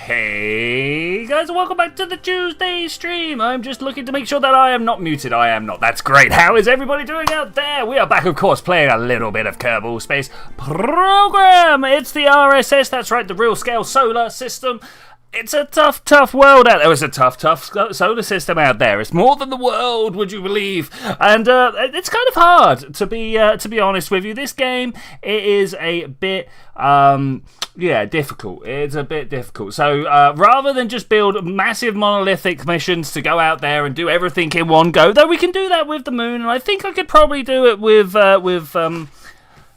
Hey guys, welcome back to the Tuesday stream. I'm just looking to make sure that I am not muted. I am not. That's great. How is everybody doing out there? We are back, of course, playing a little bit of Kerbal Space Program. It's the RSS, that's right, the real scale solar system. It's a tough world out there. It's a tough solar system out there. It's more than the world, would you believe? And it's kind of hard to be honest with you. This game, it is a bit difficult. It's a bit difficult. So rather than just build massive monolithic missions to go out there and do everything in one go, though we can do that with the moon, and I think I could probably do it with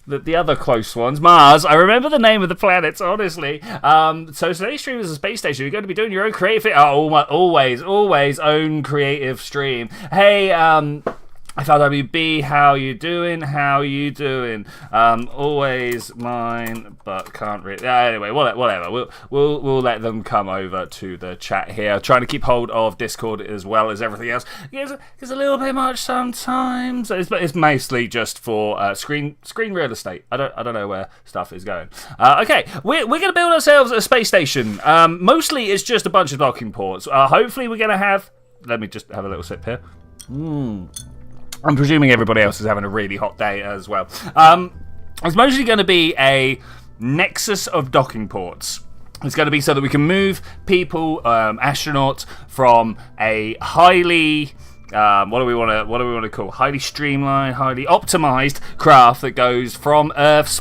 the other close ones, Mars. I remember the name of the planets, honestly. So today's stream is a space station. You're going to be doing your own creative... always own creative stream. Hey, FLWB, how you doing? Always mine, but can't really... anyway, whatever. We'll let them come over to the chat here. Trying to keep hold of Discord as well as everything else. It's a little bit much sometimes. It's mostly just for screen real estate. I don't know where stuff is going. Okay, we're going to build ourselves a space station. Mostly it's just a bunch of docking ports. Hopefully we're going to have... Let me just have a little sip here. I'm presuming everybody else is having a really hot day as well. It's mostly going to be a nexus of docking ports. It's going to be so that we can move people, astronauts, from a highly... what do we want to call highly streamlined, highly optimized craft that goes from Earth's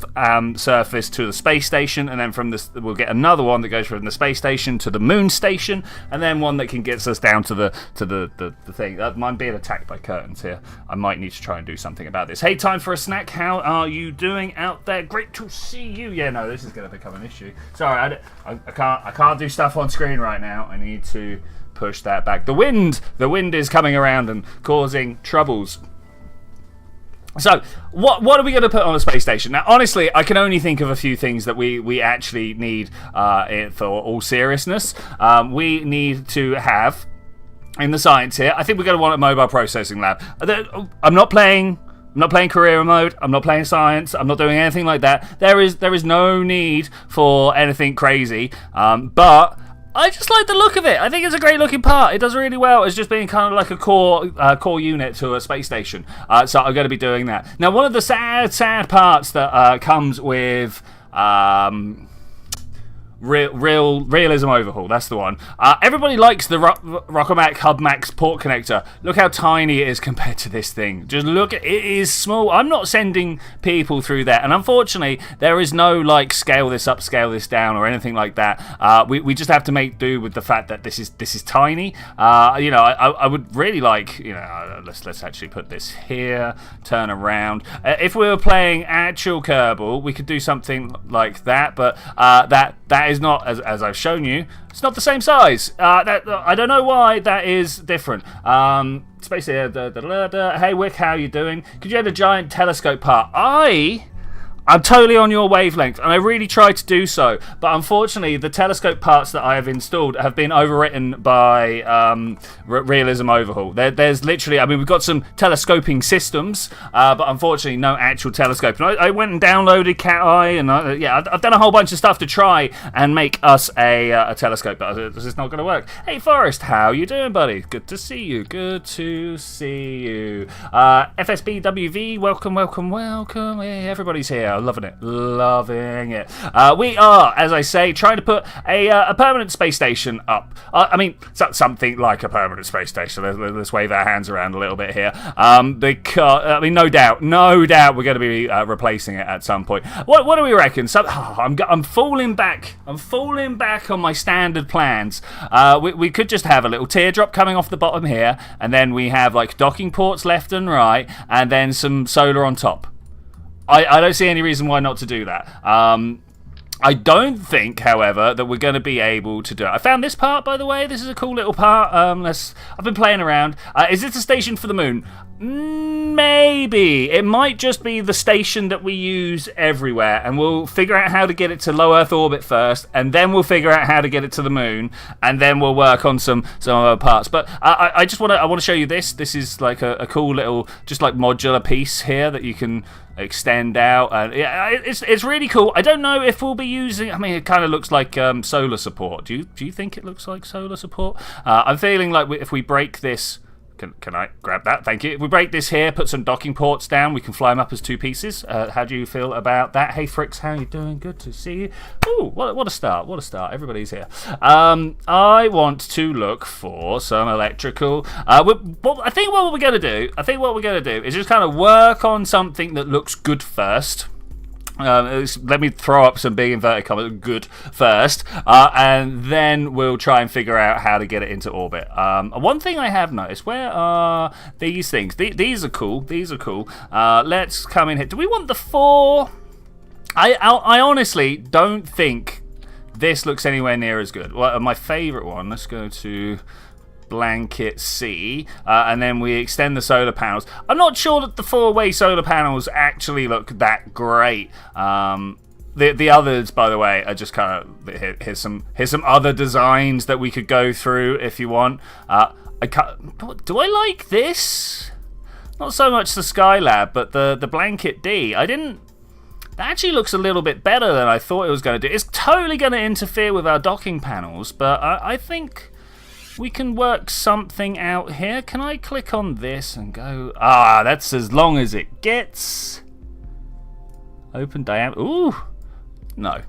surface to the space station, and then from this we'll get another one that goes from the space station to the moon station, and then one that can get us down to the thing. I'm being attacked by curtains here. I might need to try and do something about this. Hey, time for a snack. How are you doing out there? Great to see you. Yeah, no, this is going to become an issue. Sorry, I can't do stuff on screen right now. I need to push that back. The wind is coming around and causing troubles. So, what are we going to put on a space station? Now, honestly, I can only think of a few things that we actually need for all seriousness. We need to have, in the science here, I think we're going to want a mobile processing lab. I'm not playing career mode. I'm not playing science. I'm not doing anything like that. There is no need for anything crazy. But I just like the look of it. I think it's a great looking part. It does really well as just being kind of like a core unit to a space station. So I'm going to be doing that. Now, one of the sad parts that comes with realism overhaul, that's the one. Everybody likes the Rockomac Hub Max port connector. Look how tiny it is compared to this thing. Just look, it is small. I'm not sending people through that, and unfortunately there is no like scale this up, scale this down, or anything like that. We just have to make do with the fact that this is tiny. I would really like, let's actually put this here, turn around. If we were playing actual Kerbal, we could do something like that, but that is not, as I've shown you, it's not the same size. I don't know why that is different. Space here. Hey Wick, how you doing? Could you add a giant telescope part? I'm totally on your wavelength, and I really tried to do so, but unfortunately the telescope parts that I have installed have been overwritten by Realism Overhaul. There's literally, we've got some telescoping systems, but unfortunately no actual telescope. And I went and downloaded Cat Eye, and I've done a whole bunch of stuff to try and make us a telescope, but it's just not going to work. Hey Forrest, how you doing, buddy? Good to see you. FSBWV, welcome. Hey, everybody's here. Loving it. We are, as I say, trying to put a permanent space station up. Something like a permanent space station. Let's wave our hands around a little bit here. Because no doubt, we're going to be replacing it at some point. What do we reckon? I'm falling back. On my standard plans. We could just have a little teardrop coming off the bottom here, and then we have like docking ports left and right, and then some solar on top. I don't see any reason why not to do that. I don't think, however, that we're going to be able to do it. I found this part, by the way. This is a cool little part. I've been playing around. Is this a station for the moon? Maybe. It might just be the station that we use everywhere, and we'll figure out how to get it to low Earth orbit first, and then we'll figure out how to get it to the moon, and then we'll work on some other parts. But I want to show you this. This is like a cool little, just like modular piece here that you can extend out, and yeah, it's really cool. I don't know if we'll be using? I mean, it kind of looks like solar support. Do you think it looks like solar support? I'm feeling like if we break this. Can I grab that? Thank you. If we break this here, put some docking ports down, we can fly them up as 2 pieces. How do you feel about that? Hey, Fricks, how you doing? Good to see you. Ooh, what a start. What a start. Everybody's here. I want to look for some electrical. I think what we're going to do is just kind of work on something that looks good first. Let me throw up some big inverted commas, good first, and then we'll try and figure out how to get it into orbit. One thing I have noticed, where are these things? These are cool. Let's come in here. Do we want the 4? I honestly don't think this looks anywhere near as good. Well, my favorite one, let's go to blanket C, and then we extend the solar panels. I'm not sure that the 4-way solar panels actually look that great. The others, by the way, are just kind of here's some other designs that we could go through if you want. Do I like this? Not so much the Skylab, but the blanket D. That actually looks a little bit better than I thought it was going to do. It's totally going to interfere with our docking panels, but I think we can work something out here. Can I click on this and go? That's as long as it gets. Open diameter. Ooh, no.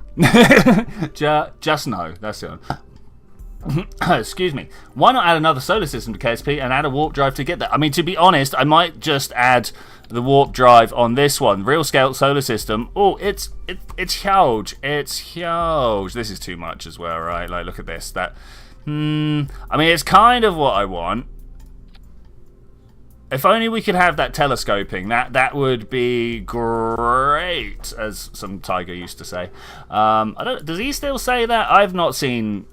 Just no. That's the one. Excuse me. Why not add another solar system to KSP and add a warp drive to get that? I mean, to be honest, I might just add the warp drive on this one. Real scale solar system. Oh, it's huge. It's huge. This is too much as well, right? Like, look at this. I mean, it's kind of what I want. If only we could have that telescoping, that would be great, as some tiger used to say. Does he still say that? I've not seen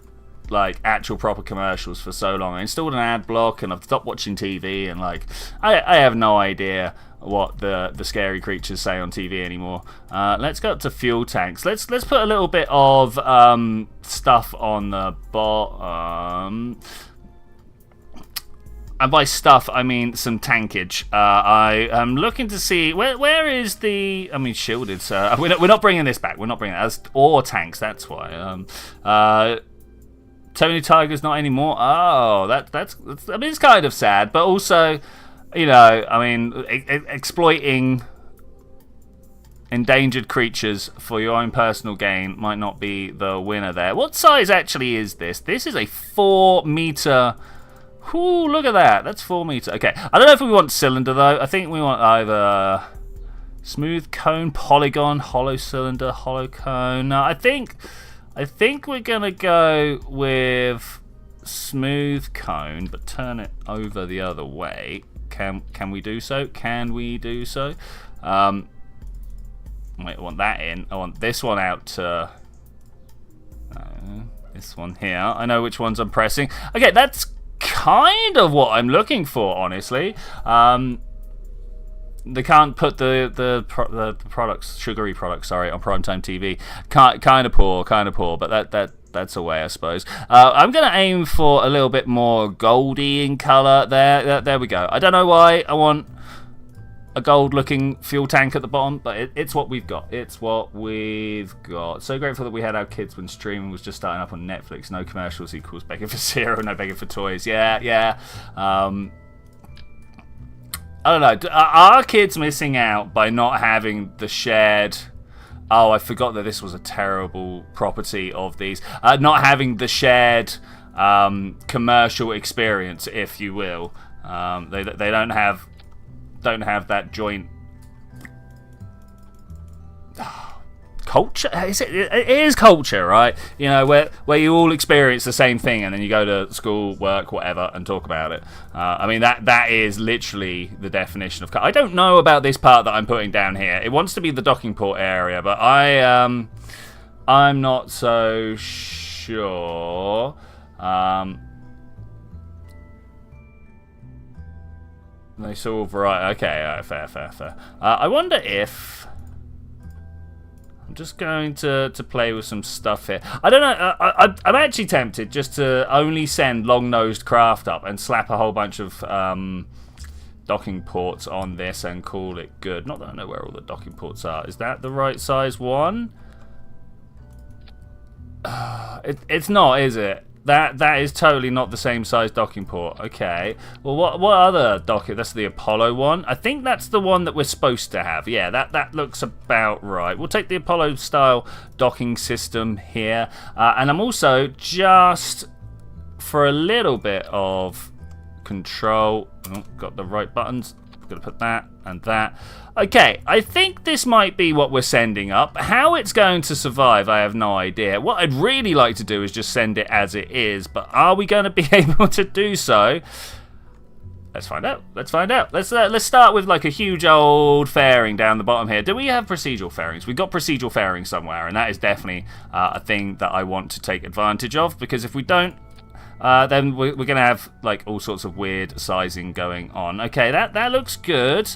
like actual proper commercials for so long. I installed an ad block and I've stopped watching TV, and like I have no idea what the scary creatures say on TV anymore. Let's go up to fuel tanks. Let's put a little bit of stuff on the bottom. And by stuff, I mean some tankage. I am looking to see where is the. I mean, shielded. So we're not bringing this back. We're not bringing it as ore tanks. That's why. Tony Tiger's not anymore. Oh, that's. I mean, it's kind of sad, but also, you know, I mean, exploiting endangered creatures for your own personal gain might not be the winner there. What size actually is this? This is a 4 meter. Ooh, look at that. That's 4 meter. Okay, I don't know if we want cylinder though. I think we want either smooth cone, polygon, hollow cylinder, hollow cone. No, I think we're gonna go with smooth cone, but turn it over the other way. Can we do so? Can we do so? Wait, I want that in. I want this one out to this one here. I know which ones I'm pressing. Okay, that's kind of what I'm looking for, honestly. They can't put the products, sugary products, sorry, on primetime TV. Kind of poor, but that's a way, I suppose. I'm gonna aim for a little bit more goldy in color. There we go. I don't know why I want a gold-looking fuel tank at the bottom, but it's what we've got. It's what we've got. So grateful that we had our kids when streaming was just starting up on Netflix. No commercials equals begging for cereal, no begging for toys. Yeah. I don't know. Are kids missing out by not having the shared... Oh, I forgot that this was a terrible property of these. Not having the shared commercial experience, if you will. They don't have that joint culture. It is culture, right? You know, where you all experience the same thing and then you go to school, work, whatever, and talk about it. I mean, that is literally the definition of. I don't know about this part that I'm putting down here. It wants to be the docking port area, but I'm not so sure. They saw variety. Okay, fair. I wonder if I'm just going to play with some stuff here. I don't know. I'm actually tempted just to only send long-nosed craft up and slap a whole bunch of docking ports on this and call it good. Not that I know where all the docking ports are. Is that the right size one? It's not, is it? That is totally not the same size docking port. Okay. Well, what other docking? That's the Apollo one. I think that's the one that we're supposed to have. Yeah, that looks about right. We'll take the Apollo style docking system here. And I'm also just for a little bit of control. Oh, got the right buttons. Gonna put that and that. Okay, I think this might be what we're sending up. How it's going to survive, I have no idea. What I'd really like to do is just send it as it is, but are we going to be able to do so? Let's find out. Let's find out. Let's start with like a huge old fairing down the bottom here. Do we have procedural fairings? We've got procedural fairings somewhere, and that is definitely a thing that I want to take advantage of, because if we don't, then we're going to have like all sorts of weird sizing going on. Okay, that looks good.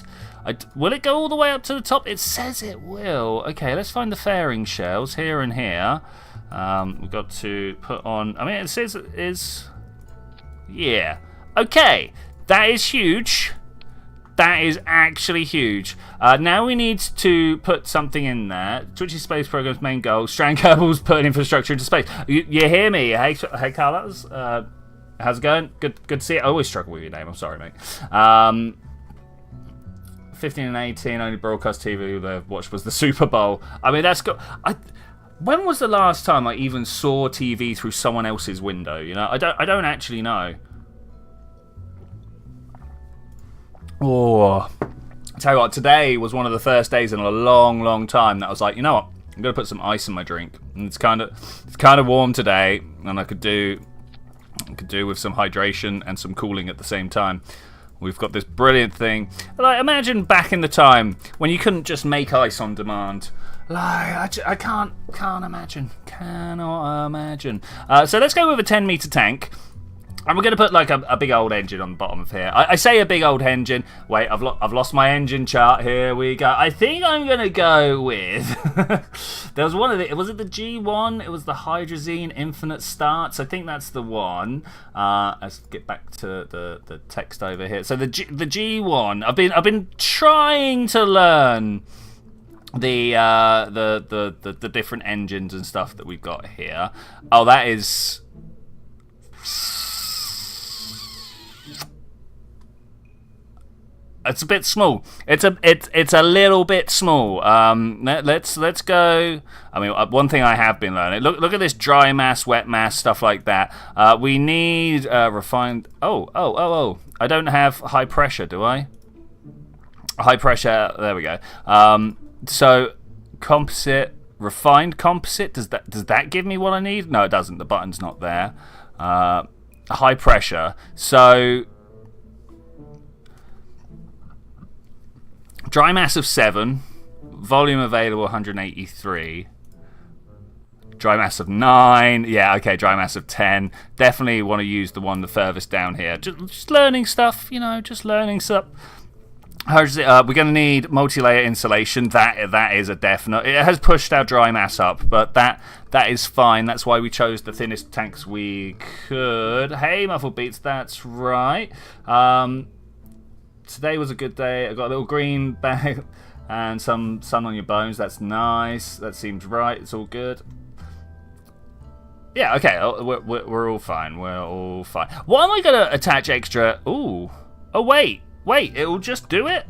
Will it go all the way up to the top? It says it will. Okay, let's find the fairing shells here and here. We've got to put on... I mean, it says it is... Yeah. Okay, that is huge. That is actually huge. Now we need to put something in there. Twitchi Space Program's main goal, strand cables, put infrastructure into space. You hear me? Hey Carlos. How's it going? Good to see it. I always struggle with your name. I'm sorry, mate. 15 and 18, only broadcast TV they've watched was the Super Bowl. I mean, that's got... When was the last time I even saw TV through someone else's window? You know, I don't actually know. Oh, I tell you what, today was one of the first days in a long time that I was like, you know what, I'm gonna put some ice in my drink, and it's kind of warm today, and I could do with some hydration and some cooling at the same time. We've got this brilliant thing. Like, imagine back in the time when you couldn't just make ice on demand. Like, I can't imagine. Cannot imagine. So let's go with a 10-meter tank. And we're going to put like a big old engine on the bottom of here. I say a big old engine. Wait, I've lost my engine chart. Here we go. I think I'm going to go with... There was one of the... Was it the G1? It was the Hydrazine Infinite Starts. I think that's the one. Let's get back to the text over here. So the G1. I've been trying to learn the different engines and stuff that we've got here. Oh, that is... It's a bit small. It's a little bit small. Let's go. I mean, one thing I have been learning. Look at this dry mass, wet mass, stuff like that. We need refined. Oh. I don't have high pressure, do I? High pressure. There we go. So composite, refined composite. Does that give me what I need? No, it doesn't. The button's not there. High pressure. So. Dry mass of 7, volume available 183, dry mass of 9, yeah, okay, dry mass of 10. Definitely want to use the one the furthest down here. Just learning stuff, you know, just learning stuff. We're going to need multi-layer insulation. That is a definite. It has pushed our dry mass up, but that is fine. That's why we chose the thinnest tanks we could. Hey, Muffled Beats, that's right. Today was a good day. I got a little green bag and some sun on your bones. That's nice. That seems right. It's all good. Yeah, okay. We're all fine. We're all fine. What am I going to attach extra? Ooh. Oh, wait. It'll just do it?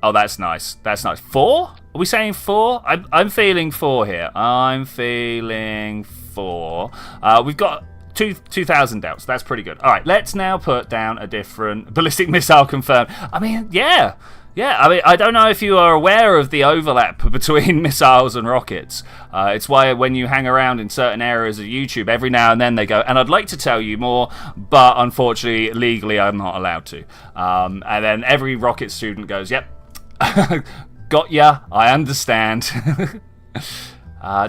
Oh, that's nice. That's nice. 4? Are we saying 4? I'm feeling 4 here. I'm feeling 4. We've got... 2,000 doubts. That's pretty good. All right, let's now put down a different ballistic missile confirmed. I mean, yeah. I mean, I don't know if you are aware of the overlap between missiles and rockets. It's why when you hang around in certain areas of YouTube, every now and then they go, and I'd like to tell you more, but unfortunately, legally, I'm not allowed to. And then every rocket student goes, yep, got ya, I understand.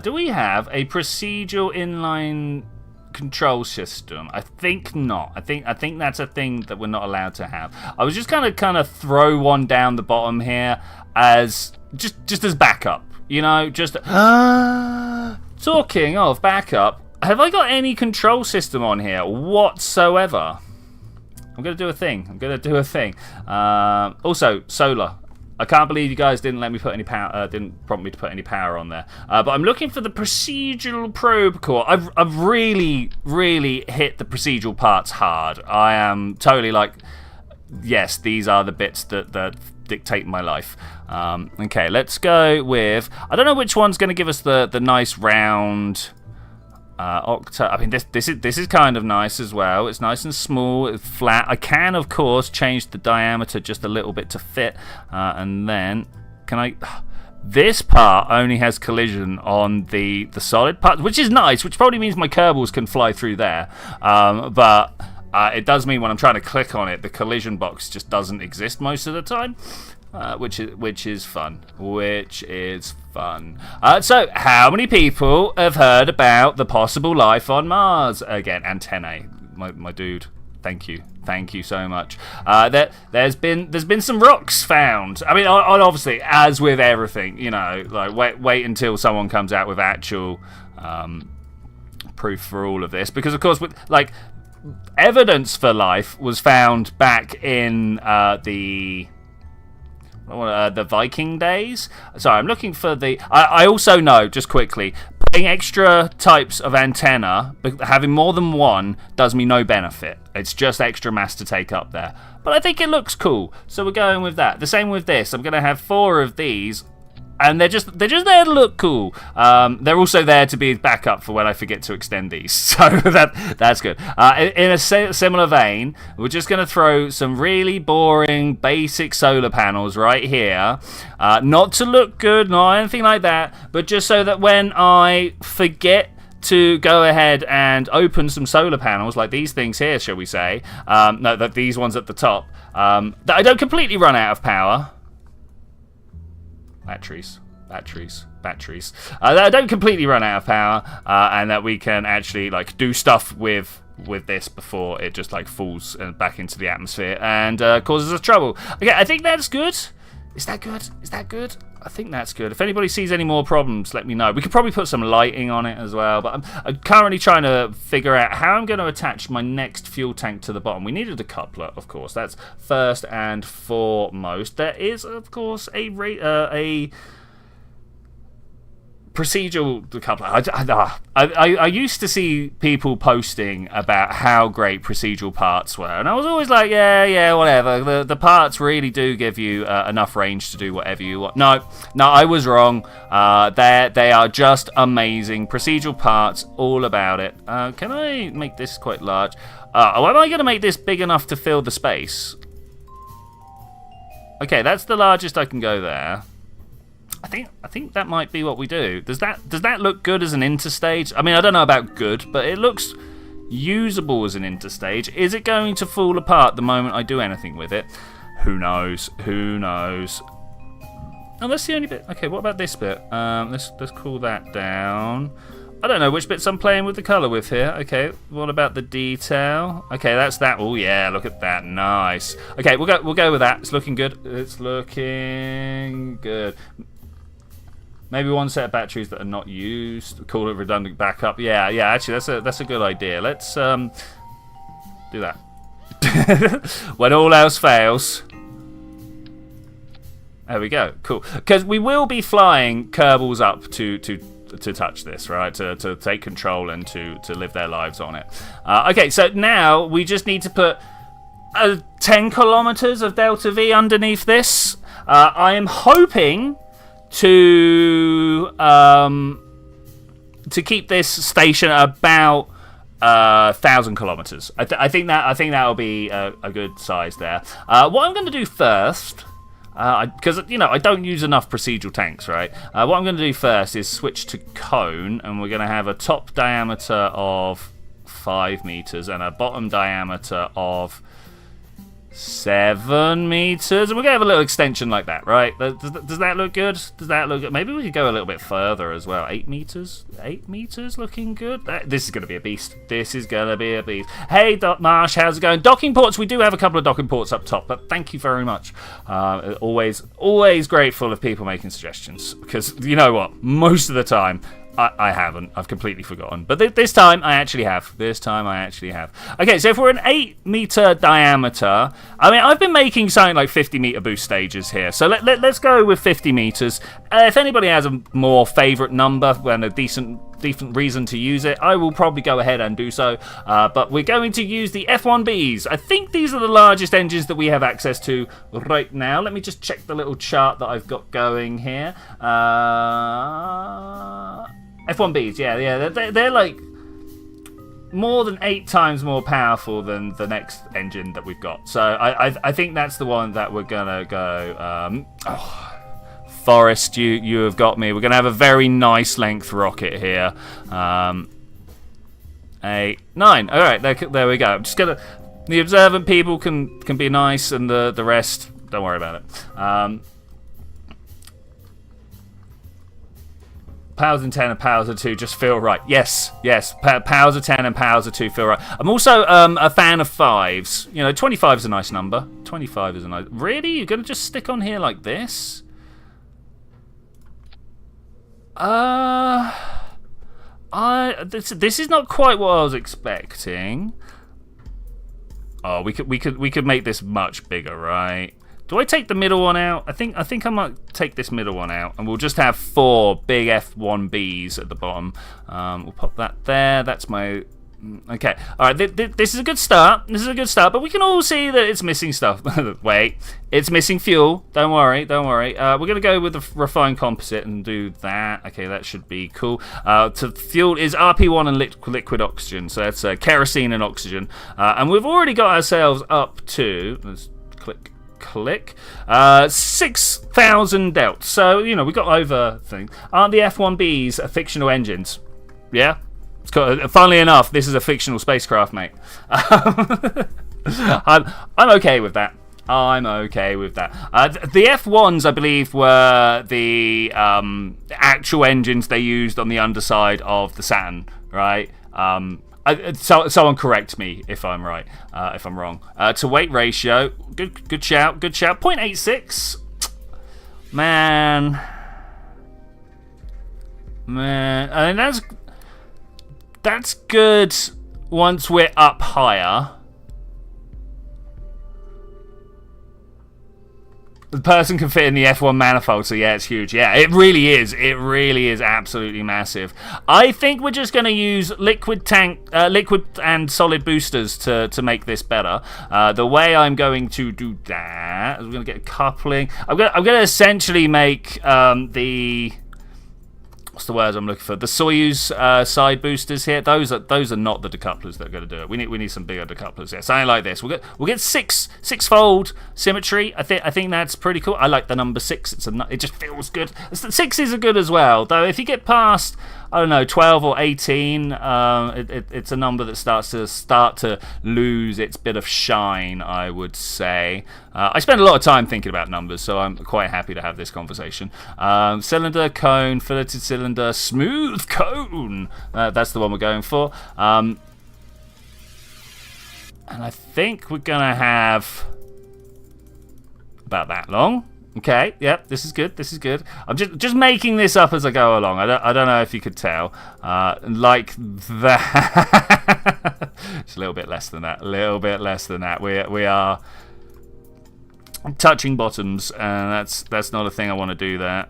Do we have a procedural inline control system? I think not. I think that's a thing that we're not allowed to have. I was just kind of throw one down the bottom here as just as backup, you know, just talking of backup, have I got any control system on here whatsoever? I'm gonna do a thing. Also solar. I can't believe you guys didn't let me put any power, didn't prompt me to put any power on there. But I'm looking for the procedural probe core. I've really, really hit the procedural parts hard. I am totally like, yes, these are the bits that dictate my life. Okay, let's go with, I don't know which one's going to give us the nice round octa. I mean, this is kind of nice as well. It's nice and small, it's flat. I can, of course, change the diameter just a little bit to fit, and then can I? This part only has collision on the solid part, which is nice. Which probably means my Kerbals can fly through there, but it does mean when I'm trying to click on it, the collision box just doesn't exist most of the time. Which is fun. So, how many people have heard about the possible life on Mars? Again, antennae, my dude. Thank you so much. There's been some rocks found. I mean, obviously, as with everything, you know, like wait until someone comes out with actual proof for all of this, because of course, like evidence for life was found back in the Viking days. Sorry, I'm looking for the... I also know, just quickly, putting extra types of antenna, having more than one, does me no benefit. It's just extra mass to take up there. But I think it looks cool, so we're going with that. The same with this. I'm going to have 4 of these, and they're just there to look cool. They're also there to be backup for when I forget to extend these, so that's good. In a similar vein, we're just going to throw some really boring, basic solar panels right here. Not to look good, not anything like that, but just so that when I forget to go ahead and open some solar panels, like these things here, shall we say, no, that these ones at the top, that I don't completely run out of power. Batteries. I don't completely run out of power, and that we can actually like do stuff with this before it just like falls back into the atmosphere and causes us trouble. Okay, I think that's good. Is that good? I think that's good. If anybody sees any more problems, let me know. We could probably put some lighting on it as well, but I'm currently trying to figure out how I'm going to attach my next fuel tank to the bottom. We needed a coupler, of course. That's first and foremost. There is, of course, a procedural coupler. I used to see people posting about how great procedural parts were, and I was always like, yeah, whatever. The parts really do give you enough range to do whatever you want. No, I was wrong. They are just amazing procedural parts, all about it. Can I make this quite large? Am I going to make this big enough to fill the space? Okay, that's the largest I can go there. I think that might be what we do. Does that look good as an interstage? I mean, I don't know about good, but it looks usable as an interstage. Is it going to fall apart the moment I do anything with it? Who knows? Oh, that's the only bit. Okay, what about this bit? Let's cool that down. I don't know which bits I'm playing with the colour with here. Okay, what about the detail? Okay, that's that. Oh yeah, look at that. Nice. Okay, we'll go with that. It's looking good. Maybe one set of batteries that are not used. Call it redundant backup. Yeah. Actually, that's a good idea. Let's do that. When all else fails. There we go. Cool. Because we will be flying Kerbals up to touch this, right? To take control and to live their lives on it. Okay, so now we just need to put 10 kilometers of delta V underneath this. I am hoping to keep this station about 1,000 kilometers. I think that'll be a good size there. What I'm going to do first, because I don't use enough procedural tanks, right? What I'm going to do first is switch to cone, and we're going to have a top diameter of 5 meters and a bottom diameter of 7 meters, and we're gonna have a little extension like that, right? Does that look good? Maybe we could go a little bit further as well. 8 meters, looking good. This is gonna be a beast. Hey, Marsh, how's it going? Docking ports. We do have a couple of docking ports up top, but thank you very much. Always grateful of people making suggestions, because you know what? Most of the time, I haven't. I've completely forgotten. But this time I actually have. Okay, so if we're an 8-meter diameter, I mean, I've been making something like 50-meter boost stages here. So let's go with 50 meters. If anybody has a more favorite number and a decent reason to use it, I will probably go ahead and do so. But we're going to use the F1Bs. I think these are the largest engines that we have access to right now. Let me just check the little chart that I've got going here. F1Bs, yeah, they're like more than 8 times more powerful than the next engine that we've got. So I think that's the one that we're gonna go. Forest, you have got me. We're gonna have a very nice length rocket here. 8, 9. All right, there we go. I'm just gonna. The observant people can be nice, and the rest, don't worry about it. Powers of 10 and powers of 2 just feel right. Yes. Powers of 10 and powers of 2 feel right. I'm also a fan of 5s. You know, 25 is a nice number. 25 is a nice... Really? You're going to just stick on here like this? This is not quite what I was expecting. Oh, we could make this much bigger, right? Do I take the middle one out? I think I might take this middle one out, and we'll just have 4 big F1Bs at the bottom. We'll pop that there. That's my... Okay. All right. This is a good start. But we can all see that it's missing stuff. Wait. It's missing fuel. Don't worry. We're going to go with the refined composite and do that. Okay, that should be cool. To fuel is RP1 and liquid oxygen. So that's kerosene and oxygen. And we've already got ourselves up to... Let's click. 6,000 delts. So, you know, we got over things. Aren't the F1Bs fictional engines? Yeah? Funnily enough, this is a fictional spacecraft, mate. I'm okay with that. The F1s, I believe, were the actual engines they used on the underside of the Saturn, right? Someone correct me if I'm right, if I'm wrong. To weight ratio, good shout. 0.86. Man, I mean that's good once we're up higher. The person can fit in the F1 manifold, so yeah, it's huge. Yeah, it really is. It really is absolutely massive. I think we're just going to use liquid and solid boosters to make this better. The way I'm going to do that is we're going to get coupling. I'm going to essentially make the... What's the words I'm looking for? The Soyuz side boosters here. Those are not the decouplers that are going to do it. We need some bigger decouplers here. Something like this. We'll get six-fold symmetry. I think that's pretty cool. I like the number 6. It just feels good. 6s are good as well. Though if you get past, I don't know, 12 or 18, it's a number that starts to lose its bit of shine, I would say. I spend a lot of time thinking about numbers, so I'm quite happy to have this conversation. Cylinder, cone, filleted cylinder, smooth cone. That's the one we're going for. And I think we're going to have about that long. Okay, yep, this is good. I'm just making this up as I go along. I don't know if you could tell. Like that. It's a little bit less than that. We are touching bottoms, and that's not a thing I want to do there.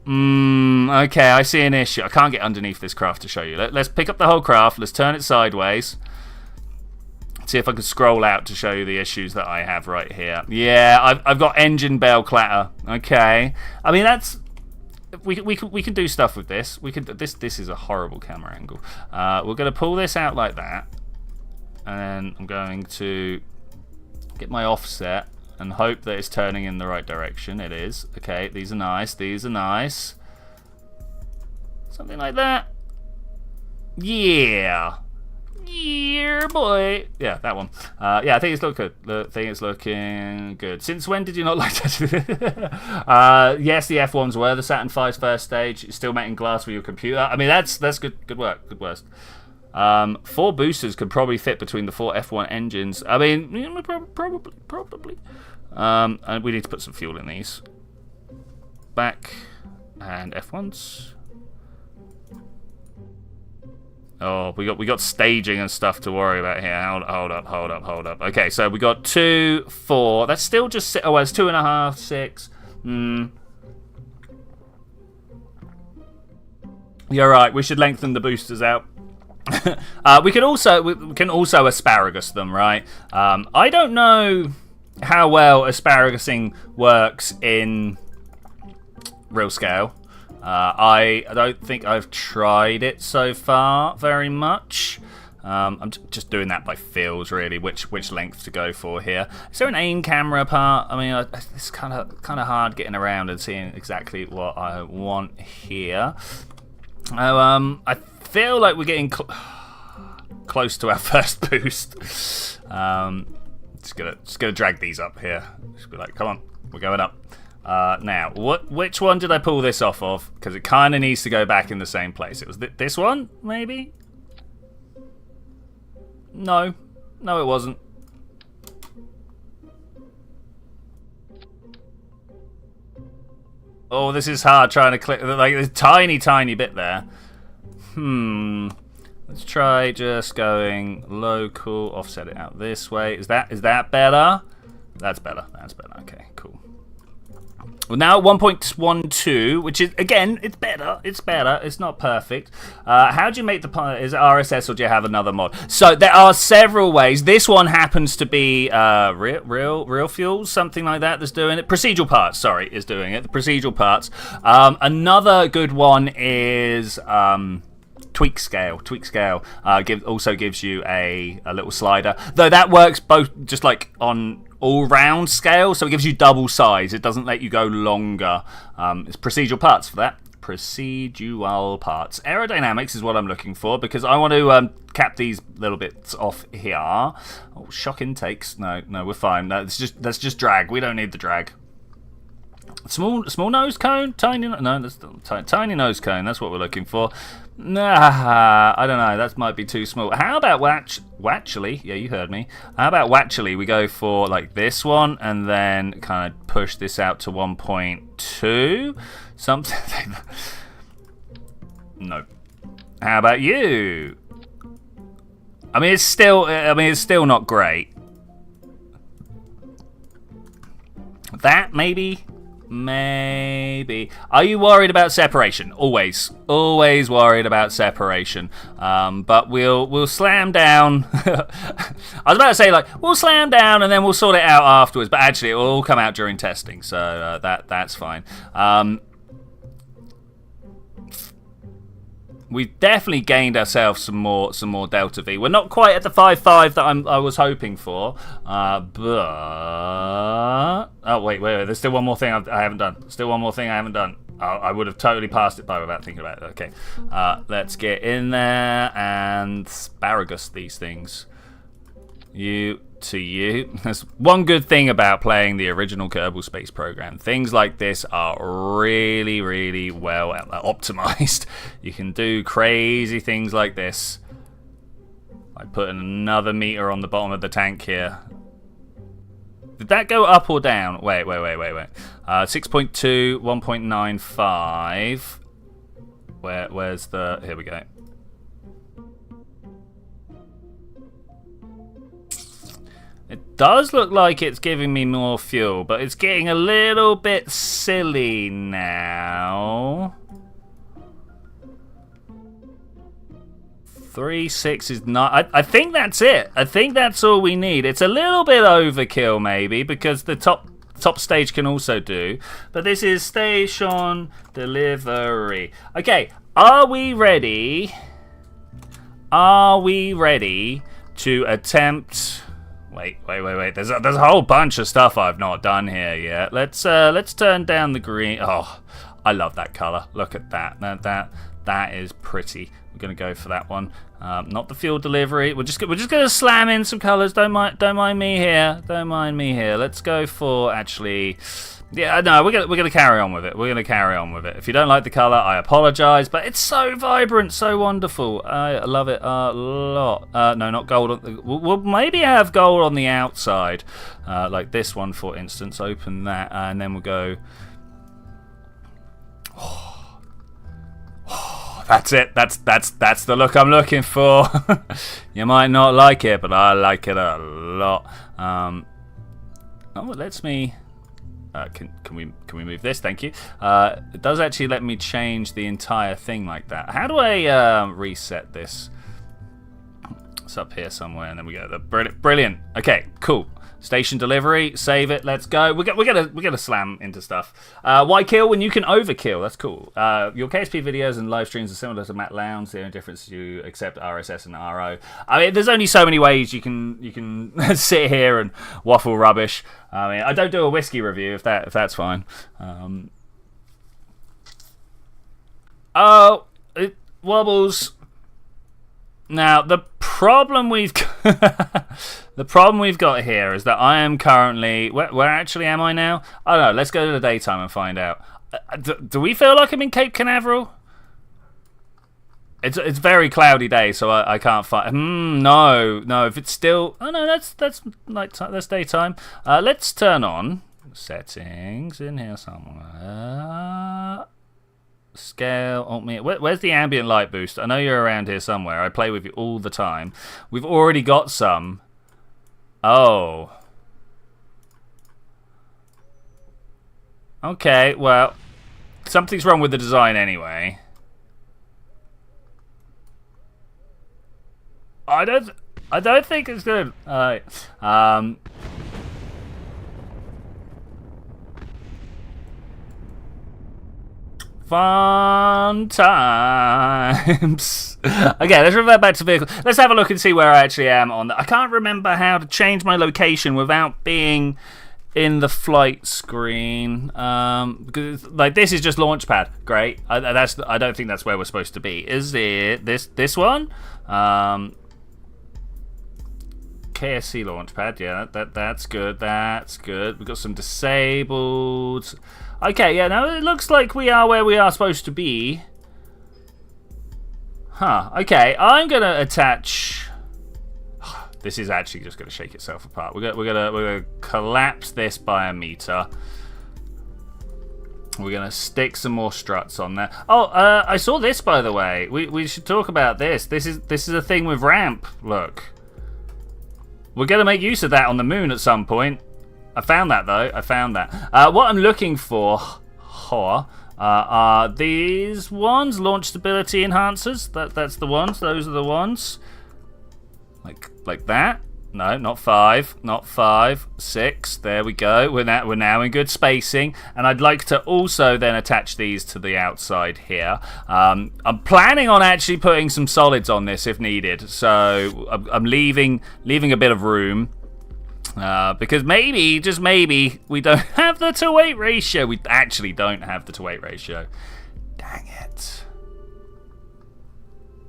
Okay, I see an issue. I can't get underneath this craft to show you. Let's pick up the whole craft. Let's turn it sideways. See if I can scroll out to show you the issues that I have right here. Yeah, I've got engine bell clatter. Okay, I mean that's we can do stuff with this. This is a horrible camera angle. We're going to pull this out like that, and I'm going to get my offset and hope that it's turning in the right direction. It is. Okay, these are nice. Something like that. Yeah. Yeah, boy. Yeah, that one. Yeah, I think it's looking good. Since when did you not like that? Yes, the F1s were the Saturn V's first stage. It's still making glass with your computer. I mean, that's good work. Good work. 4 boosters could probably fit between the 4 F1 engines. I mean, probably. And we need to put some fuel in these. Back and F1s. Oh, we got staging and stuff to worry about here. Hold up. Okay, so we got 2, 4. That's still just... Oh, it's 2.5, 6. You're right. We should lengthen the boosters out. we can also asparagus them, right? I don't know how well asparagusing works in real scale. I don't think I've tried it so far very much. I'm just doing that by feels, really, which length to go for here. Is there an aim camera part? I mean, it's kind of hard getting around and seeing exactly what I want here. I feel like we're getting close to our first boost. Just gonna drag these up here. Just be like, come on, we're going up. Now, which one did I pull this off of? Because it kind of needs to go back in the same place. It was this one, maybe? No, it wasn't. Oh, this is hard trying to click. Like, there's a tiny bit there. Let's try just going local, offset it out this way. Is that better? That's better. Okay, cool. Well, now 1.12, which is, again, it's better. It's not perfect. How do you make the... Is it RSS or do you have another mod? So there are several ways. This one happens to be Real Fuels, something like that that's doing it. Procedural Parts, sorry, is doing it. The procedural parts. Another good one is... Tweak Scale also gives you a little slider, though that works both just like on all-round scale, so it gives you double size. It doesn't let you go longer. It's procedural parts for that. Procedural parts. Aerodynamics is what I'm looking for because I want to cap these little bits off here. Oh, shock intakes. No, we're fine. That's just drag. We don't need the drag. Small nose cone, tiny nose cone. That's what we're looking for. Nah, I don't know. That might be too small. How about Watchally? Yeah, you heard me. How about Watchally? We go for like this one, and then kind of push this out to 1.2, something. No. How about you? I mean, it's still not great. That maybe. Are you worried about separation? Always worried about separation. But we'll slam down. I was about to say like we'll slam down and then we'll sort it out afterwards. But actually, it will all come out during testing, so that's fine. We've definitely gained ourselves some more delta V. We're not quite at the 5.5 that I was hoping for, but oh wait, there's still one more thing I haven't done. I would have totally passed it by without thinking about it. Okay, let's get in there and asparagus these things. You to you. There's one good thing about playing the original Kerbal Space Program. Things like this are really, really well optimized. You can do crazy things like this. Like putting another meter on the bottom of the tank here. Did that go up or down? Wait. 6.2, 1.95. Where's the... Here we go. It does look like it's giving me more fuel, but it's getting a little bit silly now. 3.6 is not... I think that's it. I think that's all we need. It's a little bit overkill, maybe, because the top stage can also do. But this is station delivery. Okay, are we ready? Are we ready to attempt... Wait. There's a whole bunch of stuff I've not done here yet. Let's turn down the green. Oh, I love that color. Look at that. That is pretty. We're gonna go for that one. Not the fuel delivery. We're just gonna slam in some colors. Don't mind me here. Let's go for actually. Yeah, no, we're gonna carry on with it. If you don't like the color, I apologize, but it's so vibrant, so wonderful. I love it a lot. No, not gold. We'll maybe have gold on the outside, like this one, for instance. Open that, and then we'll go. Oh, That's it. That's the look I'm looking for. You might not like it, but I like it a lot. It lets me. Can we move this? Thank you. It does actually let me change the entire thing like that. How do I reset this? It's up here somewhere, and then we go. Brilliant. Okay, cool. Station delivery. Save it. Let's go. We're gonna slam into stuff. Why kill when you can overkill? That's cool. Your KSP videos and live streams are similar to Matt Lowndes. The only difference is you accept RSS and RO. I mean, there's only so many ways you can sit here and waffle rubbish. I mean, I don't do a whiskey review if that's fine. Oh, it wobbles. Now the problem we've got here is that I am currently where actually am I now? I don't know. Let's go to the daytime and find out. Do we feel like I'm in Cape Canaveral? It's very cloudy day, so I can't find. No. If it's still, oh no, that's nighttime. That's daytime. Let's turn on settings in here somewhere. Scale, where's the ambient light boost? I know you're around here somewhere. I play with you all the time. We've already got some. Oh. Okay, well, something's wrong with the design anyway. I don't think it's good. Alright. Fun times. Okay, let's revert back to vehicle. Let's have a look and see where I actually am on I can't remember how to change my location without being in the flight screen. Because like this is just Launchpad. Great. I don't think that's where we're supposed to be. Is it this one? KSC Launchpad. Yeah, that's good. That's good. We've got some disabled. Okay, yeah, no, it looks like we are where we are supposed to be. Huh, okay, I'm going to attach... This is actually just going to shake itself apart. We're gonna collapse this by a meter. We're going to stick some more struts on there. Oh, I saw this, by the way. We should talk about this. This is a thing with ramp, look. We're going to make use of that on the moon at some point. I found that, though. I found that. What I'm looking for are these ones. Launch stability enhancers. That's the ones. Those are the ones. Like that. No, not 5. Not 5. 6. There we go. We're now in good spacing. And I'd like to also then attach these to the outside here. I'm planning on actually putting some solids on this if needed. So I'm leaving a bit of room. Because maybe, just maybe, we don't have the to-weight ratio. We actually don't have the to-weight ratio. Dang it.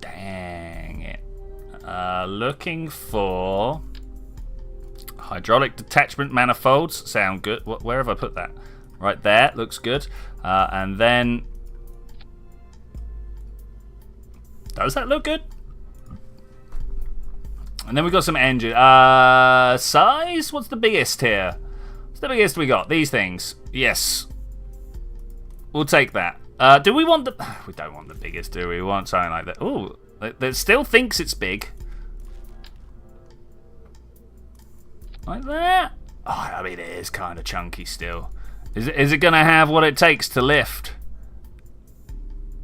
Dang it. Looking for hydraulic detachment manifolds. Sound good. Where have I put that? Right there. Looks good. And then... Does that look good? And then we've got some engine. Size? What's the biggest here? What's the biggest we got? These things. Yes. We'll take that. Do we want the... We don't want the biggest, do we? We want something like that. Ooh. It still thinks it's big. Like that. Oh, I mean, it is kind of chunky still. Is it going to have what it takes to lift?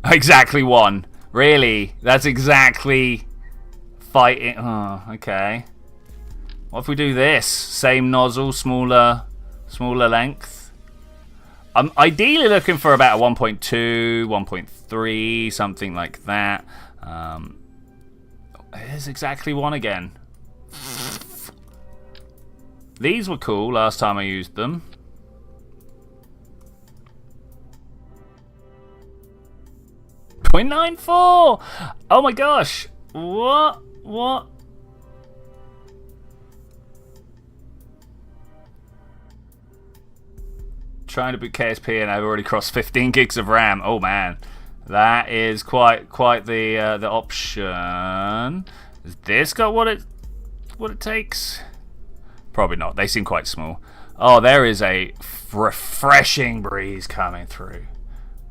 Exactly 1. Really? That's exactly... Fighting. Oh, okay. What if we do this? Same nozzle, smaller length. I'm ideally looking for about a 1.2, 1.3, something like that. Here's exactly 1 again. These were cool last time I used them. .94. Oh my gosh. What? Trying to boot KSP and I've already crossed 15 gigs of RAM. Oh man, that is quite the option. Has this got what it takes? Probably not. They seem quite small. Oh, there is a refreshing breeze coming through.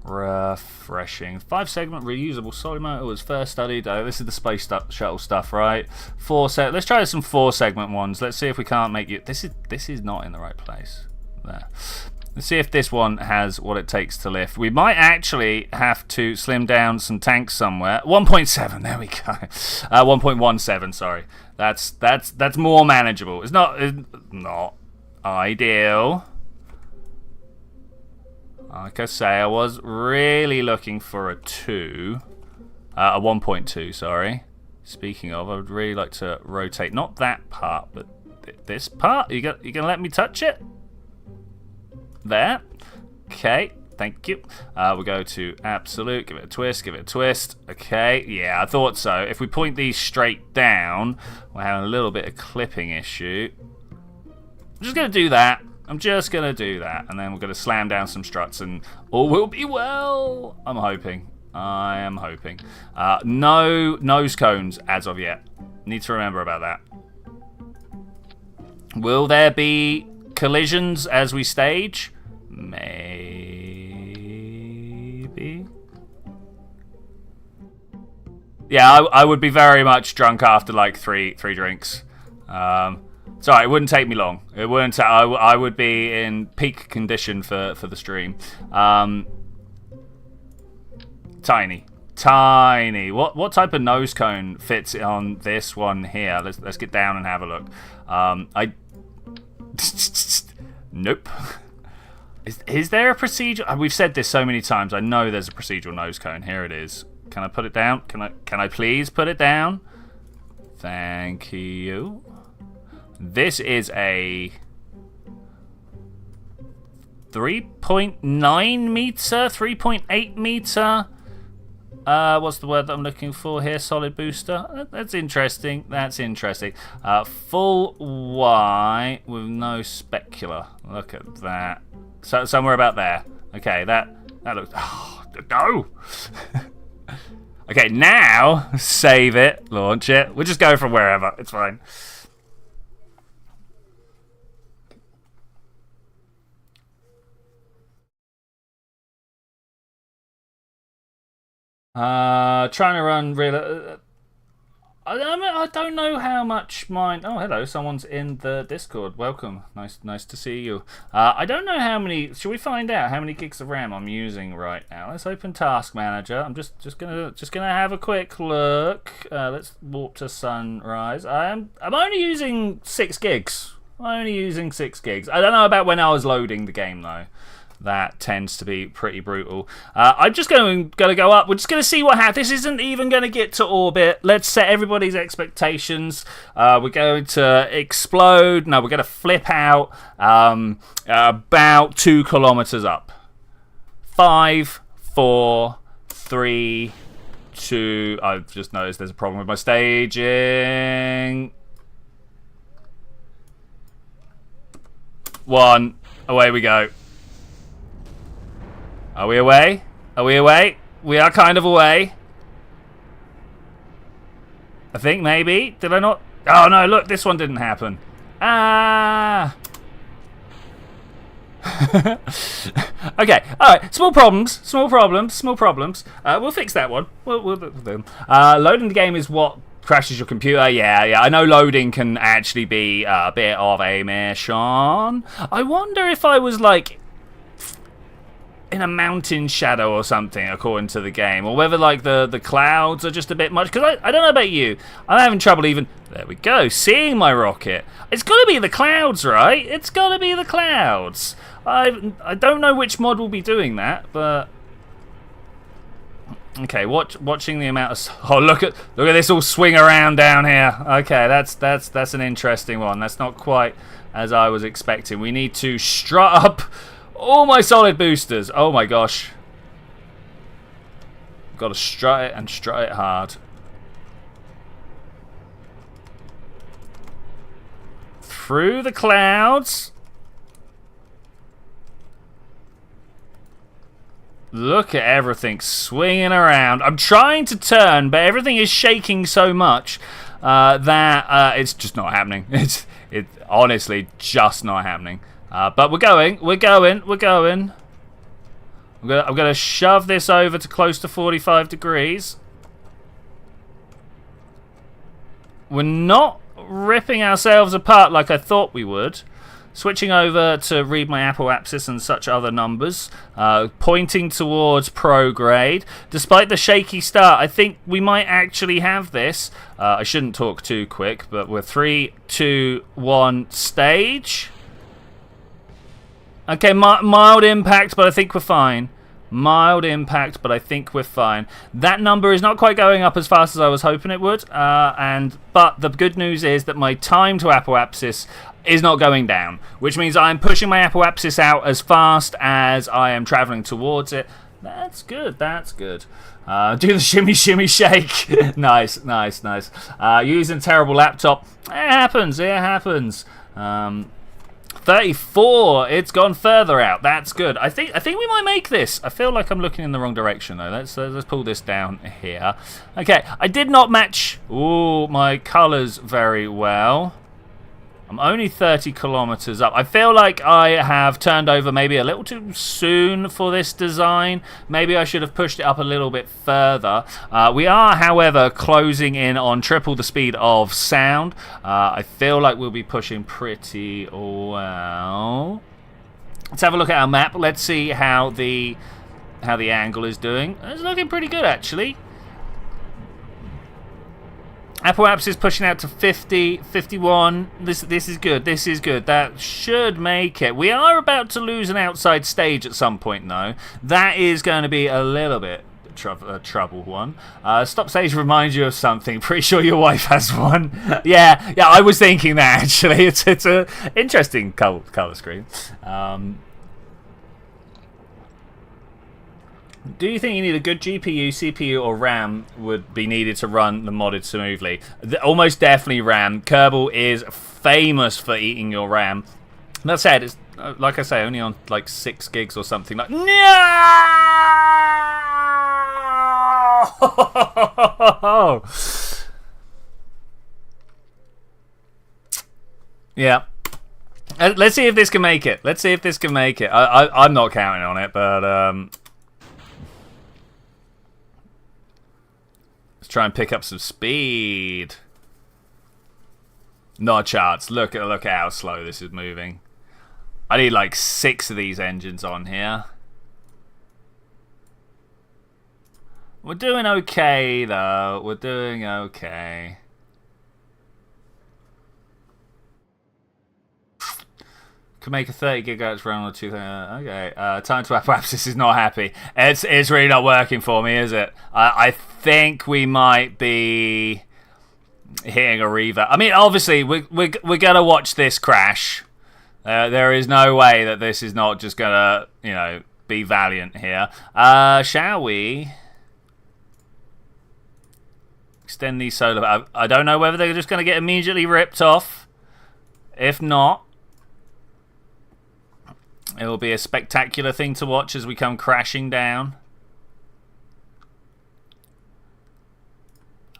Refreshing. 5-segment reusable solid motor was first studied. This is the space shuttle stuff, right? Let's try some 4-segment ones. Let's see if we can't make it. This is not in the right place. There. Let's see if this one has what it takes to lift. We might actually have to slim down some tanks somewhere. 1.7. There we go. 1.17. Sorry. That's more manageable. It's not ideal. Like I say, I was really looking for a 1.2, sorry. Speaking of, I would really like to rotate, not that part, but this part. You gonna let me touch it? There. Okay, thank you. We'll go to absolute, give it a twist, Okay, yeah, I thought so. If we point these straight down, we're having a little bit of clipping issue. I'm just gonna do that. And then we're going to slam down some struts and all will be well. I am hoping. No nose cones as of yet. Need to remember about that. Will there be collisions as we stage? Maybe. Yeah, I would be very much drunk after like three drinks. Sorry, it wouldn't take me long. It wouldn't. I would be in peak condition for the stream. Tiny. What type of nose cone fits on this one here? Let's get down and have a look. Nope. Is there a procedural? We've said this so many times. I know there's a procedural nose cone. Here it is. Can I put it down? Can I please put it down? Thank you. This is a 3.9 meter, 3.8 meter. What's the word that I'm looking for here? Solid booster. That's interesting. Full Y with no specular. Look at that. So somewhere about there. Okay, that looks. Oh, no. Okay, now save it, launch it. We'll just go from wherever. It's fine. Trying to run real. I don't know how much mine. Oh, hello! Someone's in the Discord. Welcome. Nice to see you. I don't know how many. Should we find out how many gigs of RAM I'm using right now? Let's open Task Manager. I'm just gonna have a quick look. Let's warp to sunrise. I'm only using 6 gigs. I don't know about when I was loading the game though. That tends to be pretty brutal. I'm just going to go up. We're just going to see what happens. This isn't even going to get to orbit. Let's set everybody's expectations. We're going to explode. No, we're going to flip out about 2 kilometers up. 5, 4, 3, 2. I've just noticed there's a problem with my staging. 1. Away we go. Are we away? We are kind of away. I think maybe. Did I not? Oh no, look, this one didn't happen. Ah. Okay, alright. Small problems. We'll fix that one. We'll do them. Loading the game is what crashes your computer. Yeah. I know loading can actually be a bit of a mission. I wonder if I was like in a mountain shadow or something, according to the game, or whether like the clouds are just a bit much, because I don't know about you, I'm having trouble even, there we go, seeing my rocket. It's got to be the clouds, right? It's got to be the clouds. I don't know which mod will be doing that, but okay, watching the amount of, oh look at this all swing around down here. Okay, that's an interesting one. That's not quite as I was expecting. We need to strut up all my solid boosters. Oh my gosh. Got to strut it and strut it hard. Through the clouds. Look at everything swinging around. I'm trying to turn, but everything is shaking so much that it's just not happening. It's honestly just not happening. But we're going. I'm gonna shove this over to close to 45 degrees. We're not ripping ourselves apart like I thought we would. Switching over to read my apoapsis and such other numbers, pointing towards prograde. Despite the shaky start, I think we might actually have this. I shouldn't talk too quick, but we're 3, 2, 1, stage. Okay, mild impact, but I think we're fine. Mild impact, but I think we're fine. That number is not quite going up as fast as I was hoping it would, but the good news is that my time to apoapsis is not going down, which means I'm pushing my apoapsis out as fast as I am traveling towards it. That's good, that's good. Do the shimmy, shimmy, shake. Nice, nice, nice. Using a terrible laptop. It happens, it happens. 34, it's gone further out. That's good. I think we might make this. I feel like I'm looking in the wrong direction though. Let's pull this down here. Okay, I did not match my colors very well. I'm only 30 kilometers up. I feel like I have turned over maybe a little too soon for this design. Maybe I should have pushed it up a little bit further. We are, however, closing in on triple the speed of sound. I feel like we'll be pushing pretty well. Let's have a look at our map. Let's see how the angle is doing. It's looking pretty good, actually. Apoapsis is pushing out to 50, 51. This is good. This is good. That should make it. We are about to lose an outside stage at some point, though. That is going to be a little bit a trouble one. Stop stage reminds you of something. Pretty sure your wife has one. yeah, I was thinking that, actually. It's a interesting color screen. Do you think you need a good GPU, CPU, or RAM would be needed to run the modded smoothly? Almost definitely RAM. Kerbal is famous for eating your RAM. That said, it's like I say, only on like 6 gigs or something. Like no! Yeah. Let's see if this can make it. Let's see if this can make it. I'm not counting on it, but try and pick up some speed. Not a chance. Look at how slow this is moving. I need like 6 of these engines on here. We're doing okay though. We're doing okay. Can make a 30 gigahertz run on 2. Okay. Time to apoapsis is not happy. It's really not working for me, is it? I think we might be hitting a reverb. I mean, obviously, we're gonna watch this crash. There is no way that this is not just gonna, be valiant here. Shall we extend these solar? I don't know whether they're just gonna get immediately ripped off. If not, it will be a spectacular thing to watch as we come crashing down.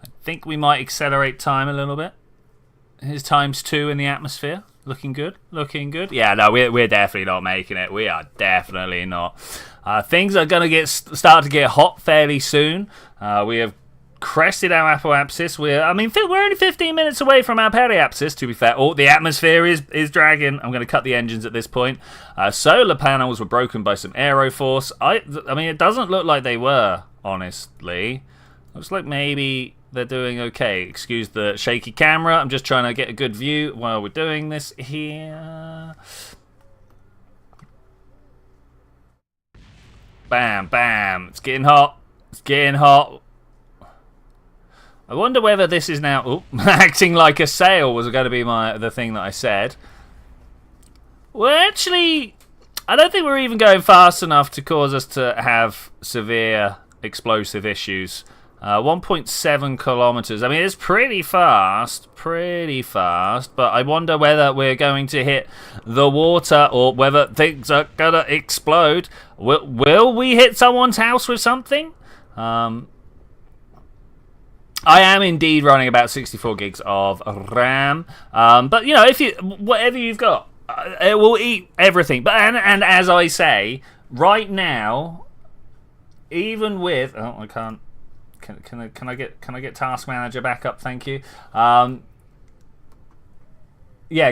I think we might accelerate time a little bit. Here's ×2 in the atmosphere. Looking good. Looking good. Yeah, no, we're definitely not making it. We are definitely not. Things are going to start to get hot fairly soon. We have crested our apoapsis. We're only 15 minutes away from our periapsis, to be fair. Oh, the atmosphere is dragging. I'm going to cut the engines at this point. Solar panels were broken by some aeroforce. I mean, it doesn't look like they were, honestly. Looks like maybe they're doing okay. Excuse the shaky camera. I'm just trying to get a good view while we're doing this here. Bam, bam. It's getting hot. It's getting hot. I wonder whether this is now acting like a sail was going to be the thing that I said. Well, actually, I don't think we're even going fast enough to cause us to have severe explosive issues. 1.7 kilometers. I mean, it's pretty fast, but I wonder whether we're going to hit the water or whether things are going to explode. Will we hit someone's house with something? I am indeed running about 64 gigs of RAM, but whatever you've got, it will eat everything. But and as I say, right now even with I can't. Can I get Task Manager back up? Thank you. Yeah,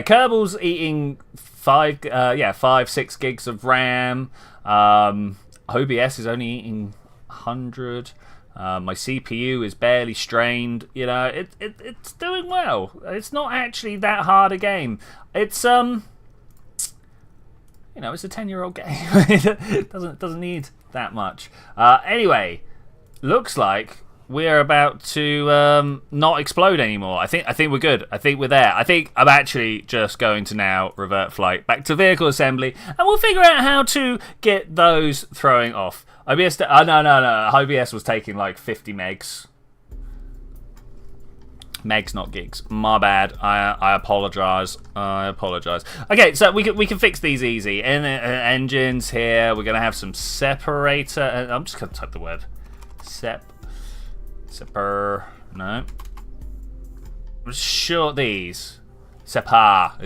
Kerbal's eating 5-6 gigs of RAM. OBS is only eating 100. My CPU is barely strained. You know, it's doing well. It's not actually that hard a game. It's you know, it's a 10-year-old game. It doesn't need that much. Anyway, looks like we're about to not explode anymore. I think we're good. I think we're there. I think I'm actually just going to now revert flight back to vehicle assembly, and we'll figure out how to get those throwing off. OBS. No. OBS was taking like 50 megs. Megs, not gigs. My bad. I apologize. Okay, so we can fix these easy. Engines here. We're gonna have some separator. I'm just gonna type the word no. I'm sure these. It's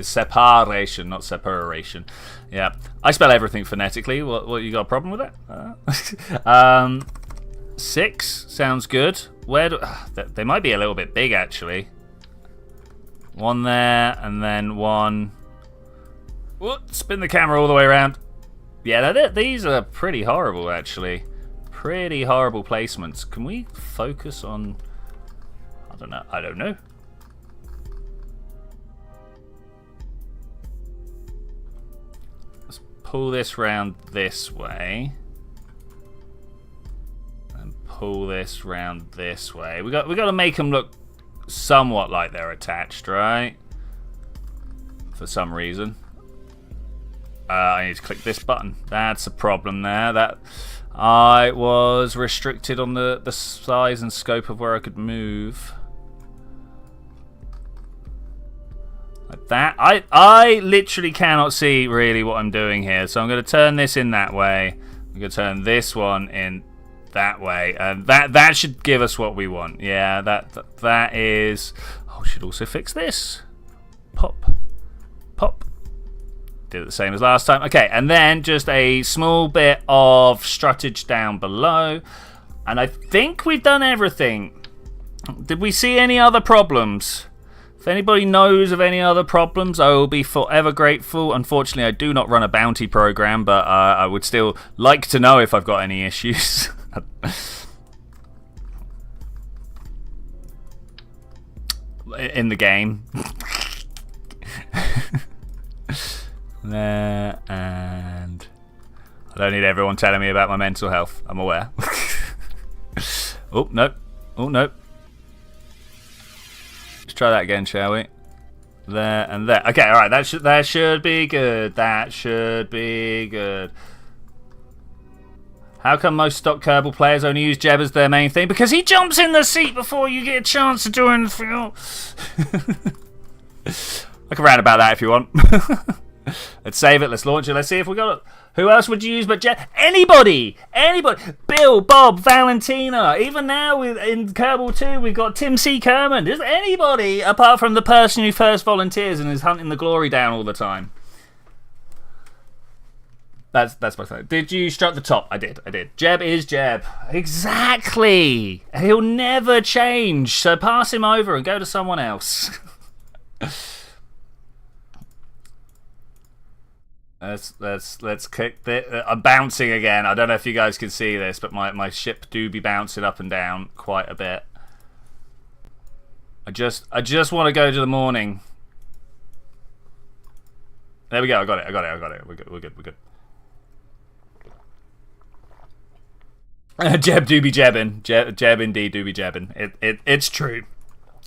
separation, not separation. Yeah. I spell everything phonetically. What you got a problem with that? 6 sounds good. They might be a little bit big actually. 1 there, and then 1. Spin the camera all the way around. Yeah, these are pretty horrible actually. Pretty horrible placements. Can we focus on... I don't know. Let's pull this round this way. And pull this round this way. We got to make them look somewhat like they're attached, right? For some reason. I need to click this button. That's a problem there. I was restricted on the size and scope of where I could move. Like that. I literally cannot see really what I'm doing here. So I'm going to turn this in that way. I'm going to turn this one in that way. And that should give us what we want. Yeah, that is... Oh, we should also fix this. Pop. Did it the same as last time. Okay, and then just a small bit of struttage down below. And I think we've done everything. Did we see any other problems? If anybody knows of any other problems, I will be forever grateful. Unfortunately, I do not run a bounty program, but I would still like to know if I've got any issues. In the game. There, and I don't need everyone telling me about my mental health. I'm aware. Oh, nope. Let's try that again, shall we? There and there. Okay, alright, that should be good. That should be good. How come most stock Kerbal players only use Jeb as their main thing? Because he jumps in the seat before you get a chance to do anything else. I can rant about that if you want. Let's save it. Let's launch it. Let's see if we got it. Who else would you use but Jeb? Anybody! Bill, Bob, Valentina. Even now in Kerbal 2, we've got Tim C. Kerman. Is anybody apart from the person who first volunteers and is hunting the glory down all the time? That's my thing. Did you strut the top? I did. Jeb is Jeb. Exactly. He'll never change. So pass him over and go to someone else. Let's kick it. I'm bouncing again. I don't know if you guys can see this, but my ship do be bouncing up and down quite a bit. I just want to go to the morning. There we go. I got it. We're good. Jeb do be jebbing. Jeb indeed do be jebbing. It's true.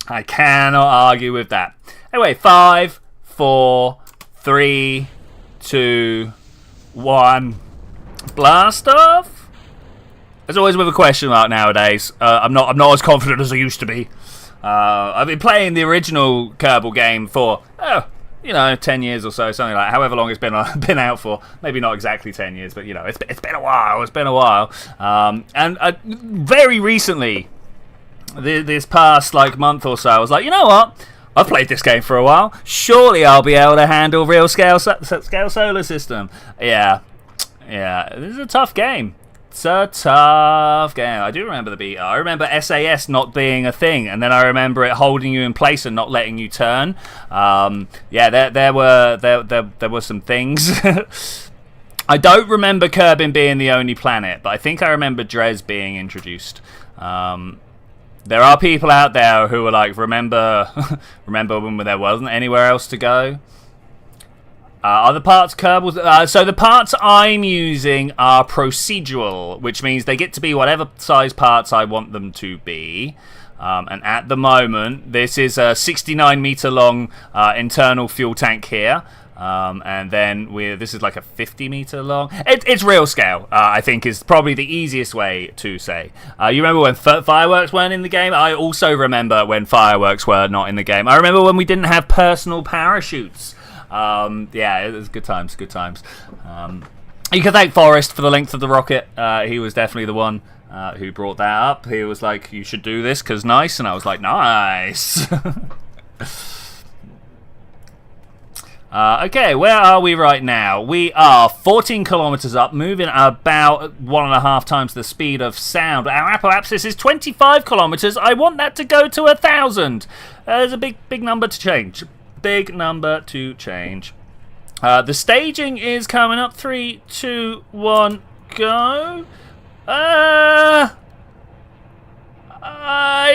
I cannot argue with that. Anyway, 5, 4, 3, 2, 1. Blast off. As always with a question mark nowadays. I'm not as confident as I used to be. I've been playing the original Kerbal game for 10 years or so, something like that. However long it's been out for. Maybe not exactly 10 years, but it's been a while. And very recently, this past month or so, I was like, you know what? I've played this game for a while. Surely I'll be able to handle real scale solar system. Yeah, this is a tough game. It's a tough game. I do remember the beta. I remember SAS not being a thing, and then I remember it holding you in place and not letting you turn. Yeah, there were some things. I don't remember Kerbin being the only planet, but I think I remember Dres being introduced. There are people out there who are like, remember when there wasn't anywhere else to go? Are the parts Kerbal? So the parts I'm using are procedural, which means they get to be whatever size parts I want them to be. And at the moment, this is a 69-meter long internal fuel tank here. And then this is like a 50-meter long. It's real scale, I think, is probably the easiest way to say. You remember when fireworks weren't in the game? I also remember when fireworks were not in the game. I remember when we didn't have personal parachutes. Yeah, it was good times. You can thank Forrest for the length of the rocket. He was definitely the one who brought that up. He was like, you should do this because nice. And I was like, nice. Okay, where are we right now? We are 14 kilometers up, moving about 1.5 times the speed of sound. Our apoapsis is 25 kilometers. I want that to go to 1,000. There's a big number to change. Big number to change. The staging is coming up. 3, 2, 1, go. I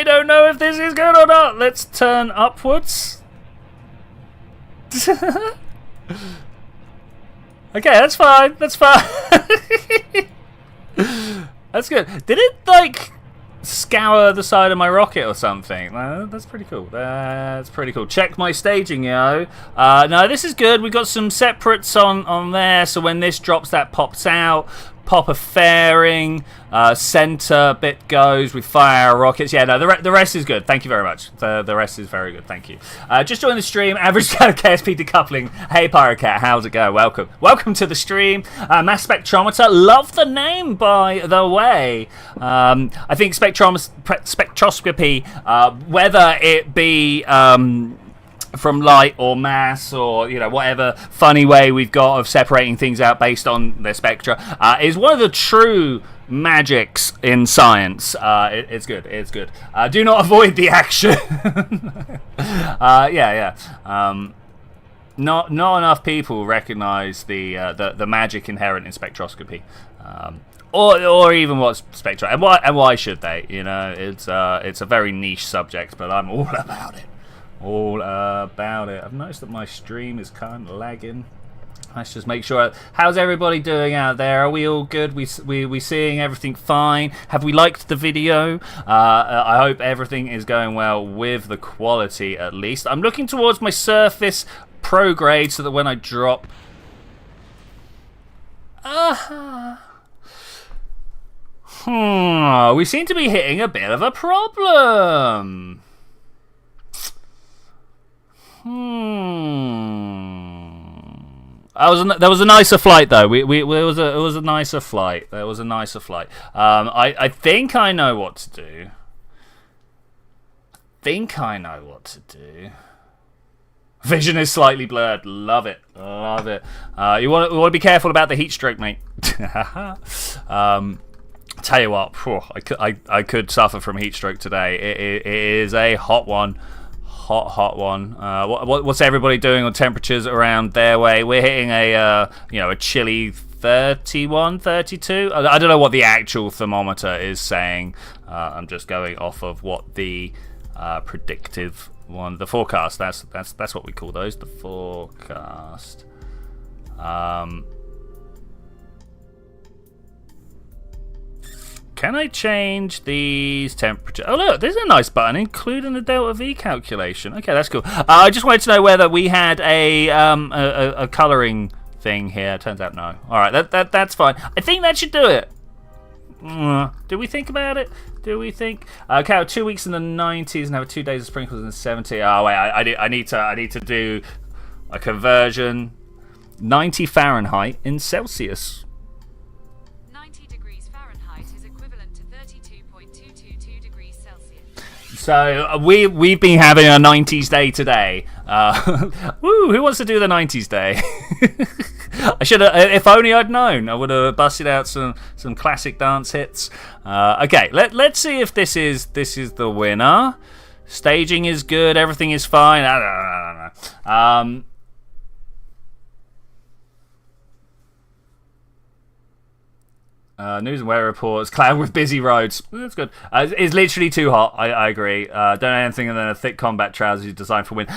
don't know if this is good or not. Let's turn upwards. Okay, that's fine. That's good. Did it like scour the side of my rocket or something? That's pretty cool. Check my staging, yo. No, this is good. We've got some separates on there, so when this drops, that pops out. Pop a fairing, center bit goes, we fire rockets. Yeah, no, the rest is good. Thank you very much. The rest is very good. Thank you. Just joined the stream. Average KSP decoupling. Hey, Pyrocat, how's it go? Welcome to the stream. Mass spectrometer. Love the name, by the way. I think spectroscopy, whether it be from light or mass or whatever funny way we've got of separating things out based on their spectra, is one of the true magics in science. It's good. Do not avoid the action. Yeah. Not enough people recognize the magic inherent in spectroscopy. Or even what's spectra, and why should they? It's a very niche subject, but I'm all about it. I've noticed that my stream is kind of lagging. Let's just make sure. How's everybody doing out there? Are we all good? We seeing everything fine? Have we liked the video? I hope everything is going well with the quality, at least. I'm looking towards my Surface Pro grade so that when I drop... we seem to be hitting a bit of a problem. There was a nicer flight though. It was a nicer flight. I think I know what to do. Vision is slightly blurred. Love it. You want to be careful about the heat stroke, mate. Tell you what, I could suffer from heat stroke today. It is a hot one. Hot one. What's everybody doing on temperatures around their way? We're hitting a chilly 31, 32. I don't know what the actual thermometer is saying. I'm just going off of what the predictive one, the forecast. That's what we call those. The forecast. Can I change these temperatures? Oh look, there's a nice button, including the delta V calculation. Okay, that's cool. I just wanted to know whether we had a colouring thing here. Turns out no. All right, that's fine. I think that should do it. Do we think about it? Okay, 2 weeks in the 90s and have 2 days of sprinkles in the 70s. Oh wait, I need to do a conversion. 90 Fahrenheit in Celsius. So we've been having a 90s day today. Woo! Who wants to do the 90s day? I should have. If only I'd known, I would have busted out some classic dance hits. Okay, let's see if this is the winner. Staging is good. Everything is fine. I don't know. News and weather reports. Cloud with busy roads. That's good. It's literally too hot. I agree. Don't know anything other than a thick combat trousers designed for wind.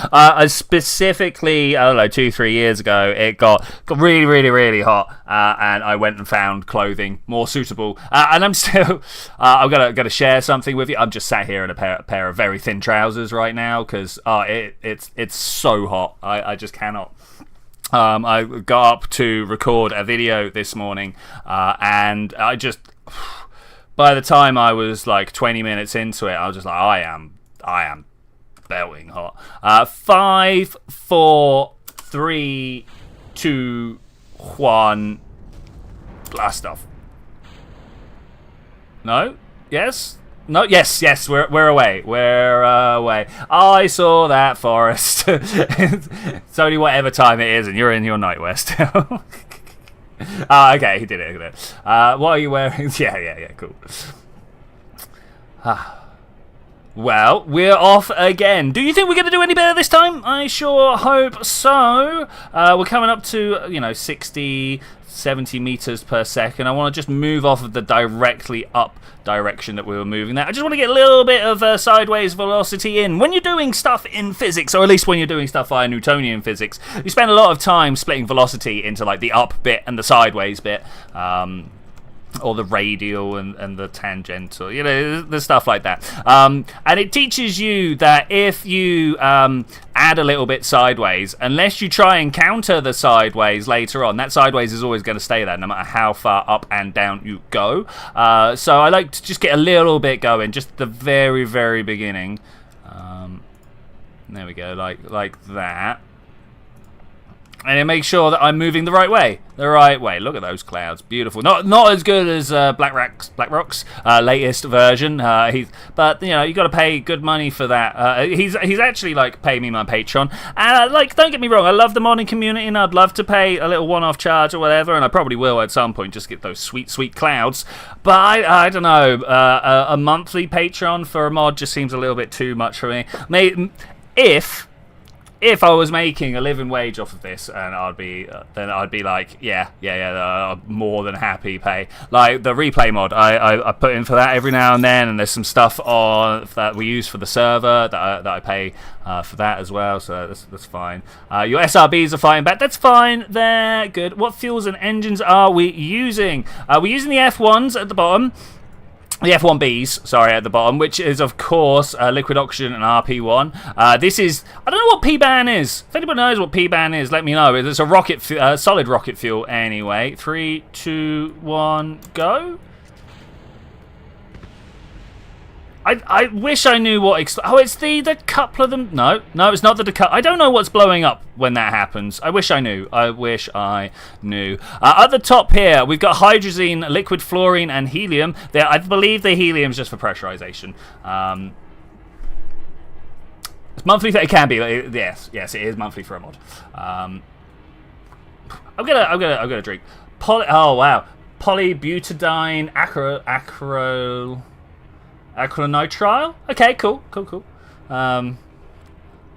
Specifically, I don't know, 2-3 years ago, it got really, really, really hot, and I went and found clothing more suitable. And I'm still. I'm gonna share something with you. I'm just sat here in a pair of very thin trousers right now because it's so hot. I just cannot. I got up to record a video this morning, and I just, by the time I was like 20 minutes into it, I was just like, I am belting hot. 5, 4, 3, 2, 1, blast off. No? Yes? No, yes, we're away. We're away. I saw that forest. It's only whatever time it is, and you're in your nightwear still. Okay, he did it. What are you wearing? Yeah, cool. Well, we're off again. Do you think we're going to do any better this time? I sure hope so. We're coming up to, 60, 70 meters per second. I want to just move off of the directly up direction that we were moving there. I just want to get a little bit of sideways velocity in. When you're doing stuff in physics, or at least when you're doing stuff via Newtonian physics, you spend a lot of time splitting velocity into like the up bit and the sideways bit. Or the radial and the tangential, there's stuff like that. And it teaches you that if you add a little bit sideways, unless you try and counter the sideways later on, that sideways is always going to stay there no matter how far up and down you go. So I like to just get a little bit going, just the very, very beginning. There we go, like that. And it makes sure that I'm moving the right way. Look at those clouds, beautiful. Not as good as BlackRock's latest version. But you got to pay good money for that. He's actually paying me my Patreon. And don't get me wrong, I love the modding community, and I'd love to pay a little one-off charge or whatever, and I probably will at some point, just get those sweet clouds. But I don't know, a monthly Patreon for a mod just seems a little bit too much for me. If I was making a living wage off of this, and I'd be like, more than happy pay. Like the replay mod, I put in for that every now and then, and there's some stuff on that we use for the server that I pay for that as well, so that's fine. Your SRBs are fighting back. That's fine. They're good. What fuels and engines are we using? We're using the F1s at the bottom. The F1Bs, at the bottom, which is, of course, liquid oxygen and RP1. This is, I don't know what P-ban is. If anybody knows what P-ban is, let me know. It's a solid rocket fuel anyway. 3, 2, 1, go. I wish I knew what... it's the couple of them... No, it's not the decoupler. I don't know what's blowing up when that happens. I wish I knew. At the top here, we've got hydrazine, liquid fluorine, and helium. I believe the helium's just for pressurization. It's monthly... It can be. Yes, it is monthly for a mod. I'm gonna drink. Polybutadiene acrylonitrile. Okay, cool.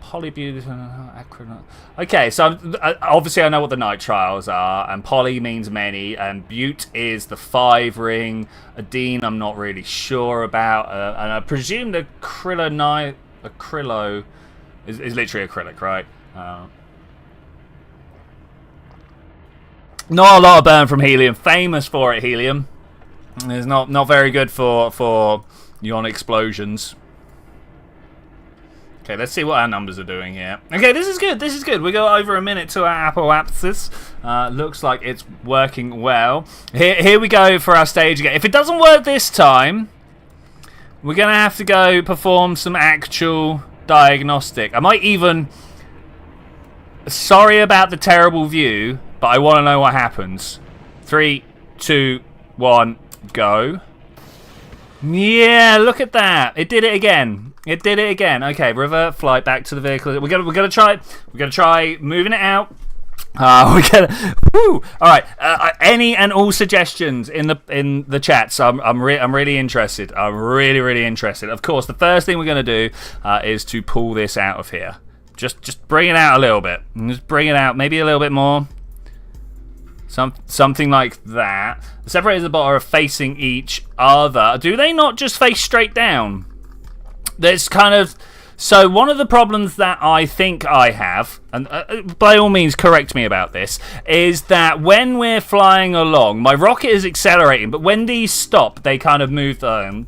Polybutadiene. Okay, so obviously I know what the nitriles are, and poly means many, and but is the 5-ring. Adene, I'm not really sure about, and I presume the acrylo is literally acrylic, right? Not a lot of burn from helium. Famous for it, helium. It's not very good for ion explosions. Okay, let's see what our numbers are doing here. Okay, this is good. We go over a minute to our apoapsis. Looks like it's working well. Here we go for our stage again. If it doesn't work this time, we're going to have to go perform some actual diagnostic. I might even... Sorry about the terrible view, but I want to know what happens. 3, 2, 1... go. Yeah, look at that. It did it again. Okay, revert flight back to the vehicle. We're gonna try moving it out. We're gonna. Woo! All right. Any and all suggestions in the chats. I'm really interested. I'm really interested. Of course, the first thing we're gonna do is to pull this out of here. Just bring it out a little bit. Just bring it out, maybe a little bit more. Something like that. The separators at the bottom are facing each other. Do they not just face straight down? There's kind of... So one of the problems that I think I have, and by all means correct me about this, is that when we're flying along, my rocket is accelerating, but when these stop, they kind of move them.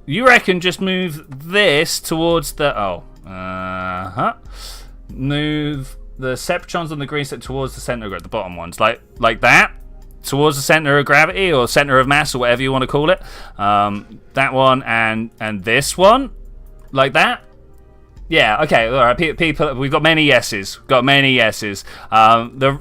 You reckon just move this towards the... Move the Septrons on the green set towards the center of the bottom ones, like that. Towards the center of gravity or center of mass or whatever you want to call it. That one and this one. Like that? Yeah, okay, all right. People, we've got many yeses. The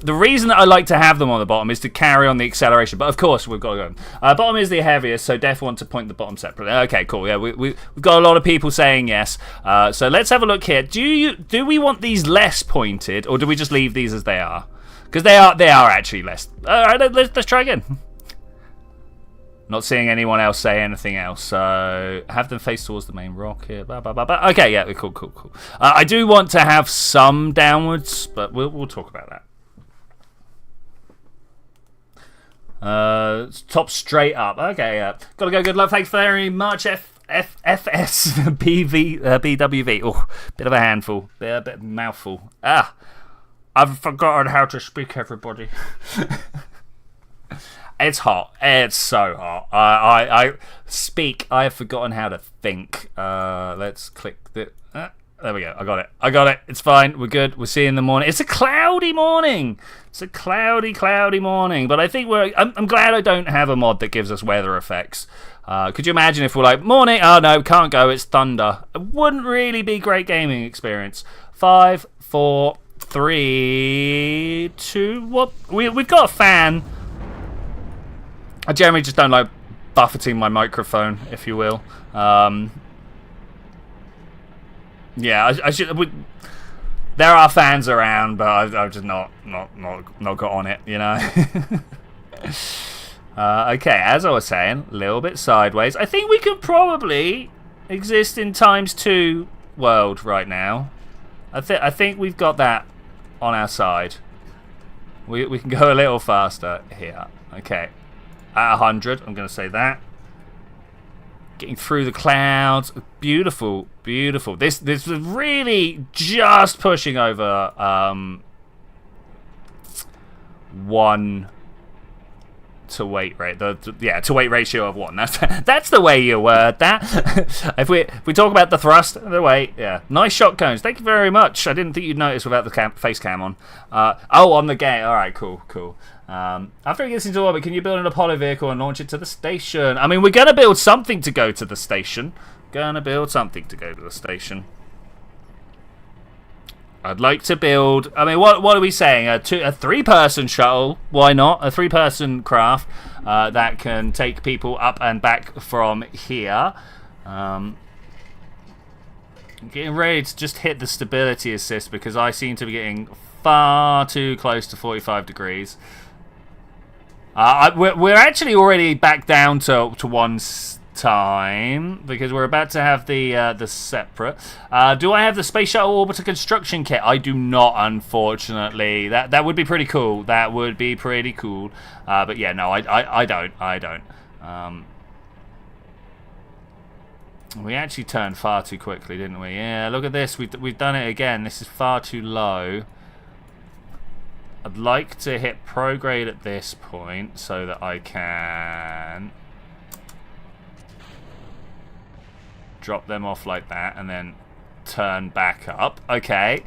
reason that I like to have them on the bottom is to carry on the acceleration. But of course, we've got to go. Bottom is the heaviest, so definitely want to point the bottom separately. Okay, cool. Yeah, we've got a lot of people saying yes. So let's have a look here. Do we want these less pointed, or do we just leave these as they are? Because they are actually less. All right, let's try again. Not seeing anyone else say anything else, so have them face towards the main rocket. Blah, blah, blah, blah. Okay, yeah, cool. I do want to have some downwards, but we'll talk about that. Top straight up. Okay, gotta go. Good luck. Thanks very much. FS BWV. Oh, bit of a handful. Bit of a mouthful. I've forgotten how to speak, everybody. It's hot. It's so hot. I have forgotten how to think. Let's click the... there we go. I got it. It's fine. We're good. We'll see you in the morning. It's a cloudy morning. It's a cloudy morning. But I think I'm glad I don't have a mod that gives us weather effects. Could you imagine if we're like, morning? Oh, no, can't go. It's thunder. It wouldn't really be great gaming experience. 5, 4, 3, 2... What? We've got a fan... I generally just don't like buffeting my microphone, if you will. Yeah, I should. There are fans around, but I've just not got on it, you know. Okay, as I was saying, a little bit sideways. I think we could probably exist in ×2 world right now. I think we've got that on our side. We can go a little faster here. Okay. At 100, I'm going to say that. Getting through the clouds. Beautiful. This was really just pushing over 1 to weight rate. To weight ratio of 1. That's the way you word that. if we talk about the thrust, the weight, yeah. Nice shot cones. Thank you very much. I didn't think you'd notice without the face cam on. On the game. All right, cool. After it gets into orbit, can you build an Apollo vehicle and launch it to the station? I mean, we're going to build something to go to the station. I'd like to build... I mean, what are we saying? A 3-person shuttle. Why not? A 3-person craft that can take people up and back from here. Getting ready to just hit the stability assist because I seem to be getting far too close to 45 degrees. We're actually already back down to 1 time because we're about to have the separate. Do I have the space shuttle orbiter construction kit? I do not, unfortunately. That would be pretty cool. But yeah, no, I don't. We actually turned far too quickly, didn't we? Yeah, look at this. We've done it again. This is far too low. I'd like to hit prograde at this point so that I can drop them off like that and then turn back up. Okay.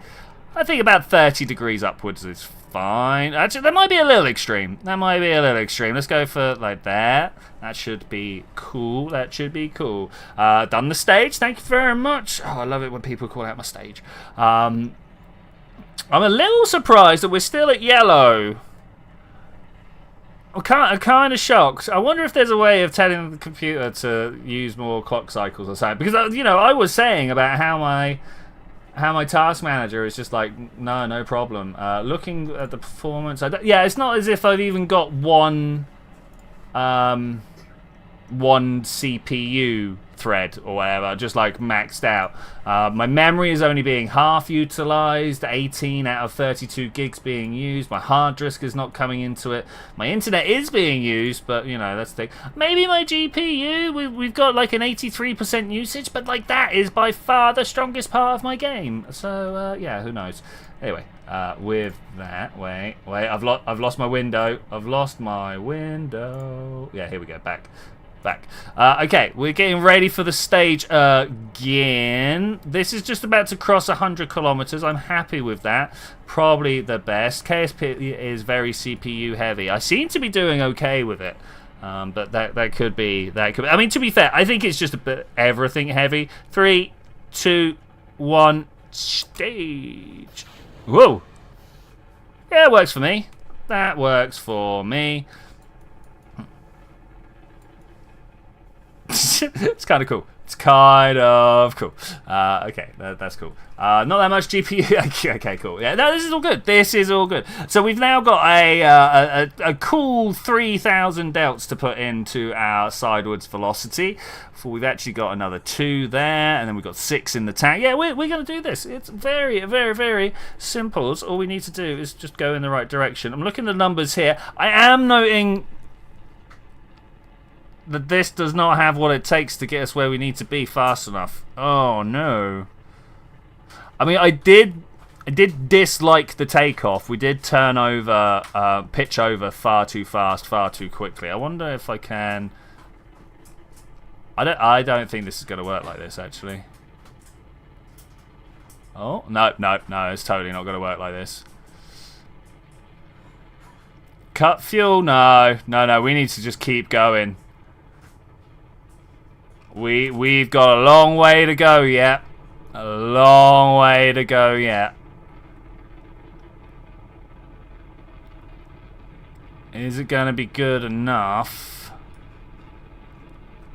I think about 30 degrees upwards is fine. Actually, that might be a little extreme. Let's go for like that. That should be cool. Done the stage. Thank you very much. Oh, I love it when people call out my stage. I'm a little surprised that we're still at yellow. I'm kind of shocked. I wonder if there's a way of telling the computer to use more clock cycles or something. Because, you know, I was saying about how my how my task manager is just like, no problem. Looking at the performance, yeah, it's not as if I've even got one CPU thread or whatever, just like maxed out. My memory is only being half utilized, 18 out of 32 gigs being used. My hard disk is not coming into it. My internet is being used, but you know, that's the thing. Maybe my GPU, we've got like an 83% usage, but like that is by far the strongest part of my game. So yeah, who knows. Anyway, with that, wait, I've lost my window. I've lost my window. Yeah, here we go, back. Okay, we're getting ready for the stage again. This is just about to cross 100 kilometers. I'm happy with that. Probably the best. KSP is very CPU heavy. I seem to be doing okay with it, but that could be. I mean, to be fair, I think it's just a bit everything heavy. 3, 2, 1, stage. Whoa. Yeah, it works for me. That works for me. It's kind of cool. It's kind of cool. Okay, that's cool. Not that much GPU. Okay, cool. Yeah, no, this is all good. This is all good. So we've now got a cool 3,000 delts to put into our sidewards velocity. Before we've actually got another 2 there, and then we've got 6 in the tank. Yeah, we're going to do this. It's very, very, very simple. All we need to do is just go in the right direction. I'm looking at the numbers here. I am noting that this does not have what it takes to get us where we need to be fast enough. Oh no. I mean, I did dislike the takeoff. We did turn over, pitch over far too fast, far too quickly. I wonder if I can. I don't think this is going to work like this, actually. Oh no, it's totally not going to work like this. Cut fuel? No. We need to just keep going. We've got a long way to go yet. A long way to go yet. Is it going to be good enough?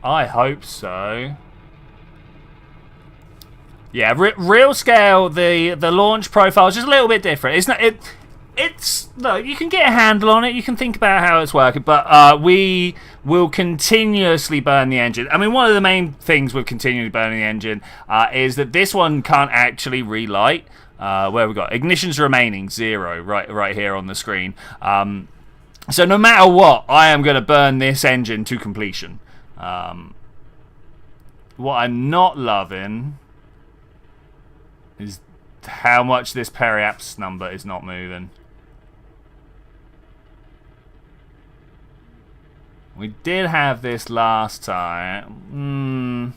I hope so. Yeah, real scale, the launch profile is just a little bit different. It's not look, you can get a handle on it, you can think about how it's working, but we will continuously burn the engine. I mean, one of the main things with continually burning the engine is that this one can't actually relight. Where we got ignition's remaining 0 right here on the screen. So no matter what, I am going to burn this engine to completion. What I'm not loving is how much this periaps number is not moving. We did have this last time.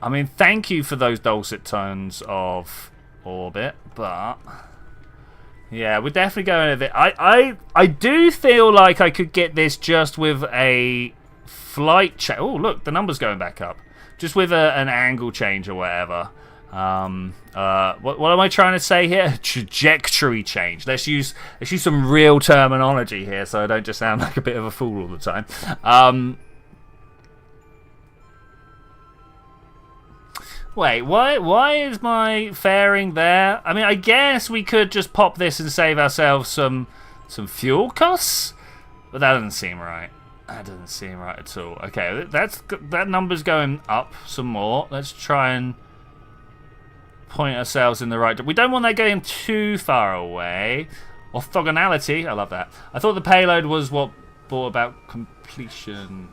I mean, thank you for those dulcet tones of orbit, but yeah, we're definitely going a bit. I do feel like I could get this just with a flight check. Oh, look, the number's going back up. Just with an angle change or whatever. What am I trying to say here? Trajectory change. Let's use some real terminology here, so I don't just sound like a bit of a fool all the time. Wait, why is my fairing there? I mean, I guess we could just pop this and save ourselves some fuel costs, but that doesn't seem right. That doesn't seem right at all. Okay, that number's going up some more. Let's try and point ourselves in the right direction. We don't want that going too far away. Orthogonality, I love that. I thought the payload was what brought about completion.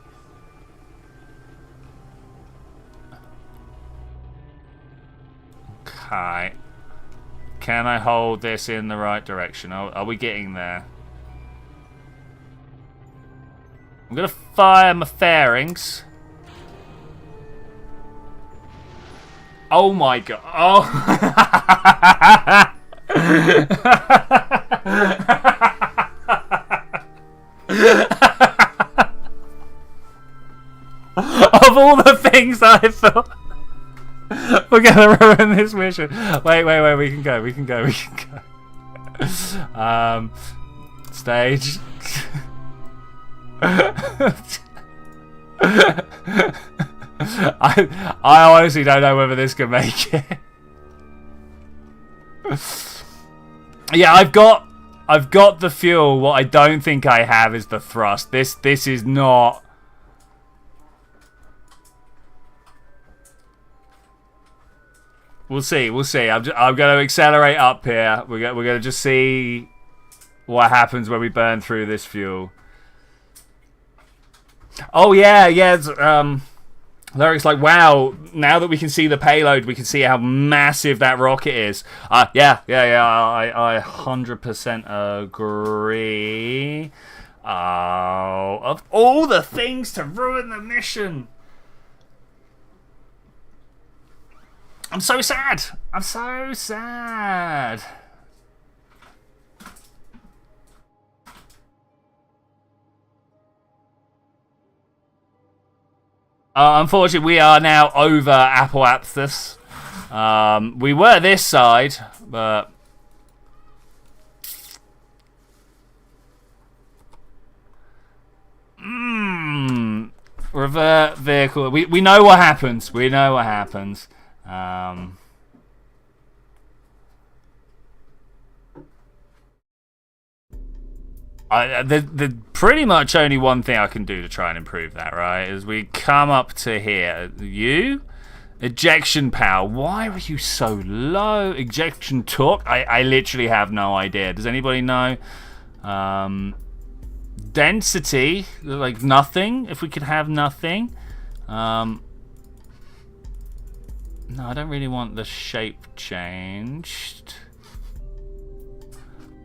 Okay. Can I hold this in the right direction? Are we getting there? I'm going to fire my fairings. Oh my god. Oh. Of all the things I thought, we're gonna ruin this mission. Wait, we can go. Stage. I honestly don't know whether this can make it. Yeah, I've got the fuel. What I don't think I have is the thrust. This is not. We'll see. I'm going to accelerate up here. We're going to just see what happens when we burn through this fuel. Oh yeah. Luric's like, wow, now that we can see the payload, we can see how massive that rocket is. Yeah, I 100% agree. Of all the things to ruin the mission. I'm so sad. Unfortunately, we are now over amounst. We were this side, but revert vehicle. We know what happens. There's pretty much only one thing I can do to try and improve that, right? Is we come up to here. Ejection power. Why are you so low? Ejection torque. I literally have no idea. Does anybody know? Density. Like nothing. If we could have nothing. No, I don't really want the shape changed.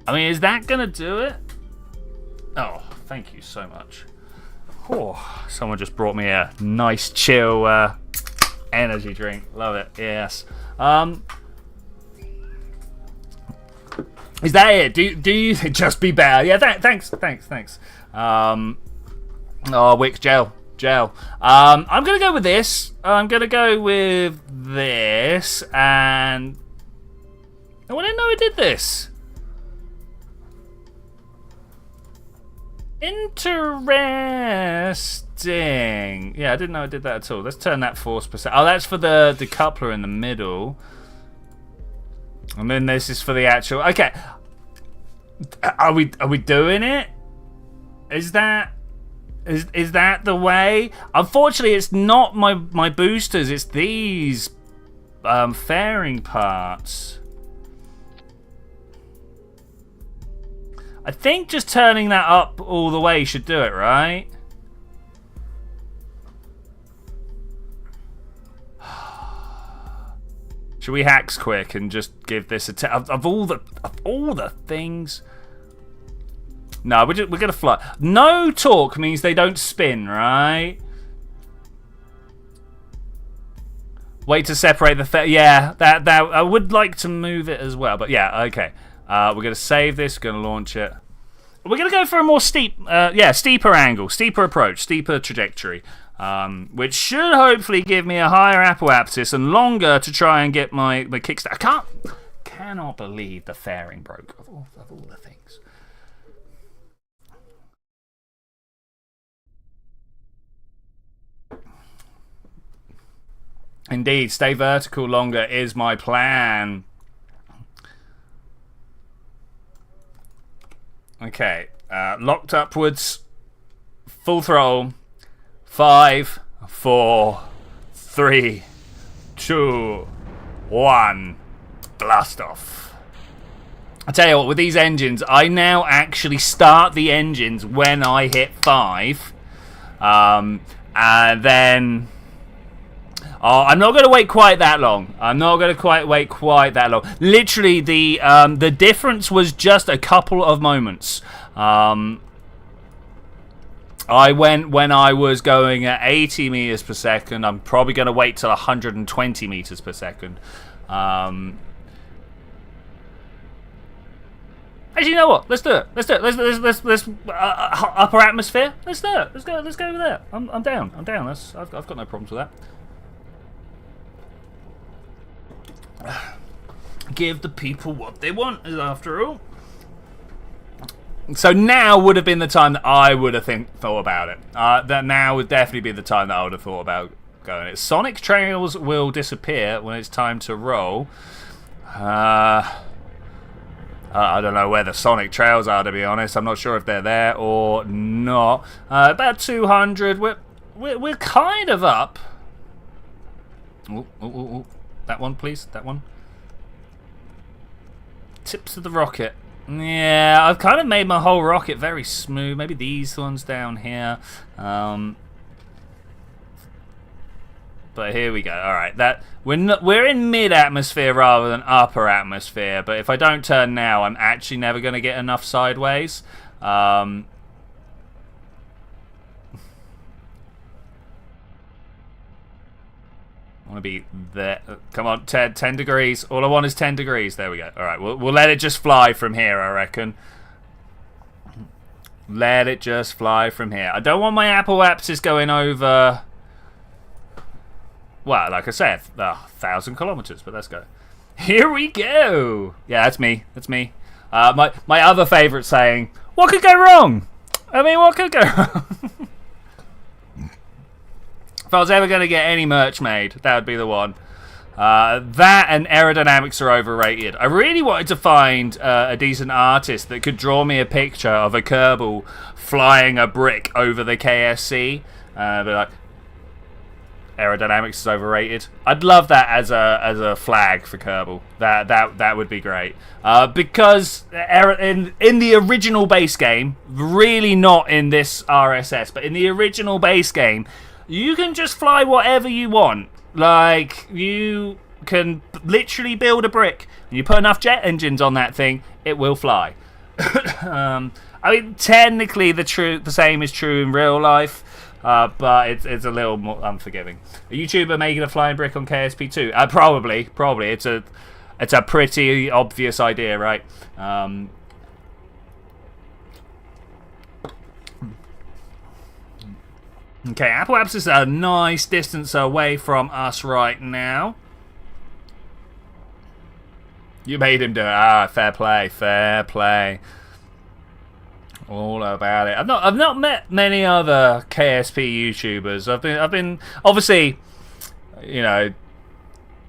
I mean, is that gonna do it? Oh, thank you so much. Oh, someone just brought me a nice chill energy drink. Love it. Yes. Is that it? Do you just be better? Yeah. Thanks. Oh, Wick gel. I'm gonna go with this. And I didn't know I did this. Interesting. Yeah, I didn't know I did that at all. Let's turn that force percent. Oh, that's for the decoupler in the middle. And then this is for the actual. Okay. Are we doing it? Is that the way? Unfortunately, it's not my boosters. It's these fairing parts. I think just turning that up all the way should do it, right? Should we hacks quick and just give this a of all the things? No, we're gonna fly. No torque means they don't spin, right? Wait to separate the yeah. That I would like to move it as well, but yeah, okay. We're going to save this, going to launch it. We're going to go for a more steeper angle, steeper approach, steeper trajectory, which should hopefully give me a higher apoapsis and longer to try and get my kickstart. I cannot believe the fairing broke of all the things. Indeed, stay vertical longer is my plan. Okay, locked upwards, full throttle, 5, 4, 3, 2, 1, blast off. I tell you what, with these engines, I now actually start the engines when I hit 5, and then... Oh, I'm not going to wait quite that long. Literally, the difference was just a couple of moments. I went when I was going at 80 meters per second. I'm probably going to wait till 120 meters per second. Actually, you know what? Let's do it. Let's upper atmosphere. Let's do it. Let's go over there. I'm down. I've got no problems with that. Give the people what they want, after all. So now would have been the time that I would have thought about it. That now would definitely be the time that I would have thought about going. Its sonic trails will disappear when it's time to roll. I don't know where the sonic trails are, to be honest. I'm not sure if they're there or not. About 200. We're kind of up. Ooh. That one, please. That one. Tips of the rocket. Yeah, I've kind of made my whole rocket very smooth. Maybe these ones down here. But here we go. All right, we're in mid-atmosphere rather than upper atmosphere. But if I don't turn now, I'm actually never going to get enough sideways. I want to be there. Come on, 10 degrees. All I want is 10 degrees. There we go. All right, we'll let it just fly from here, I reckon. Let it just fly from here. I don't want my apoapsis going over... Well, like I said, 1,000 kilometers, but let's go. Here we go. Yeah, that's me. That's me. My other favorite saying, what could go wrong? I mean, what could go wrong? If I was ever going to get any merch made, that would be the one. That and aerodynamics are overrated. I really wanted to find a decent artist that could draw me a picture of a Kerbal flying a brick over the KSC. But like, aerodynamics is overrated. I'd love that as a flag for Kerbal. That would be great. Because in the original base game, really not in this RSS, but in the original base game, you can just fly whatever you want. Like, you can literally build a brick, and you put enough jet engines on that thing, it will fly. I mean, technically the same is true in real life. But it's a little more unforgiving. A YouTuber making a flying brick on KSP 2? Probably. It's a pretty obvious idea, right? Okay, apoapsis is a nice distance away from us right now. You made him do it. Fair play. All about it. I've not met many other KSP YouTubers. I've been obviously, you know,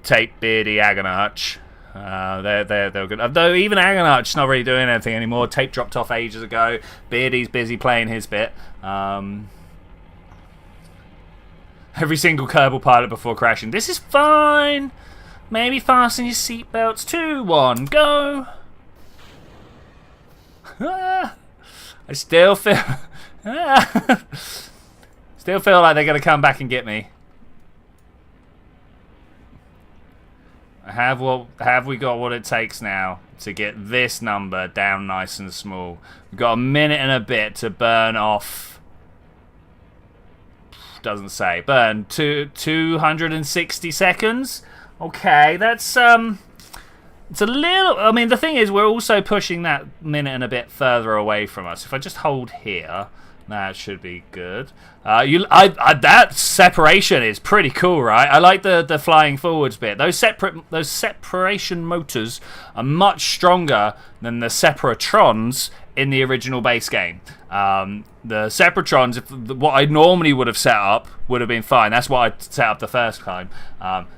Tape, Beardy, Agonarch. They're good. Although even Agonarch's not really doing anything anymore. Tape dropped off ages ago. Beardy's busy playing his bit. Every single Kerbal pilot before crashing. This is fine. Maybe fasten your seatbelts. 2, 1, go. I still feel like they're going to come back and get me. Have we got what it takes now to get this number down nice and small? We've got a minute and a bit to burn off. Doesn't say. Burn 260 seconds. Okay, that's it's a little... I mean, the thing is, we're also pushing that minute and a bit further away from us. If I just hold here, that should be good. That separation is pretty cool, right? I like the flying forwards bit. Those separation motors are much stronger than the Separatrons in the original base game. The Separatrons, what I normally would have set up, would have been fine. That's what I set up the first time.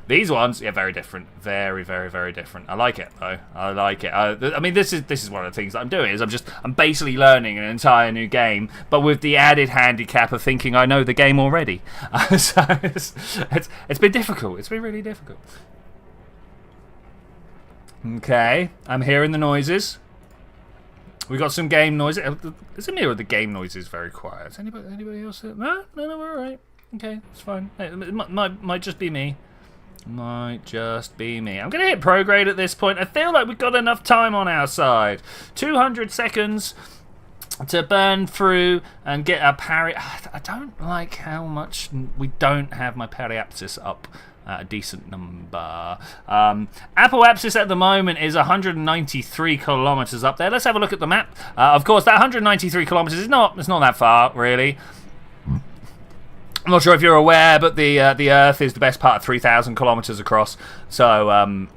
These ones, yeah, very different. Very, very, very different. I like it, though. I like it. I mean, this is one of the things that I'm doing, is I'm basically learning an entire new game, but with the added handicap of thinking I know the game already. So it's been difficult. It's been really difficult. Okay, I'm hearing the noises. We got some game noises. Is it me or the game noise is very quiet? Is anybody else? No, we're all right. Okay, it's fine. It might just be me. Might just be me. I'm gonna hit prograde at this point. I feel like we've got enough time on our side. 200 seconds to burn through and get our parry. I don't like how much we don't have my periapsis up. A decent number. Apoapsis at the moment is 193 kilometers up there. Let's have a look at the map. Of course, that 193 kilometers is not that far, really. I'm not sure if you're aware, but the Earth is the best part of 3,000 kilometers across. So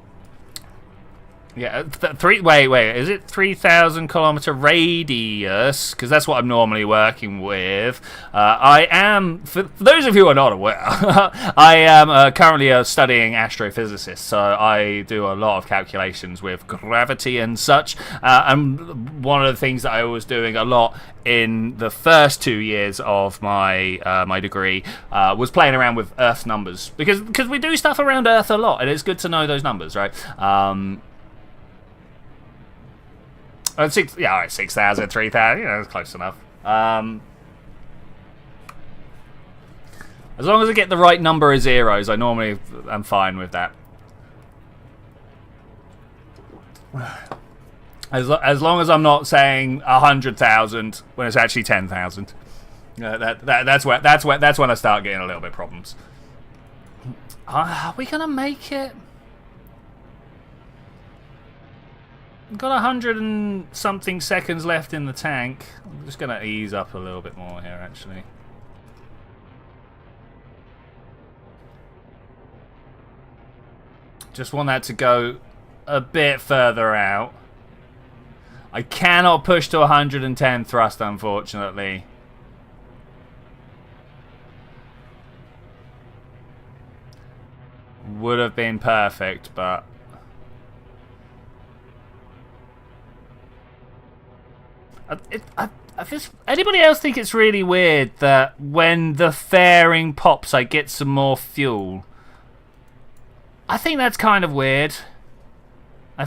Yeah, wait, is it 3,000 kilometer radius? Because that's what I'm normally working with. I am, for those of you who are not aware, I am currently studying astrophysicist, so I do a lot of calculations with gravity and such. And one of the things that I was doing a lot in the first 2 years of my my degree was playing around with Earth numbers, because we do stuff around Earth a lot, and it's good to know those numbers, right? 6,000, 3,000, that's close enough. As long as I get the right number of zeros, I normally am fine with that. As long as I'm not saying 100,000 when it's actually 10,000. That's when I start getting a little bit of problems. Are we gonna make it? Got 100 and something seconds left in the tank. I'm just going to ease up a little bit more here, actually. Just want that to go a bit further out. I cannot push to 110 thrust, unfortunately. Would have been perfect, but... Anybody else think it's really weird that when the fairing pops, I get some more fuel? I think that's kind of weird. Yeah,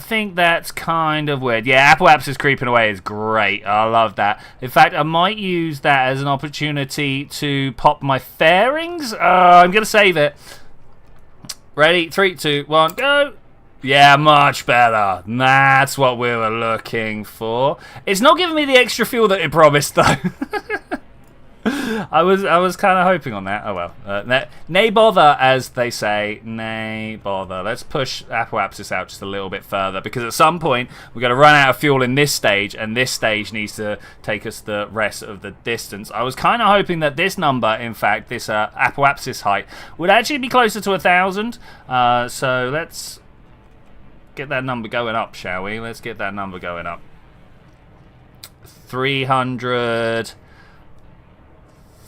apoapsis creeping away is great. I love that. In fact, I might use that as an opportunity to pop my fairings. I'm going to save it. Ready? 3, 2, 1, go! Yeah, much better. That's what we were looking for. It's not giving me the extra fuel that it promised, though. I was kind of hoping on that. Oh well. Nay bother, as they say. Nay bother. Let's push apoapsis out just a little bit further, because at some point we're going to run out of fuel in this stage, and this stage needs to take us the rest of the distance. I was kind of hoping that this number, in fact, this apoapsis height, would actually be closer to 1,000. So let's get that number going up, shall we? Let's get that number going up. 300.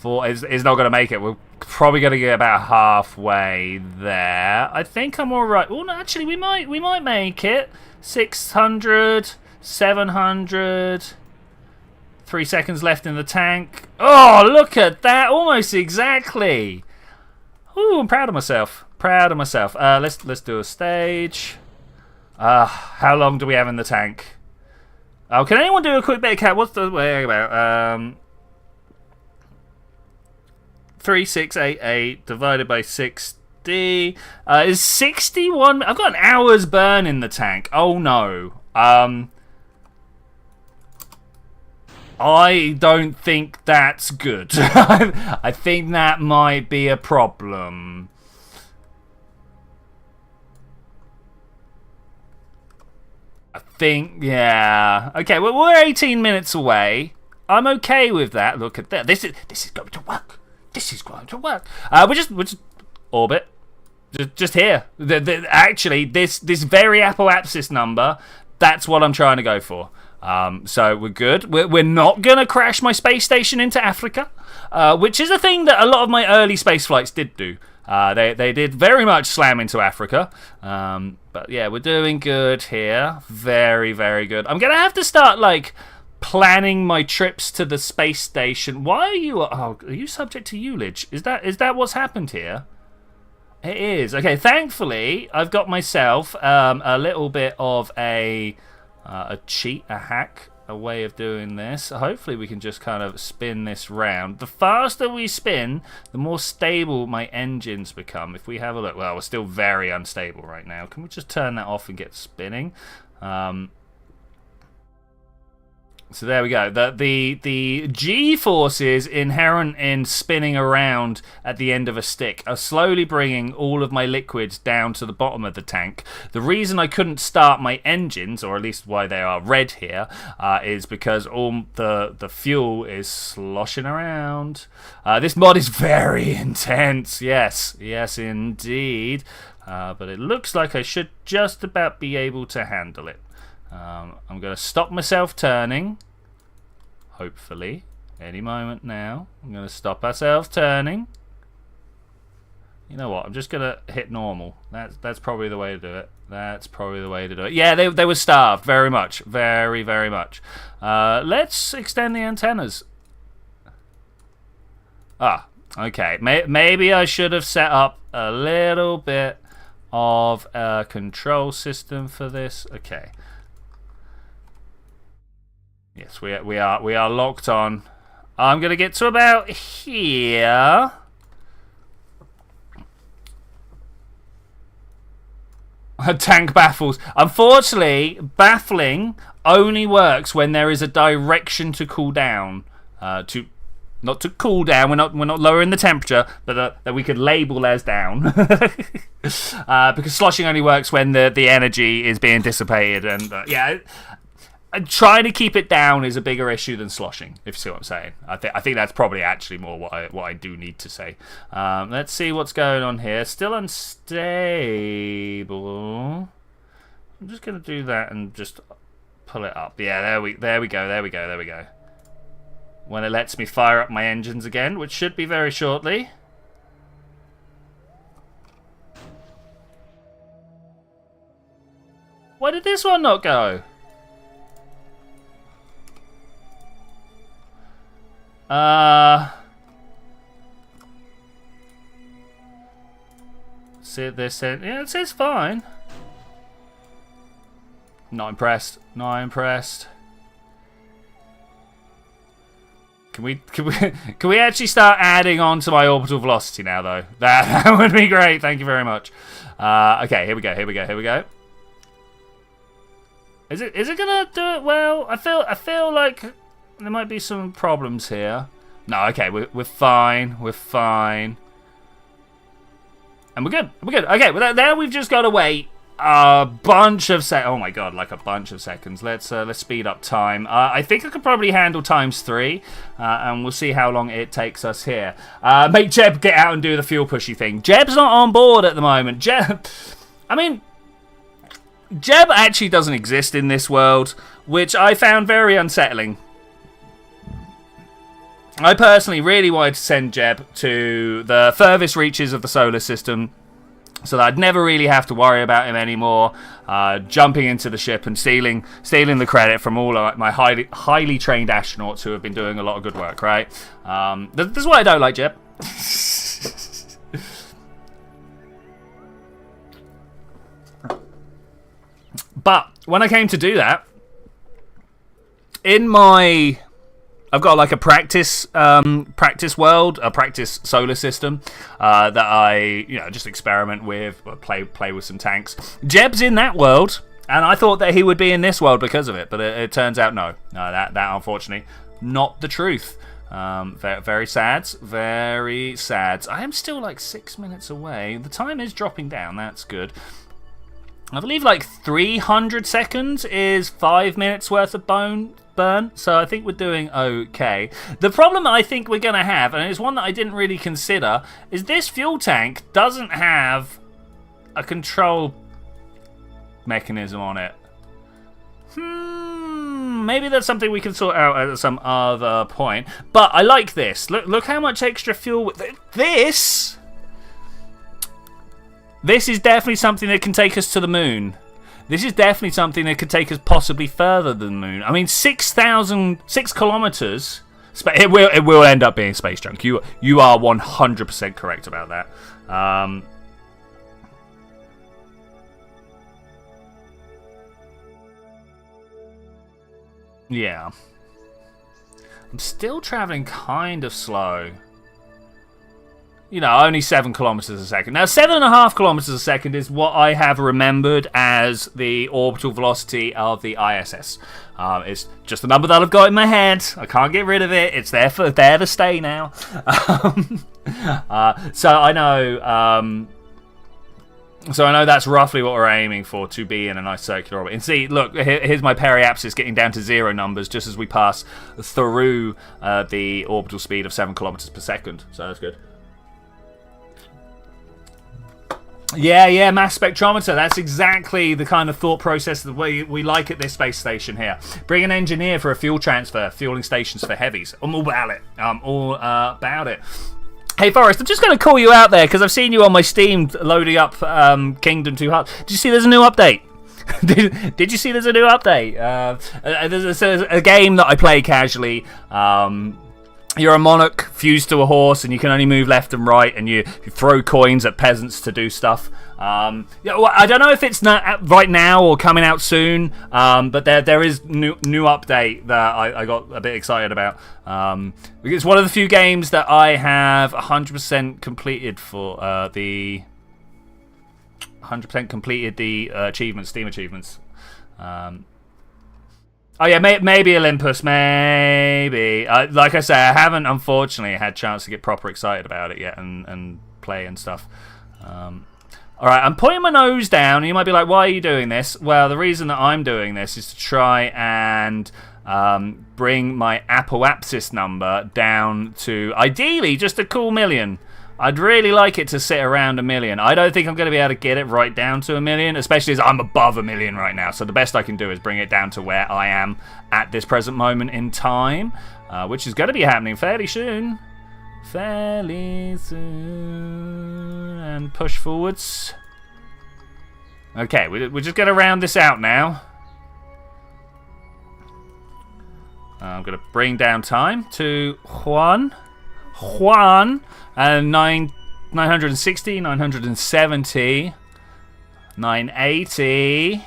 It's not going to make it. We're probably going to get about halfway there. I think I'm all right. Oh, no, actually, we might make it. 600, 700. 3 seconds left in the tank. Oh, look at that! Almost exactly. Ooh, I'm proud of myself. Let's do a stage. How long do we have in the tank? Oh, can anyone do a quick bit of count? What's the way about? 3688 divided by 60 is 61. I've got an hour's burn in the tank. Oh no. I don't think that's good. I think that might be a problem. Yeah. Okay, well, we're 18 minutes away. I'm okay with that. Look at that. This is going to work. We're just orbit. Just here. Actually, this very apoapsis number, that's what I'm trying to go for. So we're good. We're not going to crash my space station into Africa, which is a thing that a lot of my early space flights did do. They did very much slam into Africa. But yeah, we're doing good here. Very, very good. I'm going to have to start, planning my trips to the space station. Why are you... Oh, are you subject to ullage? Is that what's happened here? It is. Okay, thankfully, I've got myself a little bit of a cheat, a hack, a way of doing this. Hopefully we can just kind of spin this round. The faster we spin, the more stable my engines become. If we have a look, well, we're still very unstable right now. Can we just turn that off and get spinning? So there we go. The G-forces inherent in spinning around at the end of a stick are slowly bringing all of my liquids down to the bottom of the tank. The reason I couldn't start my engines, or at least why they are red here, is because all the fuel is sloshing around. This mod is very intense. Yes indeed. but it looks like I should just about be able to handle it. I'm going to stop myself turning. Hopefully. Any moment now. I'm going to stop ourselves turning. You know what? I'm just going to hit normal. That's probably the way to do it. That's probably the way to do it. Yeah, they were starved. Very much. Very, very much. Let's extend the antennas. Ah, okay. Maybe I should have set up a little bit of a control system for this. Okay. Yes, we are locked on. I'm going to get to about here. Tank baffles. Unfortunately, baffling only works when there is a direction to cool down. Not to cool down. We're not lowering the temperature, but that we could label as down. Because sloshing only works when the energy is being dissipated, and yeah. Trying to keep it down is a bigger issue than sloshing, if you see what I'm saying. I think that's probably actually more what I do need to say. Let's see what's going on here. Still unstable. I'm just going to do that and just pull it up. Yeah, there we go. When it lets me fire up my engines again, which should be very shortly. Why did this one not go? See this? Yeah, it says fine. Not impressed. Not impressed. Can we actually start adding on to my orbital velocity now, though? That would be great. Thank you very much. Okay, here we go. Is it gonna do it well? I feel like there might be some problems here. No, okay, we're fine. We're fine. And we're good. Okay, well, now we've just got to wait a bunch of oh my god, like a bunch of seconds. Let's speed up time. I think I could probably handle ×3, and we'll see how long it takes us here. Make Jeb get out and do the fuel pushy thing. Jeb's not on board at the moment. Jeb actually doesn't exist in this world, which I found very unsettling. I personally really wanted to send Jeb to the furthest reaches of the solar system so that I'd never really have to worry about him anymore, jumping into the ship and stealing the credit from all of my highly trained astronauts who have been doing a lot of good work, right? This is why I don't like Jeb. But when I came to do that, I've got like a practice world, a practice solar system that I just experiment with, play with some tanks. Jeb's in that world, and I thought that he would be in this world because of it, but it turns out no, that unfortunately not the truth. Very sad, very sad. I am still like 6 minutes away. The time is dropping down. That's good. I believe like 300 seconds is 5 minutes worth of burn, so I think we're doing okay. The problem I think we're going to have, and it's one that I didn't really consider, is this fuel tank doesn't have a control mechanism on it. Maybe that's something we can sort out at some other point. But I like this. Look how much extra fuel. This is definitely something that can take us to the moon. This is definitely something that could take us possibly further than the moon. I mean, 6 kilometers. It will end up being space junk. You are 100% correct about that. Yeah. I'm still traveling kind of slow. Only 7 kilometers a second. Now, 7.5 kilometers a second is what I have remembered as the orbital velocity of the ISS. It's just a number that I've got in my head. I can't get rid of it. It's there to stay now. So I know. So I know that's roughly what we're aiming for, to be in a nice circular orbit. And see, look, here's my periapsis getting down to 0 numbers just as we pass through the orbital speed of 7 kilometers per second. So that's good. Yeah, mass spectrometer. That's exactly the kind of thought process that we like at this space station here. Bring an engineer for a fuel transfer, fueling stations for heavies. I'm all about it. Hey, Forrest, I'm just going to call you out there because I've seen you on my Steam loading up Kingdom 2 Hearts. Did you see there's a new update? Did you see there's a new update? There's a game that I play casually. You're a monarch fused to a horse, and you can only move left and right, and you throw coins at peasants to do stuff. I don't know if it's not right now or coming out soon, but there is new update that I got a bit excited about. It's one of the few games that I have 100% completed for the 100% completed the achievements, Steam achievements. Oh yeah, maybe Olympus, maybe. Like I say, I haven't unfortunately had a chance to get proper excited about it yet and play and stuff. Alright, I'm putting my nose down, and you might be like, why are you doing this? Well, the reason that I'm doing this is to try and bring my apoapsis number down to, ideally, just a cool million. I'd really like it to sit around 1 million. I don't think I'm going to be able to get it right down to 1 million, especially as I'm above 1 million right now. So the best I can do is bring it down to where I am at this present moment in time, which is going to be happening fairly soon. And push forwards. Okay, we're just going to round this out now. I'm going to bring down time to Juan, and 960, 970, 980.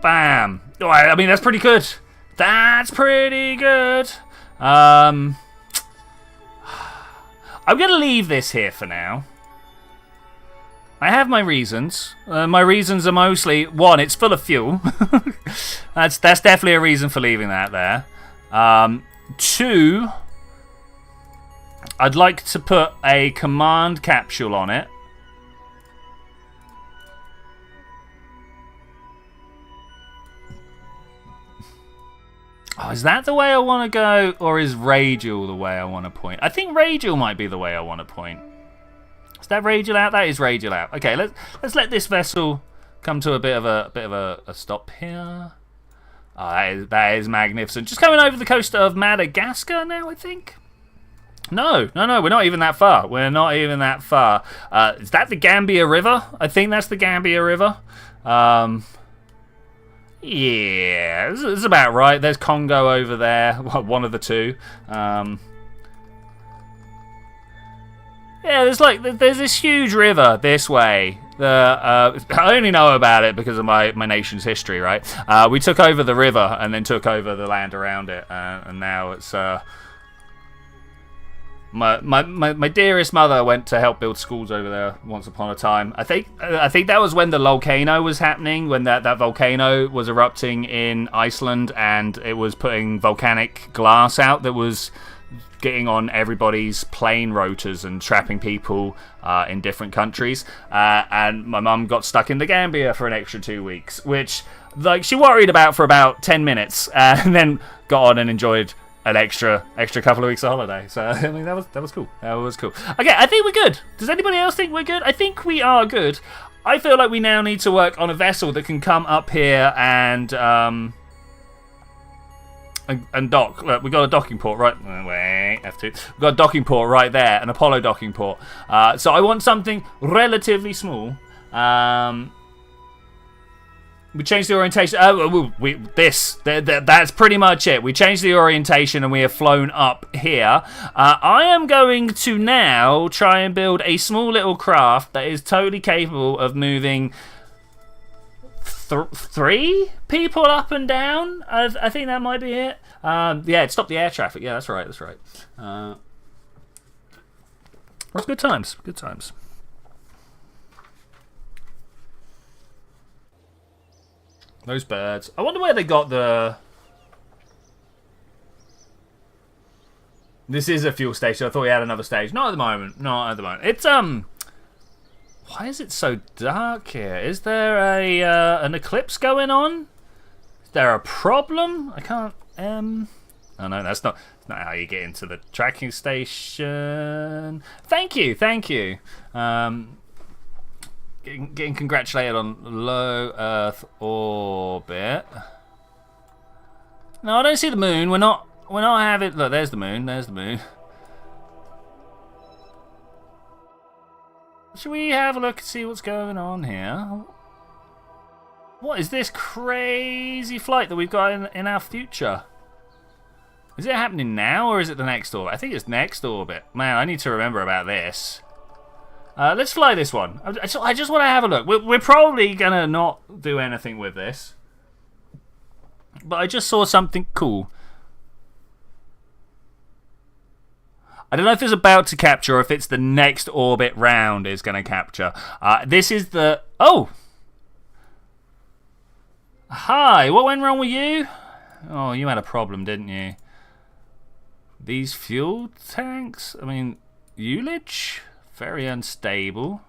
Bam. Oh, I mean, that's pretty good. That's pretty good. I'm going to leave this here for now. I have my reasons. My reasons are mostly, one, it's full of fuel. That's definitely a reason for leaving that there. Two, I'd like to put a command capsule on it. Oh, is that the way I want to go, or is Radial the way I want to point? I think Radial might be the way I want to point. Is that Radial out? That is Radial out. Okay, let's let this vessel come to a bit of a stop here. Oh, that is magnificent. Just coming over the coast of Madagascar now, I think. No, we're not even that far. We're not even that far. Is that the Gambia River? I think that's the Gambia River. Yeah, this is about right. There's Congo over there. One of the two. Yeah, there's this huge river this way. I only know about it because of my nation's history, right? We took over the river and then took over the land around it, and now it's my dearest mother went to help build schools over there once upon a time. I think that was when the volcano was happening, when that volcano was erupting in Iceland, and it was putting volcanic glass out that was getting on everybody's plane rotors and trapping people in different countries. And my mum got stuck in the Gambia for an extra 2 weeks, which she worried about for about 10 minutes, and then got on and enjoyed an extra couple of weeks of holiday. So I mean, that was cool. That was cool. Okay, I think we're good. Does anybody else think we're good? I think we are good. I feel like we now need to work on a vessel that can come up here and dock. Look, we got a docking port right. Wait, F2. We've got a docking port right there, an Apollo docking port. So I want something relatively small. We changed the orientation. That's pretty much it. We changed the orientation and we have flown up here. I am going to now try and build a small little craft that is totally capable of moving 3 people up and down. I think that might be it. Yeah, it stopped the air traffic. Yeah, that's right. It was good times. Good times. Those birds. I wonder where they got the... This is a fuel station. I thought we had another stage. Not at the moment. It's, why is it so dark here? Is there an eclipse going on? Is there a problem? I can't, Oh no, that's not how you get into the tracking station. Thank you. Getting congratulated on low Earth orbit. No, I don't see the moon. We're not having. Look, there's the moon. Should we have a look and see what's going on here? What is this crazy flight that we've got in our future? Is it happening now, or is it the next orbit? I think it's next orbit. Man, I need to remember about this. Let's fly this one. I just want to have a look. We're probably going to not do anything with this. But I just saw something cool. I don't know if it's about to capture or if it's the next orbit round is going to capture. This is the... Oh! Hi, what went wrong with you? Oh, you had a problem, didn't you? These fuel tanks? I mean, ullage? Very unstable.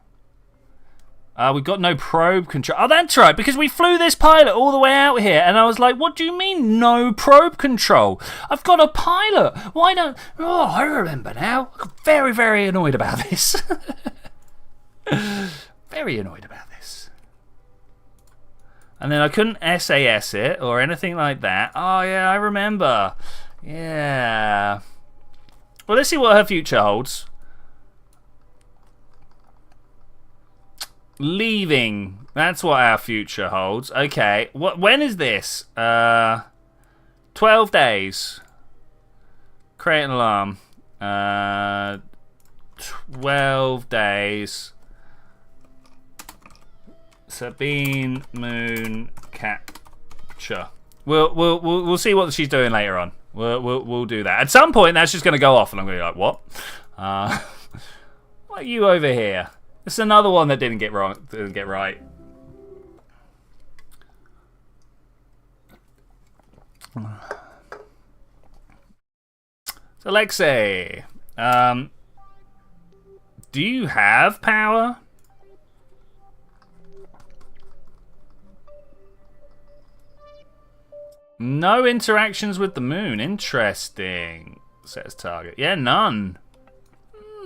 We've got no probe control. Oh, that's right, because we flew this pilot all the way out here, and I was like, what do you mean, no probe control? I've got a pilot. Why don't... Oh, I remember now. I got very, very annoyed about this. Very annoyed about this. And then I couldn't SAS it or anything like that. Oh, yeah, I remember. Yeah. Well, let's see what her future holds. Leaving. That's what our future holds. Okay. When is this? 12 days. Create an alarm. 12 days. Sabine Moon capture. We'll see what she's doing later on. We'll do that. At some point, that's just going to go off, and I'm going to be like, what? What are you over here? It's another one that didn't get right. So, Alexei, do you have power? No interactions with the moon. Interesting. Set as target. Yeah, none.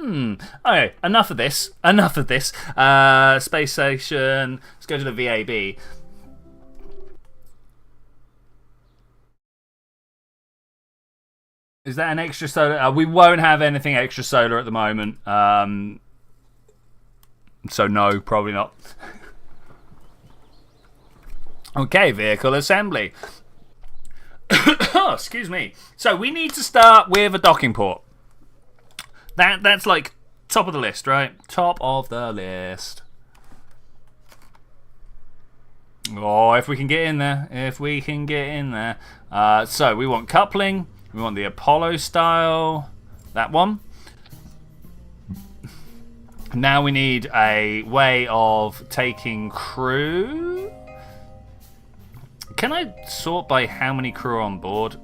Okay, enough of this. Space station. Let's go to the VAB. Is that an extra solar? We won't have anything extra solar at the moment. So no, probably not. Okay, vehicle assembly. Oh, excuse me. So we need to start with a docking port. That's like top of the list, right? Top of the list. Oh, if we can get in there. So we want coupling. We want the Apollo style. That one. Now we need a way of taking crew. Can I sort by how many crew are on board?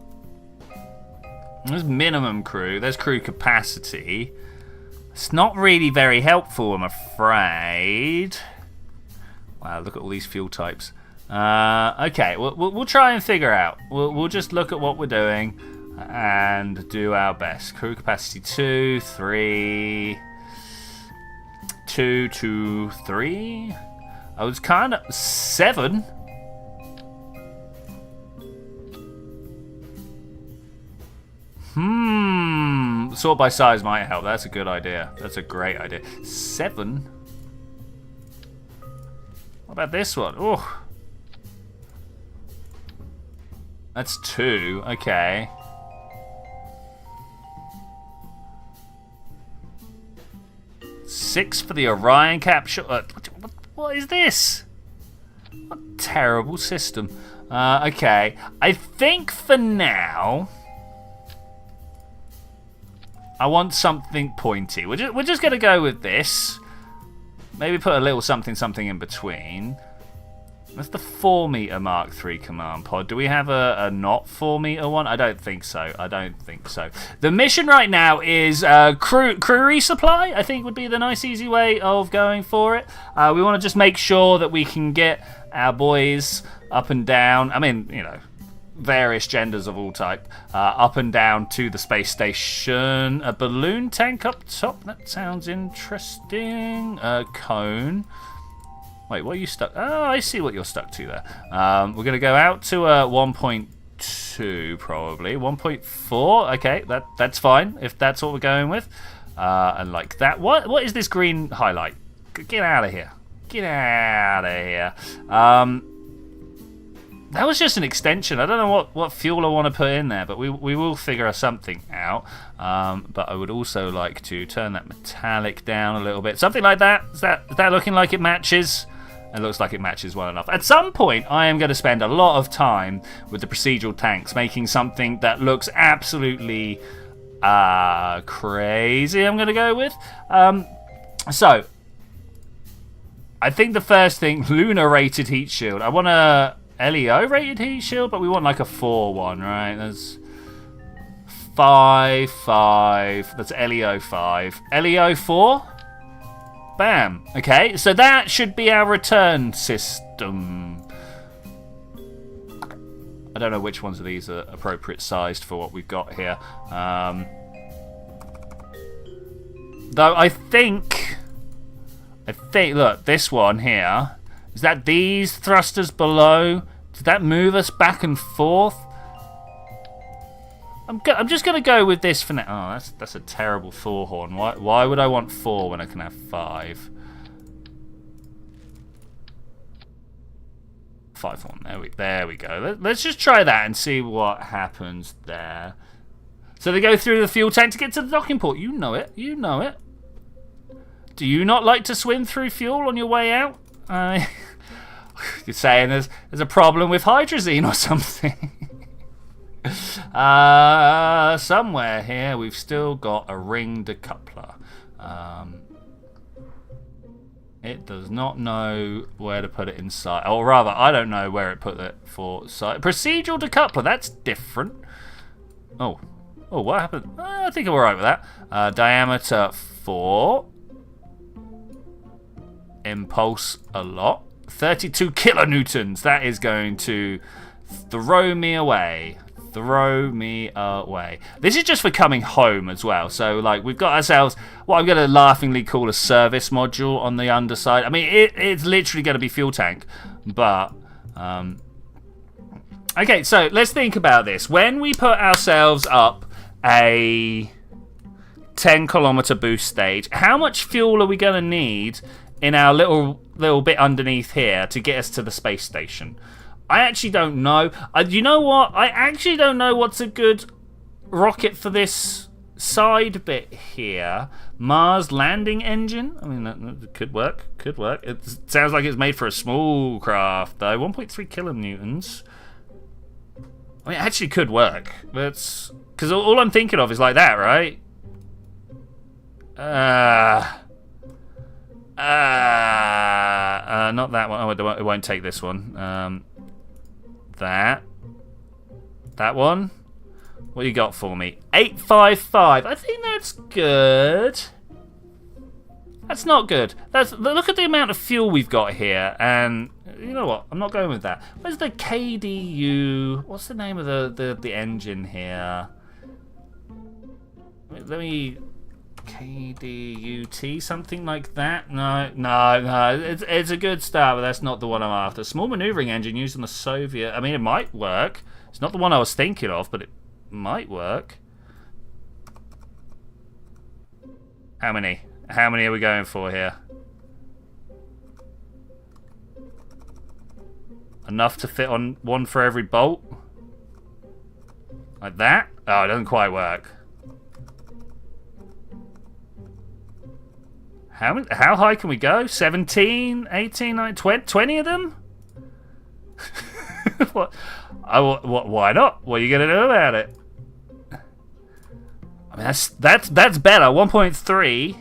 There's minimum crew. There's crew capacity. It's not really very helpful, I'm afraid. Wow, look at all these fuel types. Okay, we'll try and figure out. We'll just look at what we're doing and do our best. Crew capacity 2, 3... 2, 2, 3. I was kind of 7. Sort by size might help. That's a good idea. That's a great idea. 7. What about this one? Oh, that's 2. Okay. Six for the Orion capsule. What is this? What a terrible system. Okay. I think for now, I want something pointy. We're just going to go with this. Maybe put a little something in between. That's the 4-meter Mark III command pod. Do we have a not 4-meter one? I don't think so. The mission right now is crew resupply, I think would be the nice easy way of going for it. We want to just make sure that we can get our boys up and down. I mean, you know, various genders of all type. Up and down to the space station. A balloon tank up top. That sounds interesting. A cone. Wait, what are you stuck? Oh, I see what you're stuck to there. We're going to go out to 1.2 probably. 1.4. Okay, that's fine if that's what we're going with. And like that. What is this green highlight? Get out of here. Get out of here. That was just an extension. I don't know what fuel I want to put in there, but we will figure something out. But I would also like to turn that metallic down a little bit. Something like that. Is that looking like it matches? It looks like it matches well enough. At some point, I am going to spend a lot of time with the procedural tanks, making something that looks absolutely crazy, I'm going to go with. So, I think the first thing, lunar rated heat shield. I want a LEO rated heat shield, but we want like a 4 one, right? There's 5. That's LEO 5. LEO 4? Bam. Okay, so that should be our return system. I don't know which ones of these are appropriate sized for what we've got here. Though I think, look, this one here, is that these thrusters below? Did that move us back and forth? I'm just going to go with this for now. Oh, that's a terrible 4 horn. Why would I want 4 when I can have 5? 5 horn. There we go. Let's just try that and see what happens there. So they go through the fuel tank to get to the docking port. You know it. You know it. Do you not like to swim through fuel on your way out? You're saying there's a problem with hydrazine or something. Somewhere here we've still got a ring decoupler. It does not know where to put it inside. Or rather, I don't know where it put it for side. Procedural decoupler, that's different. Oh, what happened? I think I'm alright with that. Diameter 4. Impulse a lot. 32 kilonewtons. That is going to throw me away. Throw me away. This is just for coming home as well. So, like, we've got ourselves what I'm going to laughingly call a service module on the underside. I mean, it's literally going to be fuel tank. But, okay, so let's think about this. When we put ourselves up a 10-kilometer boost stage, how much fuel are we going to need in our little bit underneath here to get us to the space station? I actually don't know. You know what? I actually don't know what's a good rocket for this side bit here. Mars landing engine? I mean, that could work. Could work. It sounds like it's made for a small craft, though. 1.3 kilonewtons. I mean, it actually could work. Because all I'm thinking of is like that, right? Not that one. Oh, it won't take this one. That one. What you got for me? 855. I think that's good. That's not good. Look at the amount of fuel we've got here, and you know what? I'm not going with that. Where's the KDU? What's the name of the engine here? Let me. KDUT, something like that. No. It's a good start, but that's not the one I'm after. Small maneuvering engine used on the Soviet. I mean, it might work. It's not the one I was thinking of, but it might work. How many? How many are we going for here? Enough to fit on one for every bolt? Like that? Oh, it doesn't quite work. How high can we go? 17, 18, 19, 20 of them? What? Why not? What are you going to do about it? I mean, that's better. 1.3.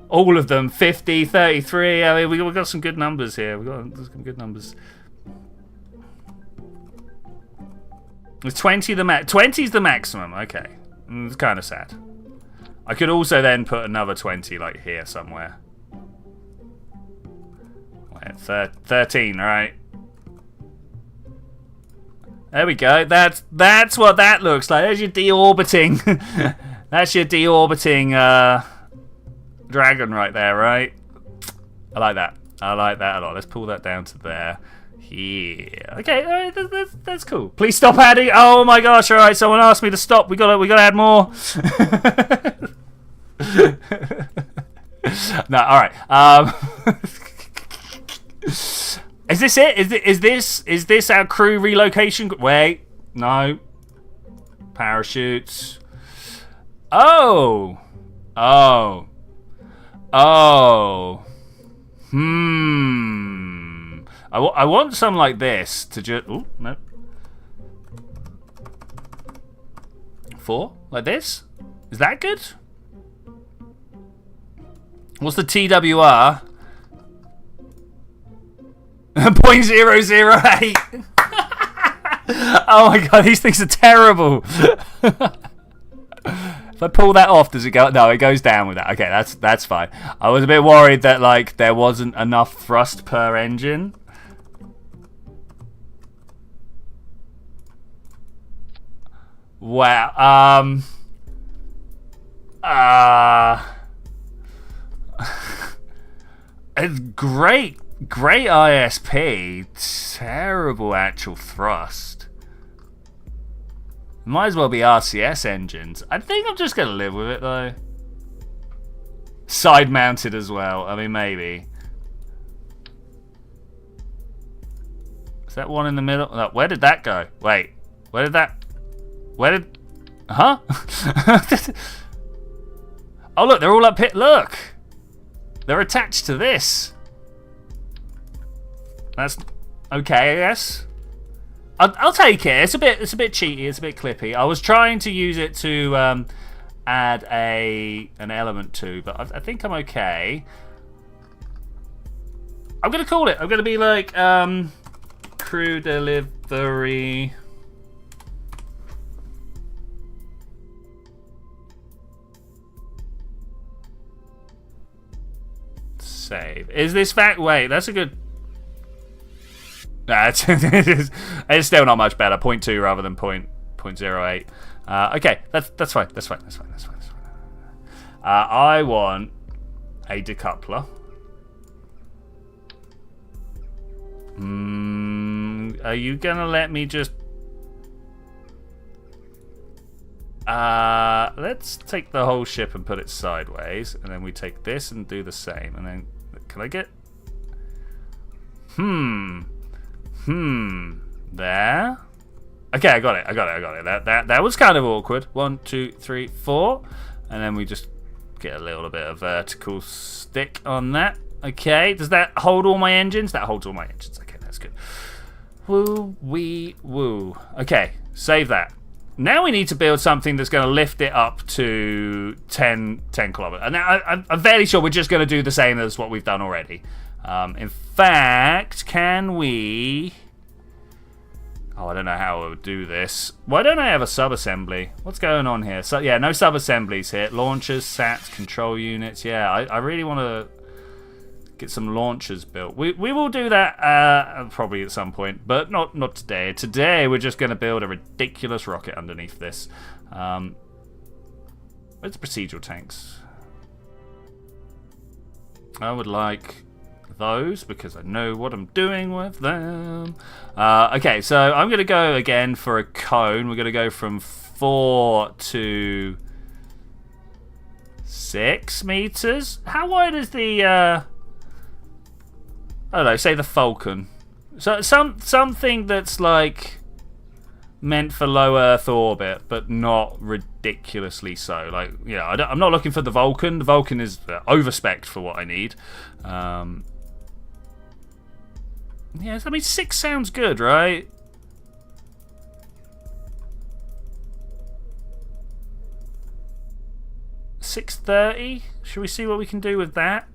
All of them, 50, 33. I mean, we've got some good numbers here. We've got some good numbers. It's 20 the 20's the maximum. Okay. It's kind of sad. I could also then put another 20 like here somewhere. Wait, 13, right? There we go. That's what that looks like. There's your deorbiting. That's your deorbiting dragon right there, right? I like that. I like that a lot. Let's pull that down to there. Yeah. Okay, that's cool. Please stop adding. Oh my gosh! All right, someone asked me to stop. We gotta add more. No, all right. Is this it? Is this our crew relocation? Wait, no. Parachutes. Oh. I want some like this to just. Oh no. 4 like this. Is that good? What's the TWR? 0.008. Oh my god, these things are terrible. If I pull that off, does it go? No, it goes down with that. Okay, that's fine. I was a bit worried that like there wasn't enough thrust per engine. Wow. It's great ISP. Terrible actual thrust. Might as well be RCS engines. I think I'm just going to live with it, though. Side-mounted as well. I mean, maybe. Is that one in the middle? No, where did that go? Wait. Where did that... Where did... Huh? Oh, look. They're all up here. Look. They're attached to this. That's... Okay, I guess. I'll take it. It's a bit cheaty. It's a bit clippy. I was trying to use it to add an element to, but I think I'm okay. I'm gonna call it. I'm gonna be like crew delivery. Save. Is this fact? Wait, that's a good. Nah, it's still not much better. 0.2 rather than 0.08. Okay, that's fine. That's fine. I want a decoupler. Are you gonna let me just? Let's take the whole ship and put it sideways, and then we take this and do the same. And then, can I get? There. Okay, I got it. That was kind of awkward. 1, 2, 3, 4, and then we just get a little bit of vertical stick on that. Okay, does that hold all my engines? That holds all my engines. Okay, that's good. Woo wee woo. Okay, save that. Now we need to build something that's going to lift it up to 10 kilometers. And now I'm fairly sure we're just going to do the same as what we've done already. In fact, can we... Oh, I don't know how I would do this. Why don't I have a sub-assembly? What's going on here? So, yeah, no sub-assemblies here. Launchers, SATs, control units. Yeah, I really want to get some launchers built. We will do that probably at some point, but not today. Today, we're just going to build a ridiculous rocket underneath this. Where's the procedural tanks? I would like... those because I know what I'm doing with them. Okay, so I'm going to go again for a cone. We're going to go from 4 to 6 meters. How wide is the I don't know, say the Falcon. So something that's like meant for low Earth orbit, but not ridiculously so. Like, yeah, I'm not looking for the Vulcan. The Vulcan is overspec'd for what I need. Yeah, I mean, 6 sounds good, right? $630. Should we see what we can do with that?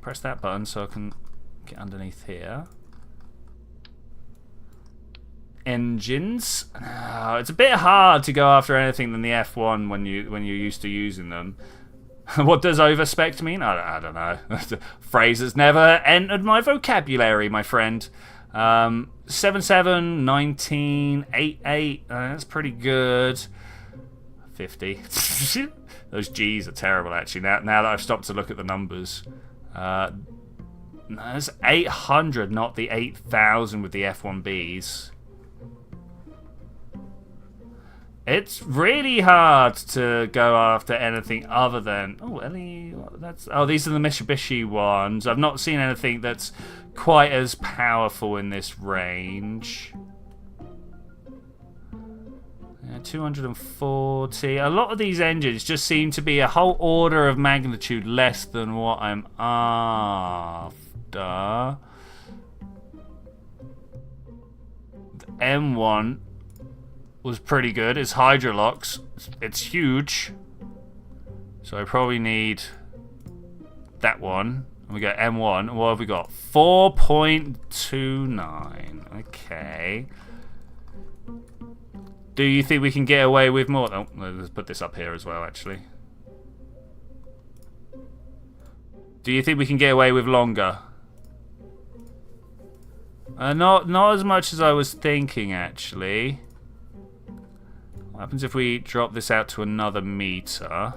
Press that button so I can get underneath here. Engines. Oh, it's a bit hard to go after anything than the F1 when you're used to using them. What does overspect mean? I don't know. Phrase has never entered my vocabulary, my friend. 7-7, 19, 8-8. That's pretty good. 50. Those G's are terrible, actually. Now that I've stopped to look at the numbers. No, it's 800, not the 8,000 with the F1Bs. It's really hard to go after anything other than... Oh, these are the Mitsubishi ones. I've not seen anything that's quite as powerful in this range. Yeah, 240. A lot of these engines just seem to be a whole order of magnitude less than what I'm after. The M1 was pretty good. It's Hydrolux. It's huge. So I probably need that one. And we got M1. And what have we got? 4.29. Okay. Do you think we can get away with more? Oh, let's put this up here as well, actually. Do you think we can get away with longer? Not as much as I was thinking, actually. What happens if we drop this out to another meter?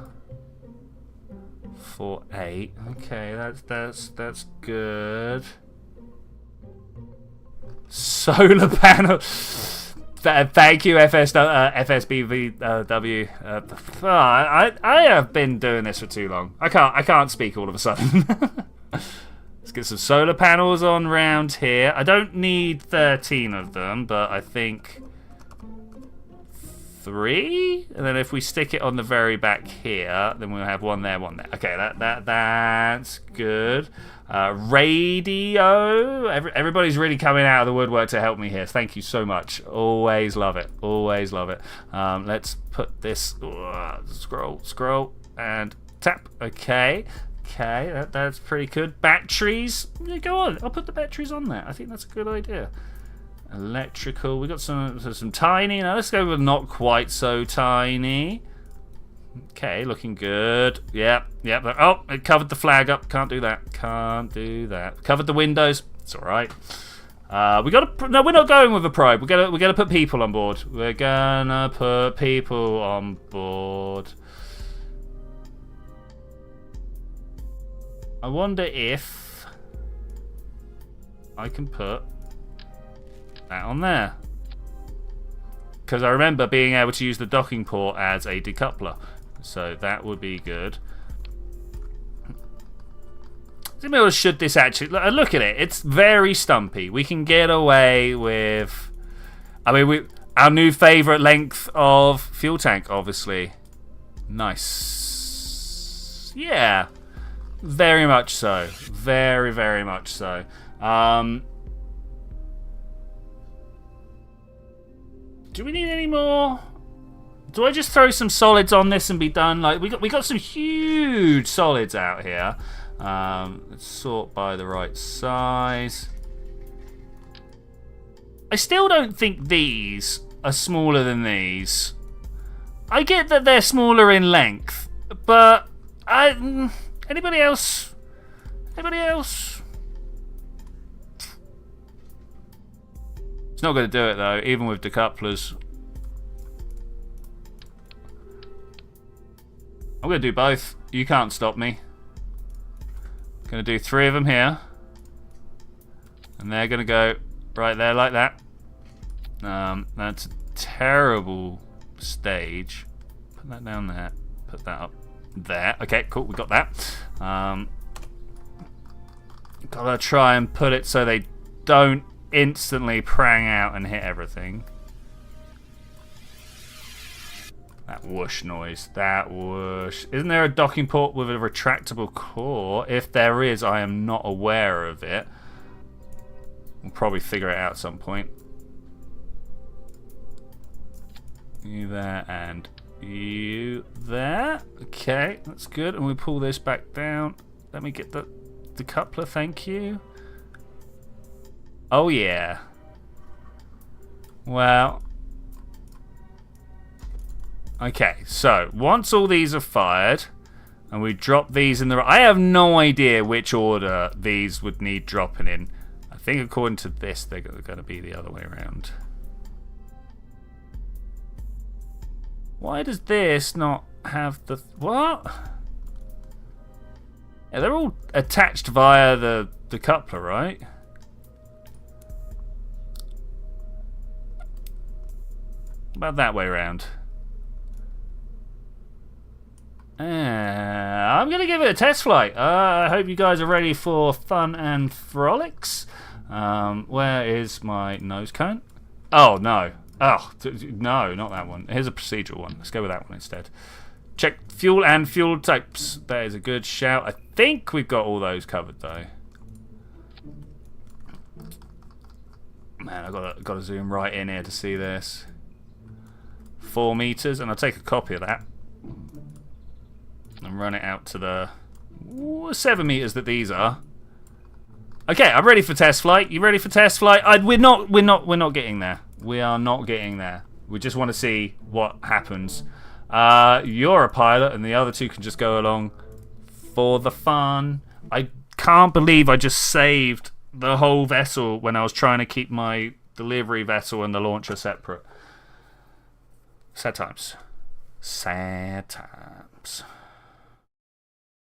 4.8. Okay, that's good. Solar panel. Thank you, FSBVW. I have been doing this for too long. I can't speak all of a sudden. Let's get some solar panels on round here. I don't need 13 of them, but I think 3. And then if we stick it on the very back here, then we'll have one there, one there. Okay, that's good. Radio. Everybody's really coming out of the woodwork to help me here. Thank you so much. Always love it. Always love it. Let's put this. Scroll, and tap. Okay, that's pretty good. Batteries. Yeah, go on. I'll put the batteries on there. I think that's a good idea. Electrical. We got some tiny. Now let's go with not quite so tiny. Okay, looking good. Yep. Oh, it covered the flag up. Can't do that. Covered the windows. It's all right. We got to. No, we're not going with a probe. We're gonna put people on board. We're gonna put people on board. I wonder if I can put that on there, because I remember being able to use the docking port as a decoupler. So that would be good. Should this actually... Look at it. It's very stumpy. We can get away with... I mean, our new favourite length of fuel tank, obviously. Nice. Yeah. Very much so. Very, very much so. Do we need any more? Do I just throw some solids on this and be done? Like we got some huge solids out here. Let's sort by the right size. I still don't think these are smaller than these. I get that they're smaller in length, but anybody else? Anybody else? It's not going to do it though, even with decouplers. I'm going to do both. You can't stop me. I'm going to do 3 of them here. And they're going to go right there like that. That's a terrible stage. Put that down there. Put that up there. Okay, cool. We got that. Gotta try and put it so they don't instantly prang out and hit everything. That whoosh noise. That whoosh. Isn't there a docking port with a retractable core? If there is, I am not aware of it. We'll probably figure it out at some point. You there and you there. Okay, that's good. And we pull this back down. Let me get the coupler, thank you. Oh yeah. Well. Okay, so once all these are fired, and we drop these in the... I have no idea which order these would need dropping in. I think according to this, they're going to be the other way around. Why does this not have the... What? Yeah, they're all attached via the coupler, right? About that way around. I'm going to give it a test flight. I hope you guys are ready for fun and frolics. Where is my nose cone? Oh, no. Oh, no, not that one. Here's a procedural one. Let's go with that one instead. Check fuel and fuel types. That is a good shout. I think we've got all those covered, though. Man, I've got to zoom right in here to see this. 4 meters, and I'll take a copy of that and run it out to the 7 meters that these are. Okay, I'm ready for test flight. You ready for test flight? We're not getting there. We are not getting there. We just want to see what happens. You're a pilot, and the other two can just go along for the fun. I can't believe I just saved the whole vessel when I was trying to keep my delivery vessel and the launcher separate. Sad times. Sad times.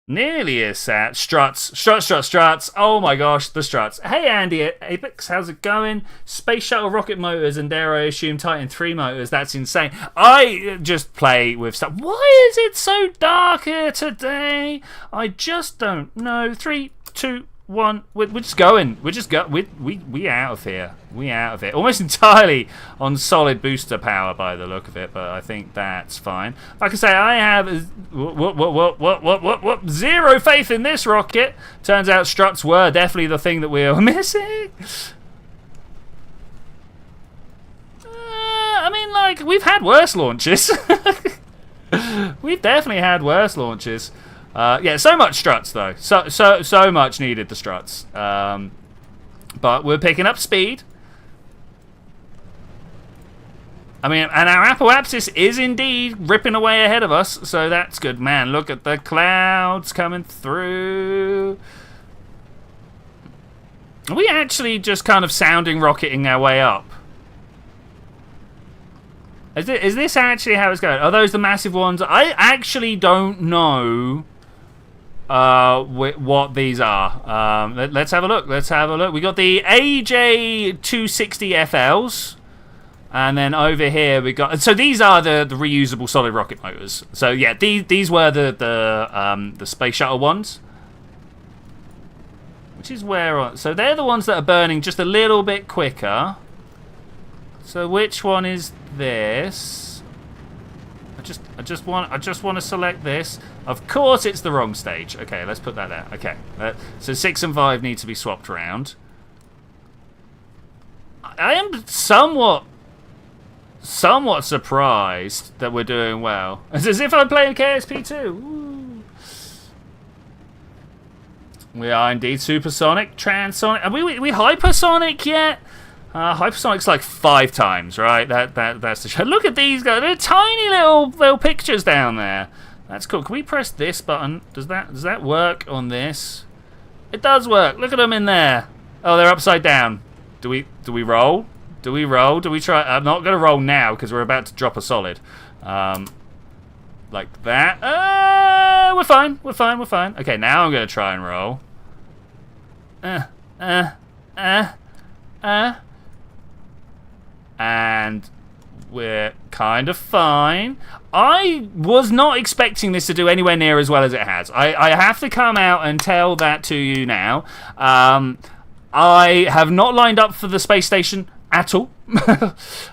Nearly as sad. Struts. Struts. Oh my gosh, the struts. Hey Andy Apex, how's it going? Space Shuttle rocket motors and dare I assume Titan 3 motors. That's insane. I just play with stuff. Why is it so dark here today? I just don't know. 3, 2, 1. We're just going. We out of here. We out of here. Almost entirely on solid booster power by the look of it, but I think that's fine. Like I say, I have zero faith in this rocket. Turns out struts were definitely the thing that we were missing. I mean, like, we've had worse launches. We've definitely had worse launches. Yeah, so much struts though. So much needed the struts. But we're picking up speed. I mean, and our apoapsis is indeed ripping away ahead of us, so that's good. Man, look at the clouds coming through. Are we actually just kind of sounding rocketing our way up? Is this actually how it's going? Are those the massive ones? I actually don't know what these are. Let's have a look. Let's have a look. We got the AJ260 FLs, and then over here we got. So these are the reusable solid rocket motors. So yeah, these were the space shuttle ones, which is where. So they're the ones that are burning just a little bit quicker. So which one is this? I just want to select this. Of course, it's the wrong stage. Okay, let's put that there. Okay, so 6 and 5 need to be swapped around. I am somewhat surprised that we're doing well. It's as if I'm playing KSP 2. Woo. We are indeed supersonic, transonic. Are we hypersonic yet? Hypersonic's like 5 times, right? That's the show. Look at these guys. They're tiny little pictures down there. That's cool. Can we press this button? Does that work on this? It does work. Look at them in there. Oh, they're upside down. Do we roll? Do we roll? Do we try? I'm not going to roll now because we're about to drop a solid. Like that. We're fine. We're fine. We're fine. Okay, now I'm going to try and roll. And we're kind of fine. I was not expecting this to do anywhere near as well as it has. I have to come out and tell that to you now. I have not lined up for the space station at all.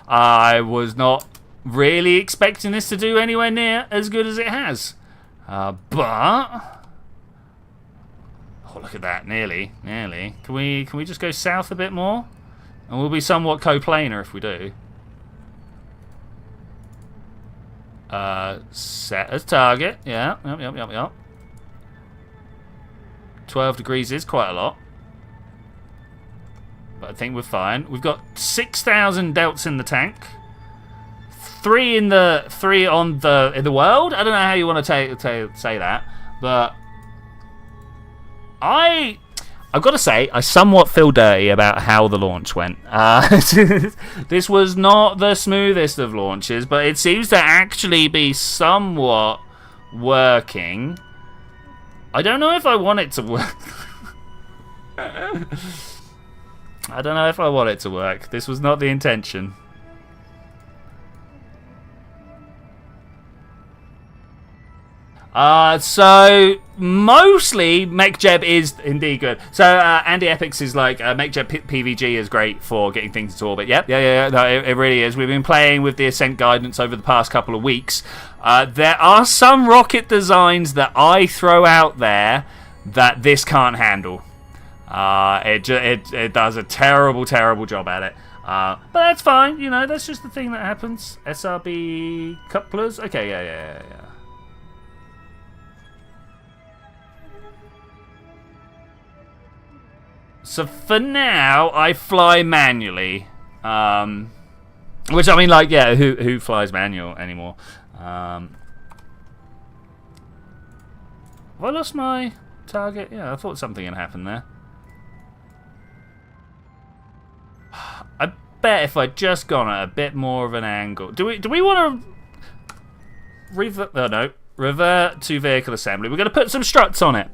I was not really expecting this to do anywhere near as good as it has. But... Oh, look at that. Nearly. Can we just go south a bit more? And we'll be somewhat coplanar if we do. Set as target. Yeah. Yep. 12 degrees is quite a lot. But I think we're fine. We've got 6,000 delts in the tank. 3 in the world. I don't know how you want to say that, but I I've got to say, I somewhat feel dirty about how the launch went. This was not the smoothest of launches, but it seems to actually be somewhat working. I don't know if I want it to work. I don't know if I want it to work. This was not the intention. So mostly MechJeb is indeed good. So Andy Epics is like MechJeb PVG is great for getting things into orbit. Yep, yeah. No, it really is. We've been playing with the Ascent guidance over the past couple of weeks. There are some rocket designs that I throw out there that this can't handle. It does a terrible job at it. But that's fine. You know, that's just the thing that happens. SRB couplers. Okay, yeah. So for now, I fly manually, which I mean, like, yeah, who flies manual anymore? Have I lost my target? Yeah, I thought something had happened there. I bet if I'd just gone at a bit more of an angle, do we want to revert to vehicle assembly? We're going to put some struts on it.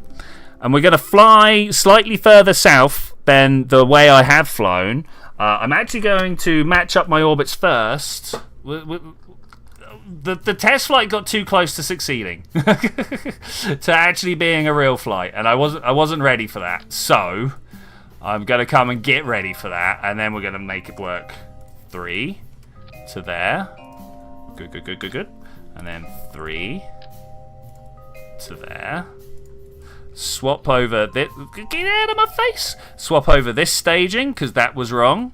And we're going to fly slightly further south than the way I have flown. I'm actually going to match up my orbits first. The test flight got too close to succeeding, to actually being a real flight, and I wasn't ready for that. So I'm going to come and get ready for that, and then we're going to make it work. 3 to there. Good. And then 3 to there. Swap over this. Get out of my face! Swap over this staging because that was wrong.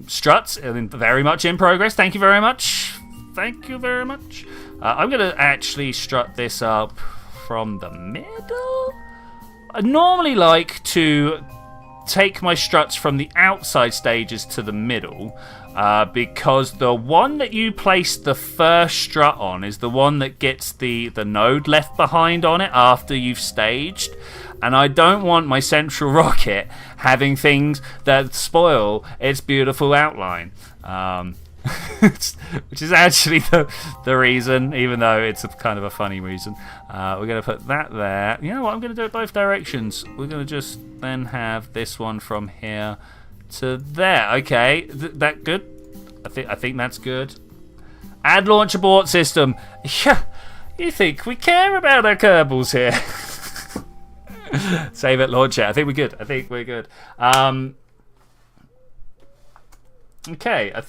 Struts, very much in progress. Thank you very much. I'm gonna actually strut this up from the middle. I normally like to take my struts from the outside stages to the middle. Because the one that you place the first strut on is the one that gets the node left behind on it after you've staged. And I don't want my central rocket having things that spoil its beautiful outline. Which is actually the reason, even though it's kind of a funny reason. We're going to put that there. You know what? I'm going to do it both directions. We're going to just then have this one from here to there. Okay, that good? I think that's good. Add launch abort system. Yeah, you think we care about our Kerbals here? Save it, launch it. I think we're good. Okay, I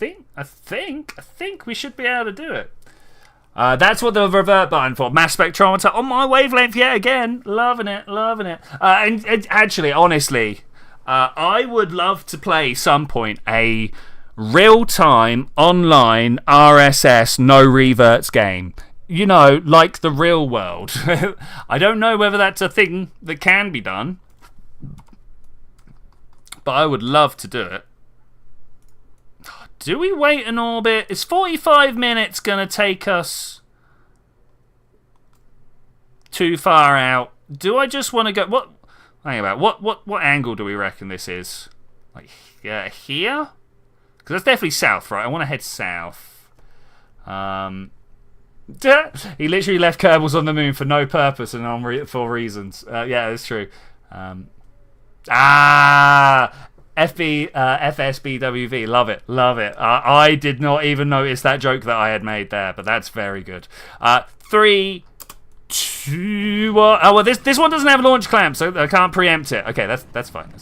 think we should be able to do it. That's what the revert button for. Mass spectrometer on my wavelength yet again. Loving it. And actually, honestly, I would love to play some point a real-time online RSS no reverts game. You know, like the real world. I don't know whether that's a thing that can be done, but I would love to do it. Do we wait in orbit? Is 45 minutes going to take us too far out? Do I just want to go... Hang about. What angle do we reckon this is? Like, here? Because that's definitely south, right? I want to head south. He literally left Kerbals on the moon for no purpose and for reasons. Yeah, that's true. FSBWV, love it. I did not even notice that joke that I had made there, but that's very good. 3, 2, 1. Oh well, this one doesn't have a launch clamp, so I can't preempt it. Okay, that's fine.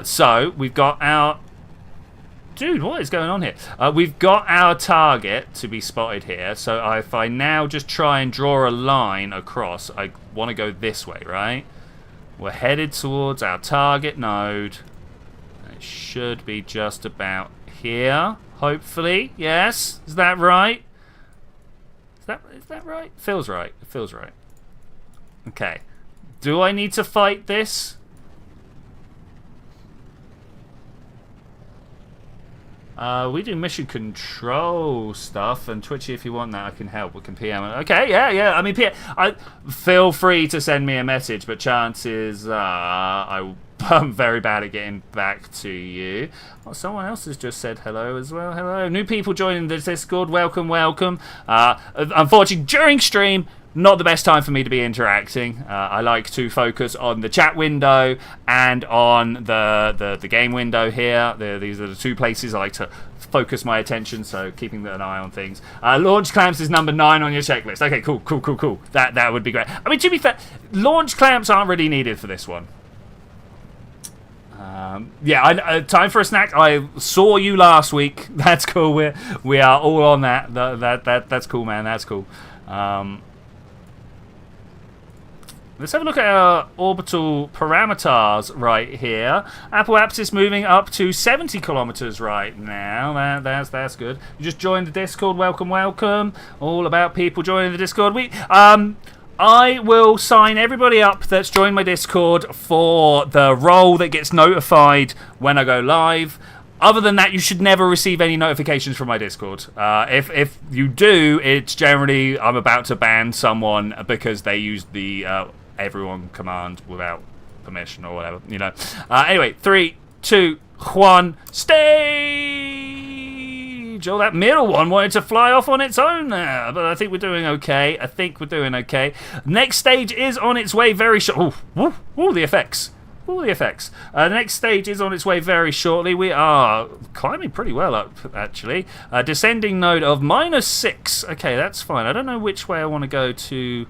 So we've got our... Dude, what is going on here? We've got our target to be spotted here. So if I now just try and draw a line across, I want to go this way, right? We're headed towards our target node. It should be just about here, hopefully. Yes, is that right? Is that right? Feels right. It feels right. Okay. Do I need to fight this? We do mission control stuff, and Twitchi, if you want that, I can help. We can PM. Okay, yeah. I mean, feel free to send me a message, but chances are I'm very bad at getting back to you. Oh, someone else has just said hello as well. Hello. New people joining the Discord. Welcome. Unfortunately, during stream, not the best time for me to be interacting. I like to focus on the chat window and on the game window here. These are the two places I like to focus my attention, so keeping an eye on things. Launch clamps is number 9 on your checklist. Okay, cool. That would be great. I mean, to be fair, launch clamps aren't really needed for this one. Time for a snack. I saw you last week. That's cool. We are all on that. That's cool, man. That's cool. Let's have a look at our orbital parameters right here. Apple Apps is moving up to 70 kilometers right now. That's good. You just joined the Discord. Welcome. All about people joining the Discord. I will sign everybody up that's joined my Discord for the role that gets notified when I go live. Other than that, you should never receive any notifications from my Discord. If you do, it's generally I'm about to ban someone because they used the everyone command without permission or whatever, you know. Anyway, 3, 2, 1, stage! Oh, that middle one wanted to fly off on its own there, but I think we're doing okay. Next stage is on its way very short. Ooh, the effects. The next stage is on its way very shortly. We are climbing pretty well up, actually. Descending node of -6. Okay, that's fine. I don't know which way I want to go to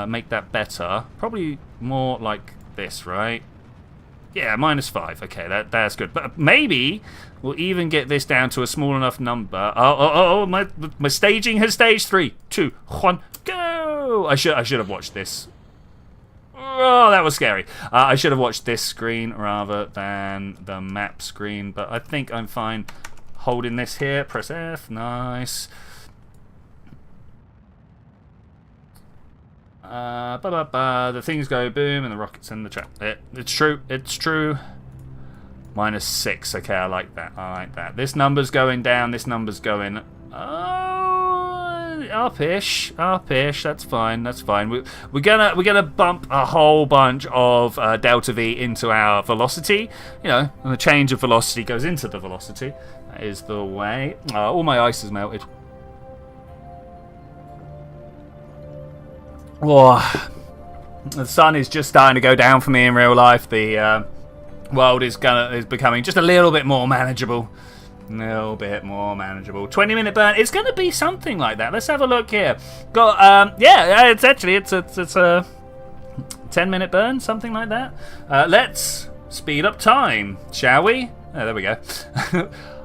make that better. Probably more like this, right? Yeah, -5. Okay, that's good. But maybe we'll even get this down to a small enough number. My staging has staged. 3, 2, 1, go! I should have watched this. Oh, that was scary. I should have watched this screen rather than the map screen, but I think I'm fine holding this here. Press F. Nice. The things go boom and the rockets in the trap. It's true. -6. Okay, I like that. This number's going down. This number's going up-ish. That's fine. We're gonna bump a whole bunch of delta V into our velocity. You know, and the change of velocity goes into the velocity. That is the way. All my ice has melted. Whoa. The sun is just starting to go down for me in real life. The world is becoming just a little bit more manageable. 20-minute burn. It's going to be something like that. Let's have a look here. Got it's a 10-minute burn, something like that. Let's speed up time, shall we? Oh, there we go.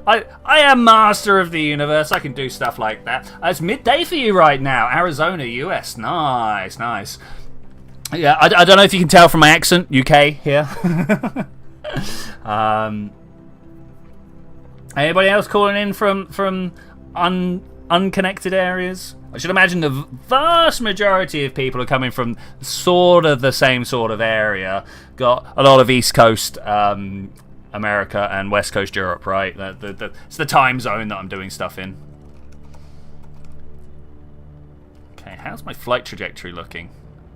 I am master of the universe. I can do stuff like that. It's midday for you right now. Arizona, US. Nice. Yeah, I don't know if you can tell from my accent. UK here. Anybody else calling in from unconnected areas? I should imagine the vast majority of people are coming from sort of the same sort of area. Got a lot of East Coast America and West Coast Europe, right? It's the time zone that I'm doing stuff in. Okay, how's my flight trajectory looking?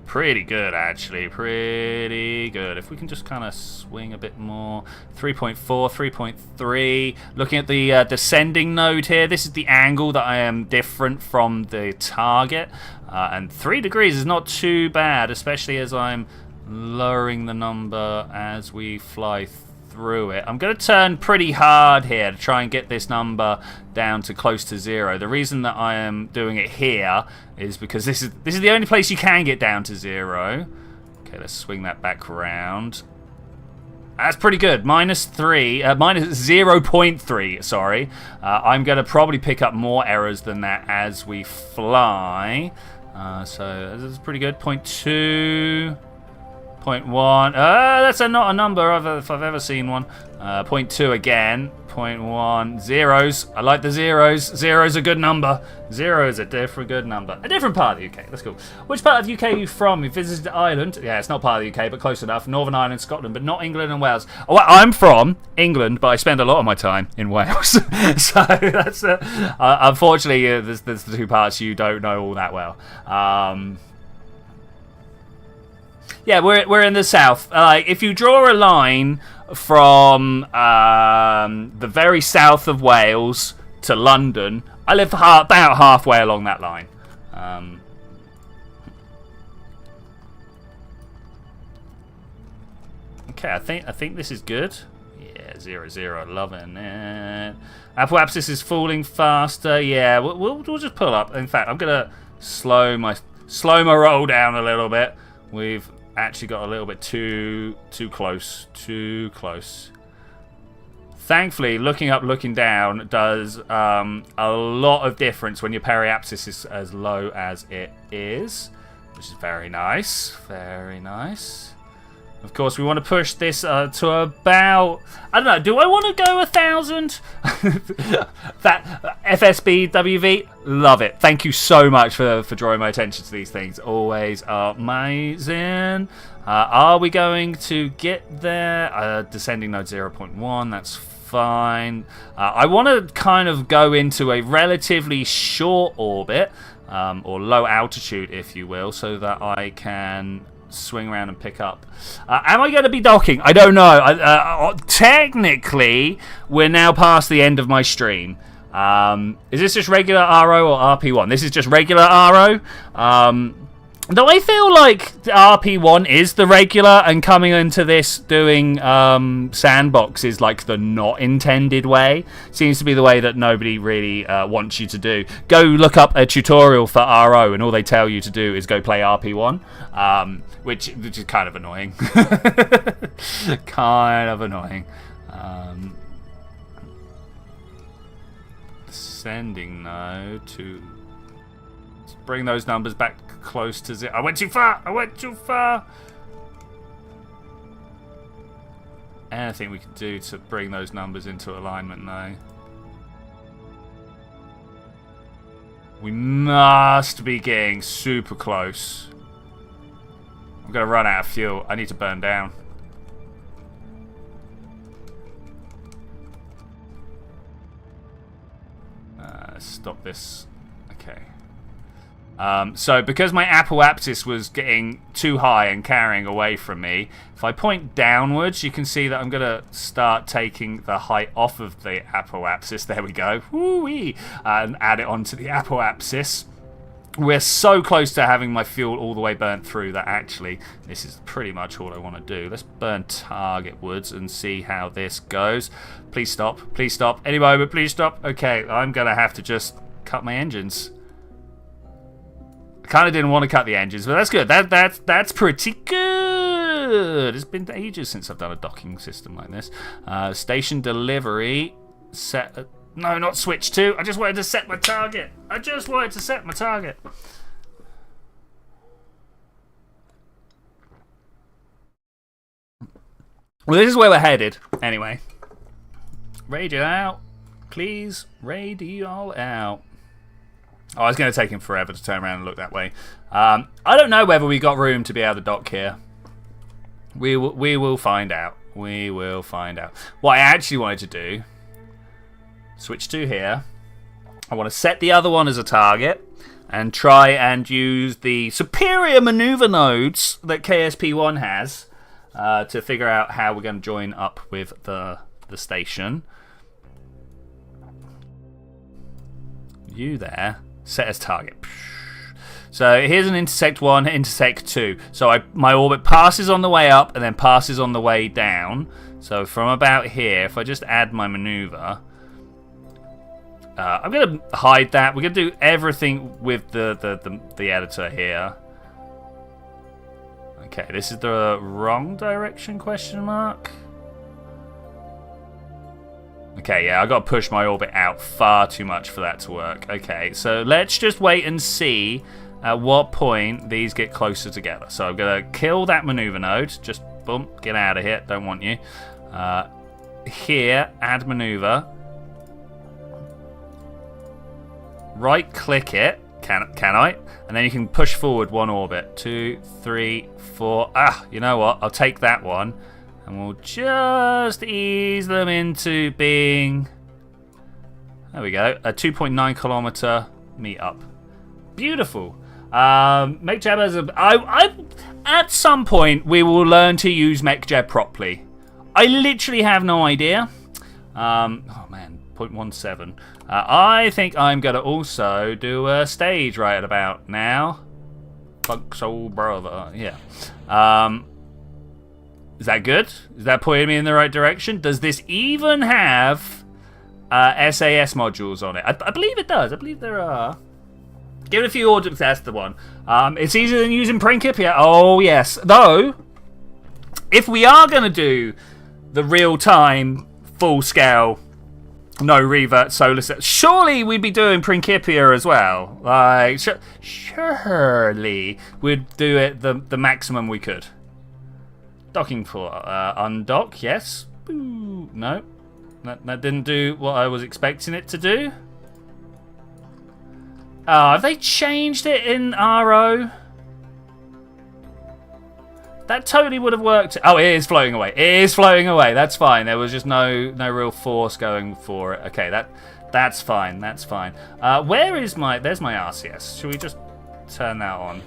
Pretty good, actually. Pretty good. If we can just kind of swing a bit more. 3.4, 3.3. Looking at the descending node here, this is the angle that I am different from the target. And 3 degrees is not too bad, especially as I'm lowering the number as we fly through it. I'm going to turn pretty hard here to try and get this number down to close to 0. The reason that I am doing it here is because this is the only place you can get down to 0. Okay, let's swing that back around. That's pretty good. minus 0.3, sorry. I'm going to probably pick up more errors than that as we fly. So this is pretty good. 0.2. 0.1. That's not a number if I've ever seen one. 0.2 again. 0.1. Zeros. I like the zeros. Zero's a good number. Zero is a different good number. A different part of the UK. That's cool. Which part of the UK are you from? You visited Ireland? Yeah, it's not part of the UK, but close enough. Northern Ireland, Scotland, but not England and Wales. Oh, well, I'm from England, but I spend a lot of my time in Wales. So that's unfortunately, there's the two parts you don't know all that well. Yeah, we're in the south. If you draw a line from the very south of Wales to London, I live about halfway along that line. Okay, I think this is good. Yeah, 0-0, loving it. Apoapsis is falling faster. Yeah, we'll just pull up. In fact, I'm gonna slow my roll down a little bit. We've actually got a little bit too close. Thankfully, looking up, looking down does a lot of difference when your periapsis is as low as it is, which is very nice. Very nice. Of course, we want to push this to about, I don't know, do I want to go 1,000? That FSBWV, love it. Thank you so much for drawing my attention to these things. Always amazing. Are we going to get there? Descending node 0.1, that's fine. I want to kind of go into a relatively short orbit, or low altitude, if you will, so that I can swing around and pick up. Am I going to be docking? I don't know. Technically, we're now past the end of my stream. Is this just regular RO or RP1? This is just regular RO. Though I feel like RP1 is the regular, and coming into this doing sandbox is like the not intended way. Seems to be the way that nobody really wants you to do. Go look up a tutorial for RO, and all they tell you to do is go play RP1, which is kind of annoying. Kind of annoying. Sending node to bring those numbers back close to 0. I went too far. Anything we can do to bring those numbers into alignment now. We must be getting super close. I'm gonna run out of fuel. I need to burn down. Stop this. Okay. So because my apoapsis was getting too high and carrying away from me, if I point downwards, you can see that I'm going to start taking the height off of the apoapsis. There we go. Woo-wee! And add it onto the apoapsis. We're so close to having my fuel all the way burnt through that actually this is pretty much all I want to do. Let's burn target woods and see how this goes. Please stop. Please stop. Any moment, please stop. Okay, I'm going to have to just cut my engines. I kind of didn't want to cut the engines, but that's good. That's pretty good. It's been ages since I've done a docking system like this. Station delivery. Set... No, not switch to. I just wanted to set my target. Well, this is where we're headed. Anyway. Radio out. Please. Radio out. Oh, it's going to take him forever to turn around and look that way. I don't know whether we got room to be able to dock here. We will find out. We will find out. What I actually wanted to do... Switch to here. I want to set the other one as a target and try and use the superior maneuver nodes that KSP1 has to figure out how we're going to join up with the station. You there. Set as target. So here's an intersect 1, intersect 2. So my orbit passes on the way up and then passes on the way down. So from about here, if I just add my maneuver... I'm going to hide that. We're going to do everything with the editor here. Okay, this is the wrong direction, question mark. Okay, yeah, I've got to push my orbit out far too much for that to work. Okay, so let's just wait and see at what point these get closer together. So I'm going to kill that maneuver node. Just, boom, get out of here. Don't want you. here, add maneuver. Right click it. Can I? And then you can push forward one orbit. 2, 3, 4. Ah, you know what? I'll take that one. And we'll just ease them into being... There we go. A 2.9 kilometer meet up. Beautiful. MechJeb has a... at some point, we will learn to use MechJeb properly. I literally have no idea. Oh man, 0.17. I think I'm going to also do a stage right at about now. Funk Soul Brother. Yeah. Is that good? Is that pointing me in the right direction? Does this even have SAS modules on it? I believe it does. I believe there are. Give it a few orders. That's the one. It's easier than using Principia. Oh, yes. Though, if we are going to do the real-time, full-scale, no revert solar set, surely we'd be doing Principia as well. Like, surely we'd do it the maximum we could. Docking for undock, yes. Ooh, no. That didn't do what I was expecting it to do. Have they changed it in RO? That totally would have worked. Oh, it is floating away. It is floating away. That's fine. There was just no real force going for it. Okay, that's fine. That's fine. Where is my... There's my RCS. Should we just turn that on?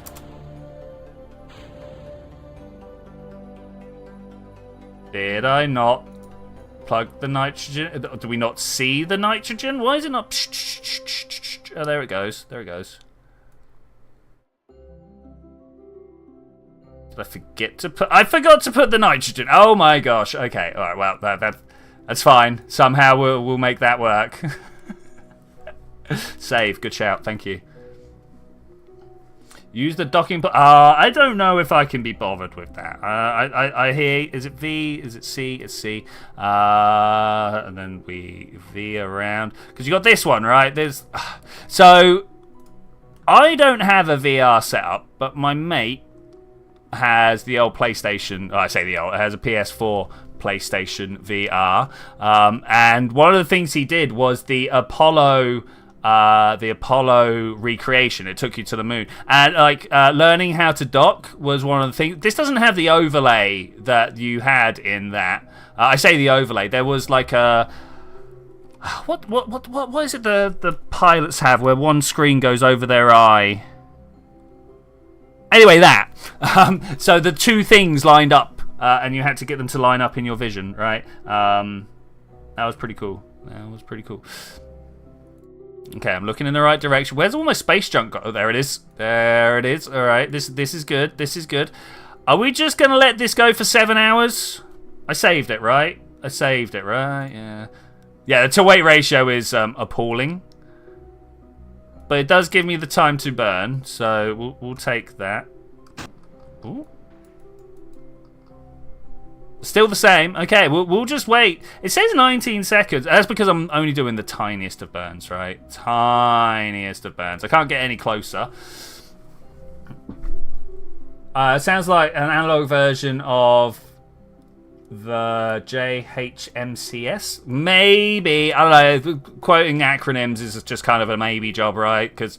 Did I not plug the nitrogen? Do we not see the nitrogen? Why is it not... Oh, there it goes. There it goes. Did I forget to put... I forgot to put the nitrogen. Oh my gosh. Okay. All right. Well, that's fine. Somehow we'll make that work. Save. Good shout. Thank you. Use the docking... I don't know if I can be bothered with that. I hear... Is it V? Is it C? It's C. And then we V around. Because you got this one, right? There's... So, I don't have a VR setup, but my mate has the old PlayStation... Oh, I say the old. It has a PS4 PlayStation VR. And one of the things he did was the Apollo recreation. It took you to the moon, and like learning how to dock was one of the things. This doesn't have the overlay that you had in that. I say the overlay. There was like a what is it the pilots have where one screen goes over their eye. Anyway, that. So the two things lined up, and you had to get them to line up in your vision, right? That was pretty cool. That was pretty cool. Okay, I'm looking in the right direction. Where's all my space junk got? Oh, there it is. There it is. All right, this is good. This is good. Are we just going to let this go for 7 hours? I saved it, right? I saved it, right? Yeah. Yeah, the to-weight ratio is appalling. But it does give me the time to burn, so we'll take that. Ooh. Still the same. Okay, we'll just wait. It says 19 seconds. That's because I'm only doing the tiniest of burns, right? Tiniest of burns. I can't get any closer. It sounds like an analog version of the JHMCS. Maybe. I don't know. Quoting acronyms is just kind of a maybe job, right? Because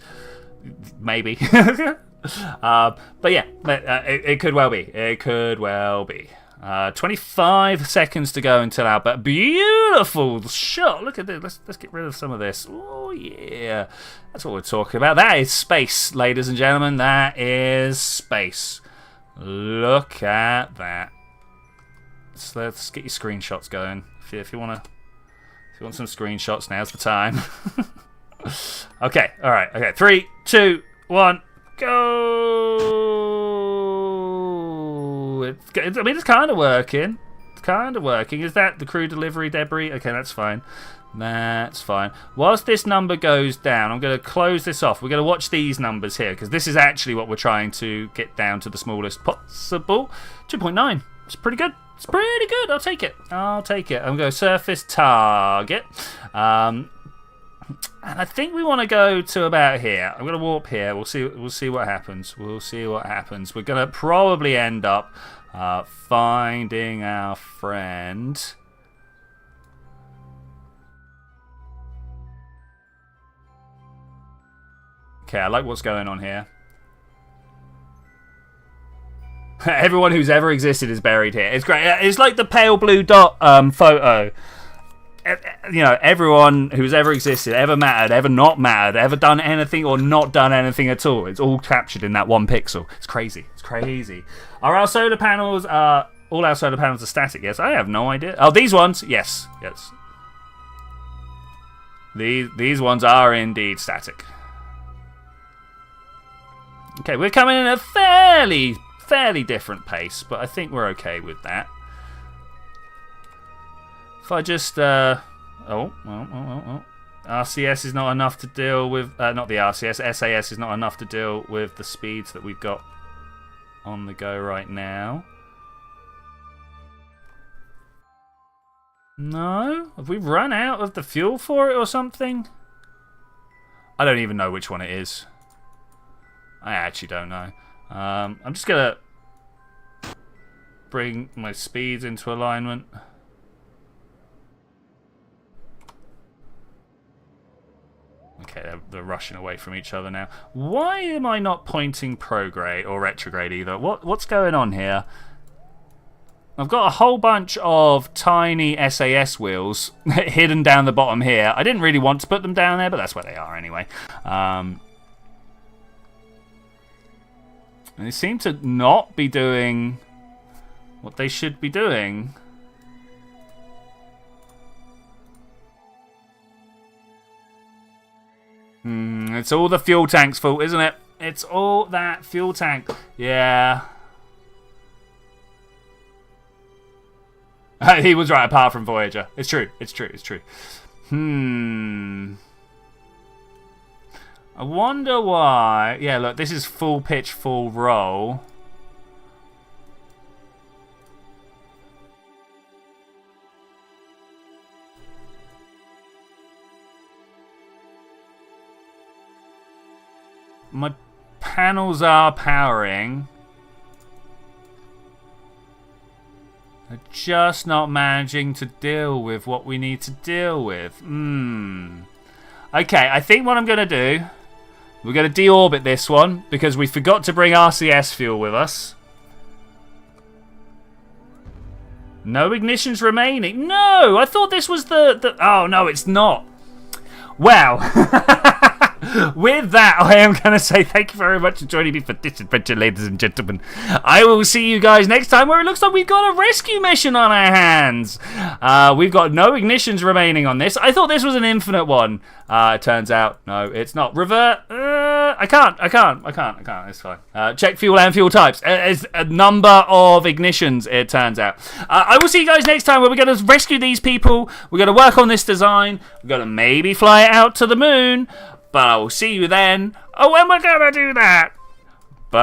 maybe. But yeah, it could well be. It could well be. 25 seconds to go until our beautiful shot. Look at this. Let's get rid of some of this. Oh yeah, that's what we're talking about. That is space, ladies and gentlemen. That is space. Look at that. Let's get your screenshots going. If you want some screenshots, now's the time. Okay. All right. Okay. 3, 2, 1, go. I mean, it's kind of working. It's kind of working. Is that the crew delivery debris? Okay, that's fine. That's fine. Whilst this number goes down, I'm going to close this off. We're going to watch these numbers here, because this is actually what we're trying to get down to the smallest possible. 2.9. It's pretty good. It's pretty good. I'll take it. I'll take it. I'm going to surface target. And I think we want to go to about here. I'm going to warp here. We'll see what happens. We'll see what happens. We're going to probably end up finding our friend Okay, I like what's going on here. Everyone who's ever existed is buried here. It's great. It's like the pale blue dot photo. You know, everyone who's ever existed, ever mattered, ever not mattered, ever done anything or not done anything at all. It's all captured in that one pixel. It's crazy. It's crazy. Are our solar panels, all our solar panels are static? Yes, I have no idea. Oh, these ones? Yes, yes. These ones are indeed static. Okay, we're coming in at a fairly different pace, but I think we're okay with that. If I just, RCS is not enough to deal with, not the RCS, SAS is not enough to deal with the speeds that we've got on the go right now. No? Have we run out of the fuel for it or something? I don't even know which one it is. I actually don't know. I'm just gonna bring my speeds into alignment. Okay, they're rushing away from each other now. Why am I not pointing prograde or retrograde either? What's going on here? I've got a whole bunch of tiny SAS wheels hidden down the bottom here. I didn't really want to put them down there, but that's where they are anyway. And they seem to not be doing what they should be doing. It's all the fuel tank's fault, isn't it? It's all that fuel tank. Yeah. He was right, apart from Voyager. It's true. It's true. It's true. I wonder why. Yeah, look, this is full pitch, full roll. My panels are powering. They're just not managing to deal with what we need to deal with. Okay, I think what I'm going to do, we're going to deorbit this one because we forgot to bring RCS fuel with us. No ignitions remaining. No, I thought this was the... Oh, no, it's not. Well... With that, I am going to say thank you very much for joining me for this adventure, ladies and gentlemen. I will see you guys next time, where it looks like we've got a rescue mission on our hands. We've got no ignitions remaining on this. I thought this was an infinite one. It turns out, no, it's not. Revert. I can't. It's fine. Check fuel and fuel types. It's a number of ignitions, it turns out. I will see you guys next time, where we're going to rescue these people. We're going to work on this design. We're going to maybe fly it out to the moon. But I will see you then. Oh, when we're going to do that. Bye.